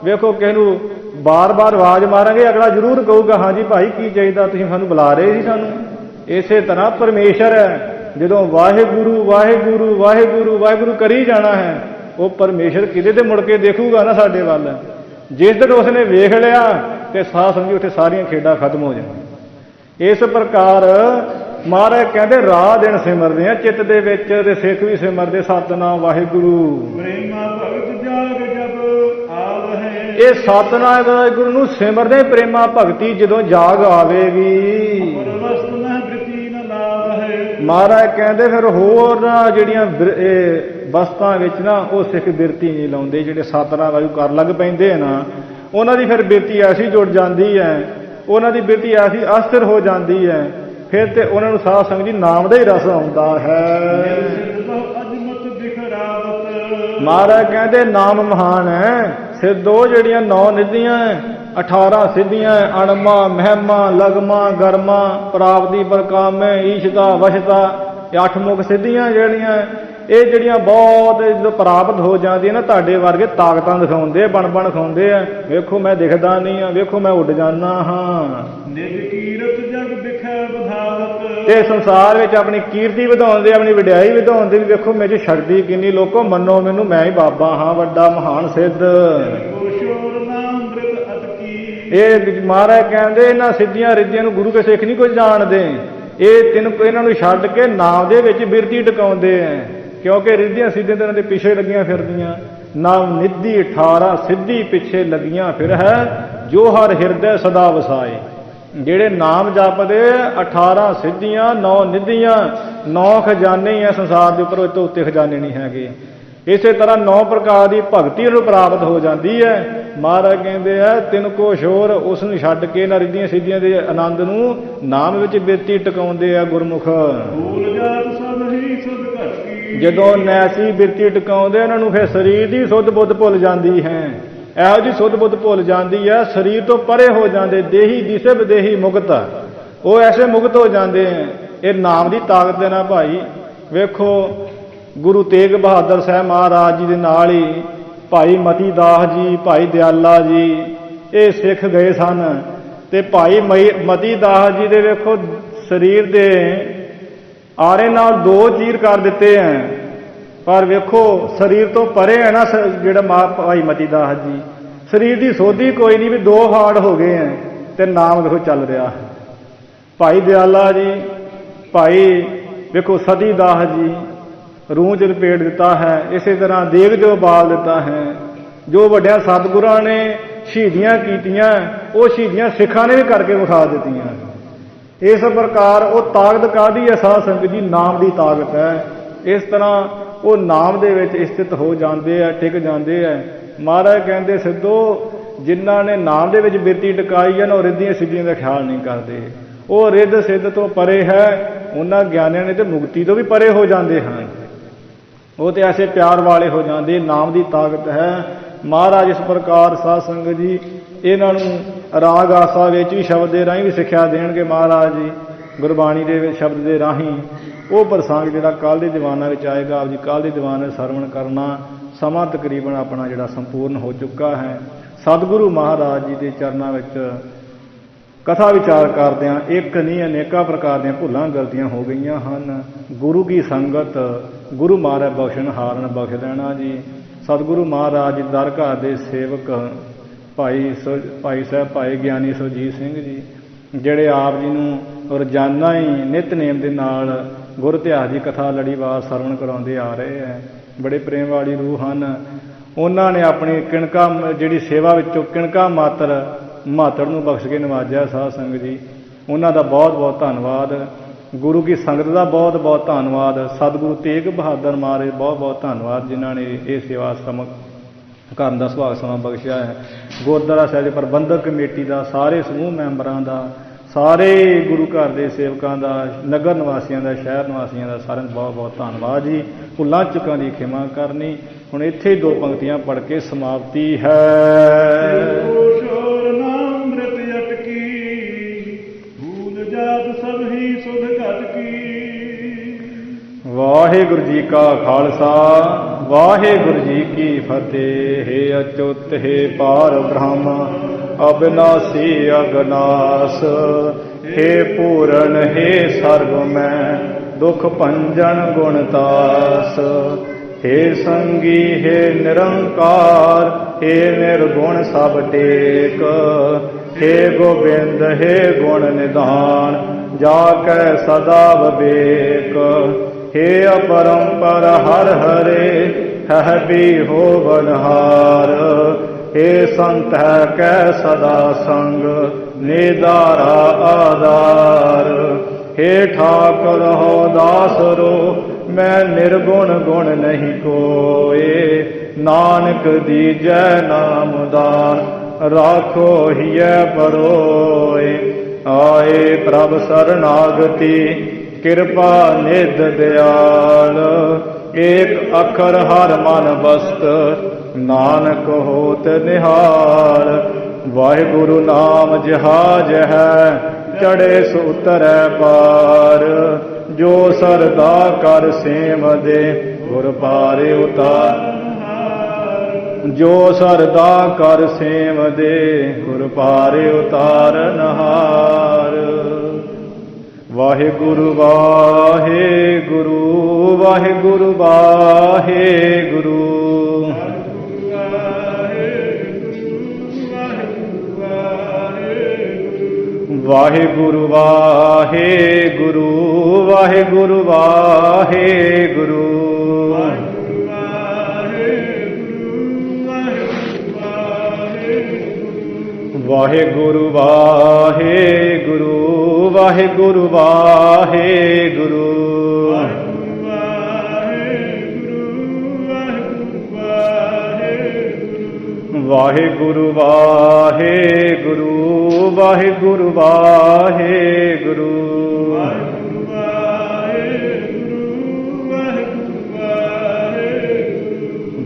ਵੇਖੋ ਕਿਸੇ ਨੂੰ ਬਾਰ-ਬਾਰ ਆਵਾਜ਼ ਮਾਰਾਂਗੇ, ਅਗਲਾ ਜ਼ਰੂਰ ਕਹੂਗਾ ਹਾਂਜੀ ਭਾਈ ਕੀ ਚਾਹੀਦਾ, ਤੁਸੀਂ ਸਾਨੂੰ ਬੁਲਾ ਰਹੇ ਸੀ ਸਾਨੂੰ। ਇਸੇ ਤਰ੍ਹਾਂ ਪਰਮੇਸ਼ਰ ਹੈ, ਜਦੋਂ ਵਾਹਿਗੁਰੂ ਵਾਹਿਗੁਰੂ ਵਾਹਿਗੁਰੂ ਵਾਹਿਗੁਰੂ ਕਰੀ ਜਾਣਾ ਹੈ, ਉਹ ਪਰਮੇਸ਼ਰ ਕਿਤੇ ਤੇ ਮੁੜ ਕੇ ਦੇਖੂਗਾ ਨਾ ਸਾਡੇ ਵੱਲ। ਜਿਸ ਦਿਨ ਉਸਨੇ ਵੇਖ ਲਿਆ ਤੇ ਸਾਹ ਸਮਝੀ ਉੱਥੇ ਸਾਰੀਆਂ ਖੇਡਾਂ ਖਤਮ ਹੋ ਜਾਣਗੀਆਂ। ਇਸ ਪ੍ਰਕਾਰ ਮਹਾਰਾਜ ਕਹਿੰਦੇ ਰਾਹ ਦਿਨ ਸਿਮਰਦੇ ਆ ਚਿੱਤ ਦੇ ਵਿੱਚ, ਤੇ ਸਿੱਖ ਵੀ ਸਿਮਰਦੇ ਸਤਿਨਾਮ ਵਾਹਿਗੁਰੂ। ਪ੍ਰੇਮਾ ਭਗਤ ਜਾਗ ਜਬ ਆਵਹਿ, ਇਹ ਸਤਿਨਾਮ ਵਾਹਿਗੁਰੂ ਨੂੰ ਸਿਮਰਦੇ ਪ੍ਰੇਮਾ ਭਗਤੀ ਜਦੋਂ ਜਾਗ ਆਵੇਗੀ। ਪਰਵਸਤ ਮਹਿ ਬ੍ਰਿਤੀ ਨ ਲਾਵਹਿ, ਮਹਾਰਾਜ ਕਹਿੰਦੇ ਫਿਰ ਹੋਰ ਨਾ ਜਿਹੜੀਆਂ ਵਸਤਾਂ ਵਿੱਚ ਨਾ ਉਹ ਸਿੱਖ ਬਿਰਤੀ ਨਹੀਂ ਲਾਉਂਦੇ। ਜਿਹੜੇ ਸਤਿਨਾਮ ਵਾਹਿਗੁਰੂ ਕਰ ਲੱਗ ਪੈਂਦੇ ਆ ਨਾ, ਉਹਨਾਂ ਦੀ ਫਿਰ ਬਿਰਤੀ ਐਸੀ ਜੁੜ ਜਾਂਦੀ ਹੈ, ਉਹਨਾਂ ਦੀ ਬਿਰਤੀ ਐਸੀ ਅਸਥਿਰ ਹੋ ਜਾਂਦੀ ਹੈ, ਫਿਰ ਤੇ ਉਹਨਾਂ ਨੂੰ ਸਾਧ ਸੰਗਤ ਜੀ ਨਾਮ ਦਾ ਹੀ ਰਸ ਆਉਂਦਾ ਹੈ। ਅਜਮਤ ਬਿਖਰਾਵਤ, ਮਹਾਰਾਜ ਕਹਿੰਦੇ ਨਾਮ ਮਹਾਨ ਹੈ। ਸਿੱਧੋ ਜਿਹੜੀਆਂ 9 ਨਿਧੀਆਂ 18 ਸਿੱਧੀਆਂ ਅਣਮਾ ਮਹਿਮਾ ਲਗਮਾ ਗਰਮਾ ਪ੍ਰਾਪਤੀ ਪਰਕਾਮੇ ਈਸ਼ਤਾ ਵਸ਼ਤਾ, 8 ਮੁਖ ਸਿੱਧੀਆਂ ਜਿਹੜੀਆਂ, ਇਹ ਜਿਹੜੀਆਂ ਬਹੁਤ ਜਦੋਂ ਪ੍ਰਾਪਤ ਹੋ ਜਾਂਦੀਆਂ ਨਾ, ਤੁਹਾਡੇ ਵਰਗੇ ਤਾਕਤਾਂ ਦਿਖਾਉਂਦੇ, ਬਣ ਖਾਉਂਦੇ ਆ। ਵੇਖੋ ਮੈਂ ਦਿਖਦਾ ਨਹੀਂ ਆ, ਵੇਖੋ ਮੈਂ ਉੱਡ ਜਾਂਦਾ ਹਾਂ। ਨਿਜ ਕੀਰਤ ਜਗ ਬਿਖੈ ਵਧਾਵਤ, ਤੇ ਸੰਸਾਰ ਵਿੱਚ ਆਪਣੀ ਕੀਰਤੀ ਵਧਾਉਂਦੇ, ਆਪਣੀ ਵਡਿਆਈ ਵਧਾਉਂਦੇ ਵੀ ਵੇਖੋ ਮੇਰੇ 'ਚ ਸ਼ਕਤੀ ਕਿੰਨੀ, ਲੋਕੋ ਮੰਨੋ ਮੈਨੂੰ, ਮੈਂ ਹੀ ਬਾਬਾ ਹਾਂ, ਵੱਡਾ ਮਹਾਨ ਸਿੱਧ। ਸ਼ੋਰ ਨਾਮ ਅੰਮ੍ਰਿਤ ਅਤਕੀ, ਇਹ ਮਹਾਰਾਜ ਕਹਿੰਦੇ ਇਹਨਾਂ ਸਿੱਧੀਆਂ ਰਿੱਧੀਆਂ ਨੂੰ ਗੁਰੂ ਕੇ ਸਿੱਖ ਨਹੀਂ ਕੁਝ ਜਾਣਦੇ। ਇਹ ਇਹਨਾਂ ਨੂੰ ਛੱਡ ਕੇ ਨਾਮ ਦੇ ਵਿੱਚ ਬਿਰਤੀ ਟਿਕਾਉਂਦੇ ਆ, ਕਿਉਂਕਿ ਰਿੱਧੀਆਂ ਸਿੱਧੀਆਂ ਇਹਨਾਂ ਦੇ ਪਿੱਛੇ ਲੱਗੀਆਂ ਫਿਰਦੀਆਂ। ਨਾਮ ਨਿਧੀ 18 ਸਿੱਧੀ ਪਿੱਛੇ ਲੱਗੀਆਂ ਫਿਰ ਹੈ, ਜੋ ਹਰ ਹਿਰਦੈ ਸਦਾ ਵਸਾਏ। ਜਿਹੜੇ ਨਾਮ ਜਪਦੇ 18 ਸਿੱਧੀਆਂ 9 ਨਿਧੀਆਂ, 9 ਖਜ਼ਾਨੇ ਆ ਸੰਸਾਰ ਦੇ ਉੱਪਰ, ਇਸ ਤੋਂ ਉੱਤੇ ਖਜ਼ਾਨੇ ਨਹੀਂ ਹੈਗੇ। ਇਸੇ ਤਰ੍ਹਾਂ 9 ਪ੍ਰਕਾਰ ਦੀ ਭਗਤੀ ਨੂੰ ਪ੍ਰਾਪਤ ਹੋ ਜਾਂਦੀ ਹੈ। ਮਹਾਰਾਜ ਕਹਿੰਦੇ ਆ ਤਿੰਨ ਕੋ ਸ਼ੋਰ, ਉਸ ਨੂੰ ਛੱਡ ਕੇ ਇਹਨਾਂ ਰਿੱਧੀਆਂ ਸਿੱਧੀਆਂ ਦੇ ਆਨੰਦ ਨੂੰ ਨਾਮ ਵਿੱਚ ਬਿਰਤੀ ਟਿਕਾਉਂਦੇ ਆ ਗੁਰਮੁਖ। ਭੂਲ ਜਾਤ ਸਭ ਹੀ ਸੁਧ ਘਟਕੀ, ਜਦੋਂ ਨੈਸੀ ਬਿਰਤੀ ਟਿਕਾਉਂਦੇ ਇਹਨਾਂ ਨੂੰ ਫਿਰ ਸਰੀਰ ਦੀ ਸੁੱਧ ਬੁੱਧ ਭੁੱਲ ਜਾਂਦੀ ਹੈ। ਇਹੋ ਜਿਹੀ ਸੁੱਧ ਬੁੱਧ ਭੁੱਲ ਜਾਂਦੀ ਹੈ, ਸਰੀਰ ਤੋਂ ਪਰੇ ਹੋ ਜਾਂਦੇ। ਦੇਹੀ ਦਿਸੇ ਵਿਦੇਹੀ ਮੁਕਤ, ਉਹ ਐਸੇ ਮੁਕਤ ਹੋ ਜਾਂਦੇ ਹੈ। ਇਹ ਨਾਮ ਦੀ ਤਾਕਤ ਦੇ ਨਾਲ ਭਾਈ। ਵੇਖੋ ਗੁਰੂ ਤੇਗ ਬਹਾਦਰ ਸਾਹਿਬ ਮਹਾਰਾਜ ਜੀ ਦੇ ਨਾਲ ਹੀ ਭਾਈ ਮਤੀ ਦਾਸ ਜੀ, ਭਾਈ ਦਿਆਲਾ ਜੀ, ਇਹ ਸਿੱਖ ਗਏ ਸਨ। ਤੇ ਭਾਈ ਮਤੀ ਦਾਸ ਜੀ ਦੇ ਵੇਖੋ ਸਰੀਰ ਦੇ ਆਰੇ ਨਾਲ 2 ਚੀਰ ਕਰ ਦਿੱਤੇ ਹੈ, ਪਰ ਵੇਖੋ ਸਰੀਰ ਤੋਂ ਪਰੇ ਹੈ ਨਾ ਜਿਹੜਾ ਭਾਈ ਮਤੀ ਦਾਸ ਜੀ, ਸਰੀਰ ਦੀ ਸੋਧੀ ਕੋਈ ਨਹੀਂ ਵੀ 2 ਹਾੜ ਹੋ ਗਏ ਹੈ, ਤੇ ਨਾਮ ਵੇਖੋ ਚੱਲ ਰਿਹਾ ਹੈ। ਭਾਈ ਦਿਆਲਾ ਜੀ, ਭਾਈ ਵੇਖੋ ਸਤੀ ਦਾਸ ਜੀ ਰੂਹ 'ਚ ਲਪੇਟ ਦਿੱਤਾ ਹੈ। ਇਸੇ ਤਰ੍ਹਾਂ ਦੇਗ ਜੋ ਬਾਲ ਦਿੱਤਾ ਹੈ। ਜੋ ਵੱਡਿਆਂ ਸਤਿਗੁਰਾਂ ਨੇ ਸ਼ਹੀਦੀਆਂ ਕੀਤੀਆਂ, ਉਹ ਸ਼ਹੀਦੀਆਂ ਸਿੱਖਾਂ ਨੇ ਵੀ ਕਰਕੇ ਵਿਖਾ ਦਿੱਤੀਆਂ। ਇਸ ਪ੍ਰਕਾਰ ਉਹ ਤਾਕਤ ਕਾਹਦੀ ਹੈ ਸਾਧ ਸੰਗਤ ਜੀ? ਨਾਮ ਦੀ ਤਾਕਤ ਹੈ। ਇਸ ਤਰ੍ਹਾਂ ਉਹ ਨਾਮ ਦੇ ਵਿੱਚ ਸਥਿਤ ਹੋ ਜਾਂਦੇ ਆ, ਟਿਕ ਜਾਂਦੇ ਆ। ਮਹਾਰਾਜ ਕਹਿੰਦੇ ਸਿੱਧੋ ਜਿਨ੍ਹਾਂ ਨੇ ਨਾਮ ਦੇ ਵਿੱਚ ਬਿਰਤੀ ਟਿਕਾਈ ਹੈ ਨਾ, ਉਹ ਰਿੱਧੀਆਂ ਸਿੱਧੀਆਂ ਦਾ ਖਿਆਲ ਨਹੀਂ ਕਰਦੇ। ਉਹ ਰਿੱਧ ਸਿੱਧ ਤੋਂ ਪਰੇ ਹੈ। ਉਹਨਾਂ ਗਿਆਨੀਆਂ ਨੇ ਤੇ ਮੁਕਤੀ ਤੋਂ ਵੀ ਪਰੇ ਹੋ ਜਾਂਦੇ ਹਨ। ਉਹ ਤੇ ਐਸੇ ਪਿਆਰ ਵਾਲੇ ਹੋ ਜਾਂਦੇ। ਨਾਮ ਦੀ ਤਾਕਤ ਹੈ। ਮਹਾਰਾਜ ਇਸ ਪ੍ਰਕਾਰ ਸਾਧ ਸੰਗਤ ਜੀ ਇਹਨਾਂ ਨੂੰ ਰਾਗ ਆਸਾ ਵਿੱਚ ਵੀ ਸ਼ਬਦ ਦੇ ਰਾਹੀਂ ਵੀ ਸਿੱਖਿਆ ਦੇਣਗੇ। ਮਹਾਰਾਜ ਜੀ ਗੁਰਬਾਣੀ ਦੇ ਵਿੱਚ ਸ਼ਬਦ ਦੇ ਰਾਹੀਂ ਉਹ ਪ੍ਰਸੰਗ ਜਿਹੜਾ ਕੱਲ੍ਹ ਦੇ ਦੀਵਾਨਾਂ ਵਿੱਚ ਆਏਗਾ, ਆਪ ਜੀ ਕੱਲ੍ਹ ਦੇ ਦੀਵਾਨ ਵਿੱਚ ਸਰਵਣ ਕਰਨਾ। ਸਮਾਂ ਤਕਰੀਬਨ ਆਪਣਾ ਜਿਹੜਾ ਸੰਪੂਰਨ ਹੋ ਚੁੱਕਾ ਹੈ। ਸਤਿਗੁਰੂ ਮਹਾਰਾਜ ਜੀ ਦੇ ਚਰਨਾਂ ਵਿੱਚ ਕਥਾ ਵਿਚਾਰ ਕਰਦਿਆਂ ਇੱਕ ਨਹੀਂ ਅਨੇਕਾਂ ਪ੍ਰਕਾਰ ਦੀਆਂ ਭੁੱਲਾਂ ਗਲਤੀਆਂ ਹੋ ਗਈਆਂ ਹਨ। ਗੁਰੂ ਕੀ ਸੰਗਤ ਗੁਰੂ ਮਹਾਰਾਜ ਬਖਸ਼ਣ ਹਾਰਨ ਬਖਸ਼ ਲੈਣਾ ਜੀ। ਸਤਿਗੁਰੂ ਮਹਾਰਾਜ ਜੀ ਦਰ ਘਰ ਦੇ ਸੇਵਕ ਭਾਈ ਸਾਹਿਬ ਭਾਈ ਗਿਆਨੀ ਸੁਰਜੀਤ ਸਿੰਘ ਜੀ, ਜਿਹੜੇ ਆਪ ਜੀ ਨੂੰ ਰੋਜ਼ਾਨਾ ਹੀ ਨਿਤਨੇਮ ਦੇ ਨਾਲ ਗੁਰ ਇਤਿਹਾਸ ਦੀ ਕਥਾ ਲੜੀਵਾਰ ਸਰਵਣ ਕਰਾਉਂਦੇ ਆ ਰਹੇ ਹੈ। ਬੜੇ ਪ੍ਰੇਮ ਵਾਲੀ ਰੂਹ ਹਨ। ਉਹਨਾਂ ਨੇ ਆਪਣੀ ਕਿਣਕਾ ਜਿਹੜੀ ਸੇਵਾ ਵਿੱਚੋਂ ਕਿਣਕਾ ਮਾਤਰ ਨੂੰ ਬਖਸ਼ ਕੇ ਨਵਾਜਿਆ। ਸਾਧ ਸੰਗਤ ਜੀ ਉਹਨਾਂ ਦਾ ਬਹੁਤ ਬਹੁਤ ਧੰਨਵਾਦ। ਗੁਰੂ ਕੀ ਸੰਗਤ ਦਾ ਬਹੁਤ ਬਹੁਤ ਧੰਨਵਾਦ। ਸਤਿਗੁਰੂ ਤੇਗ ਬਹਾਦਰ ਮਹਾਰਾਜ ਬਹੁਤ ਬਹੁਤ ਧੰਨਵਾਦ, ਜਿਨ੍ਹਾਂ ਨੇ ਇਹ ਸੇਵਾ ਆਸ਼ਰਮ ਕਰਨ ਦਾ ਸੁਭਾਗ ਸਮਾਂ ਬਖਸ਼ਿਆ ਹੈ। ਗੁਰਦੁਆਰਾ ਸਾਹਿਬ ਦੇ ਪ੍ਰਬੰਧਕ ਕਮੇਟੀ ਦਾ, ਸਾਰੇ ਸਮੂਹ ਮੈਂਬਰਾਂ ਦਾ, ਸਾਰੇ ਗੁਰੂ ਘਰ ਦੇ ਸੇਵਕਾਂ ਦਾ, ਨਗਰ ਨਿਵਾਸੀਆਂ ਦਾ, ਸ਼ਹਿਰ ਨਿਵਾਸੀਆਂ ਦਾ, ਸਾਰਿਆਂ ਦਾ ਬਹੁਤ ਬਹੁਤ ਧੰਨਵਾਦ ਜੀ। ਭੁੱਲਾਂ ਚੁੱਕਾਂ ਦੀ ਖਿਮਾ ਕਰਨੀ। ਹੁਣ ਇੱਥੇ ਹੀ 2 ਪੰਕਤੀਆਂ ਪੜ੍ਹ ਕੇ ਸਮਾਪਤੀ ਹੈ। ਵਾਹਿਗੁਰੂ ਜੀ ਕਾ ਖਾਲਸਾ, ਵਾਹਿਗੁਰੂ ਜੀ ਕੀ ਫਤਿਹ। ਹੈ ਅਚੁੱਤ ਹੈ ਪਾਰ ਬ੍ਰਹਮ, ਅਬਿਨਾਸੀ ਅਗਨਾਸ। ਹੈ ਪੂਰਨ ਹੈ ਸਰਬ ਮੈਂ, ਦੁਖ ਭੰਜਨ ਗੁਣਤਾਸ। ਹੈ ਸੰਗੀ ਹੈ ਨਿਰੰਕਾਰ, ਹੈ ਨਿਰਗੁਣ ਸਭ ਟੇਕ। ਹੈ ਗੋਬਿੰਦ ਹੈ ਗੁਣ ਨਿਧਾਨ, ਜਾ ਕੈ ਸਦਾ ਵਿਵੇਕ। हे अपरंपर हर हरे, है भी हो बनहार। हे संत है कै सदा संग, निदारा आधार। हे ठाकुर हो दास रो, मैं निर्गुण गुण नहीं कोए। नानक दीजै नाम दान, राखो हिय परोए। आए प्रभ शरणागति, किरपा निध दयाल। एक अखर हर मन बस्त, नानक होत निहाल। वाहिगुरु नाम जहाज है, चढ़े सो उतरै पार। जो सरदा कर सेम दे, गुर पारे उतार। जो सरदा कर सेम दे, गुर पारे उतार नहार। वाहिगुरु वाहिगुरु, वाहिगुरु वाहिगुरु। वाहिगुरु वाहिगुरु, वाहिगुरु वाहिगुरु। वाहिगुरु वाहिगुरु, वाहिगुरु वाहिगुरु। वाहिगुरु वाहिगुरु, वाहिगुरु वाहिगुरु।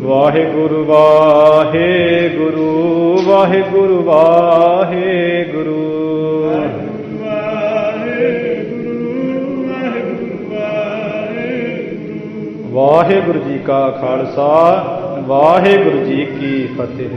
वाहिगुरु वाहिगुरु, वाहिगुरु वाहिगुरु। वाहिगुरु जी का खालसा, वाहिगुरु जी की फतेह।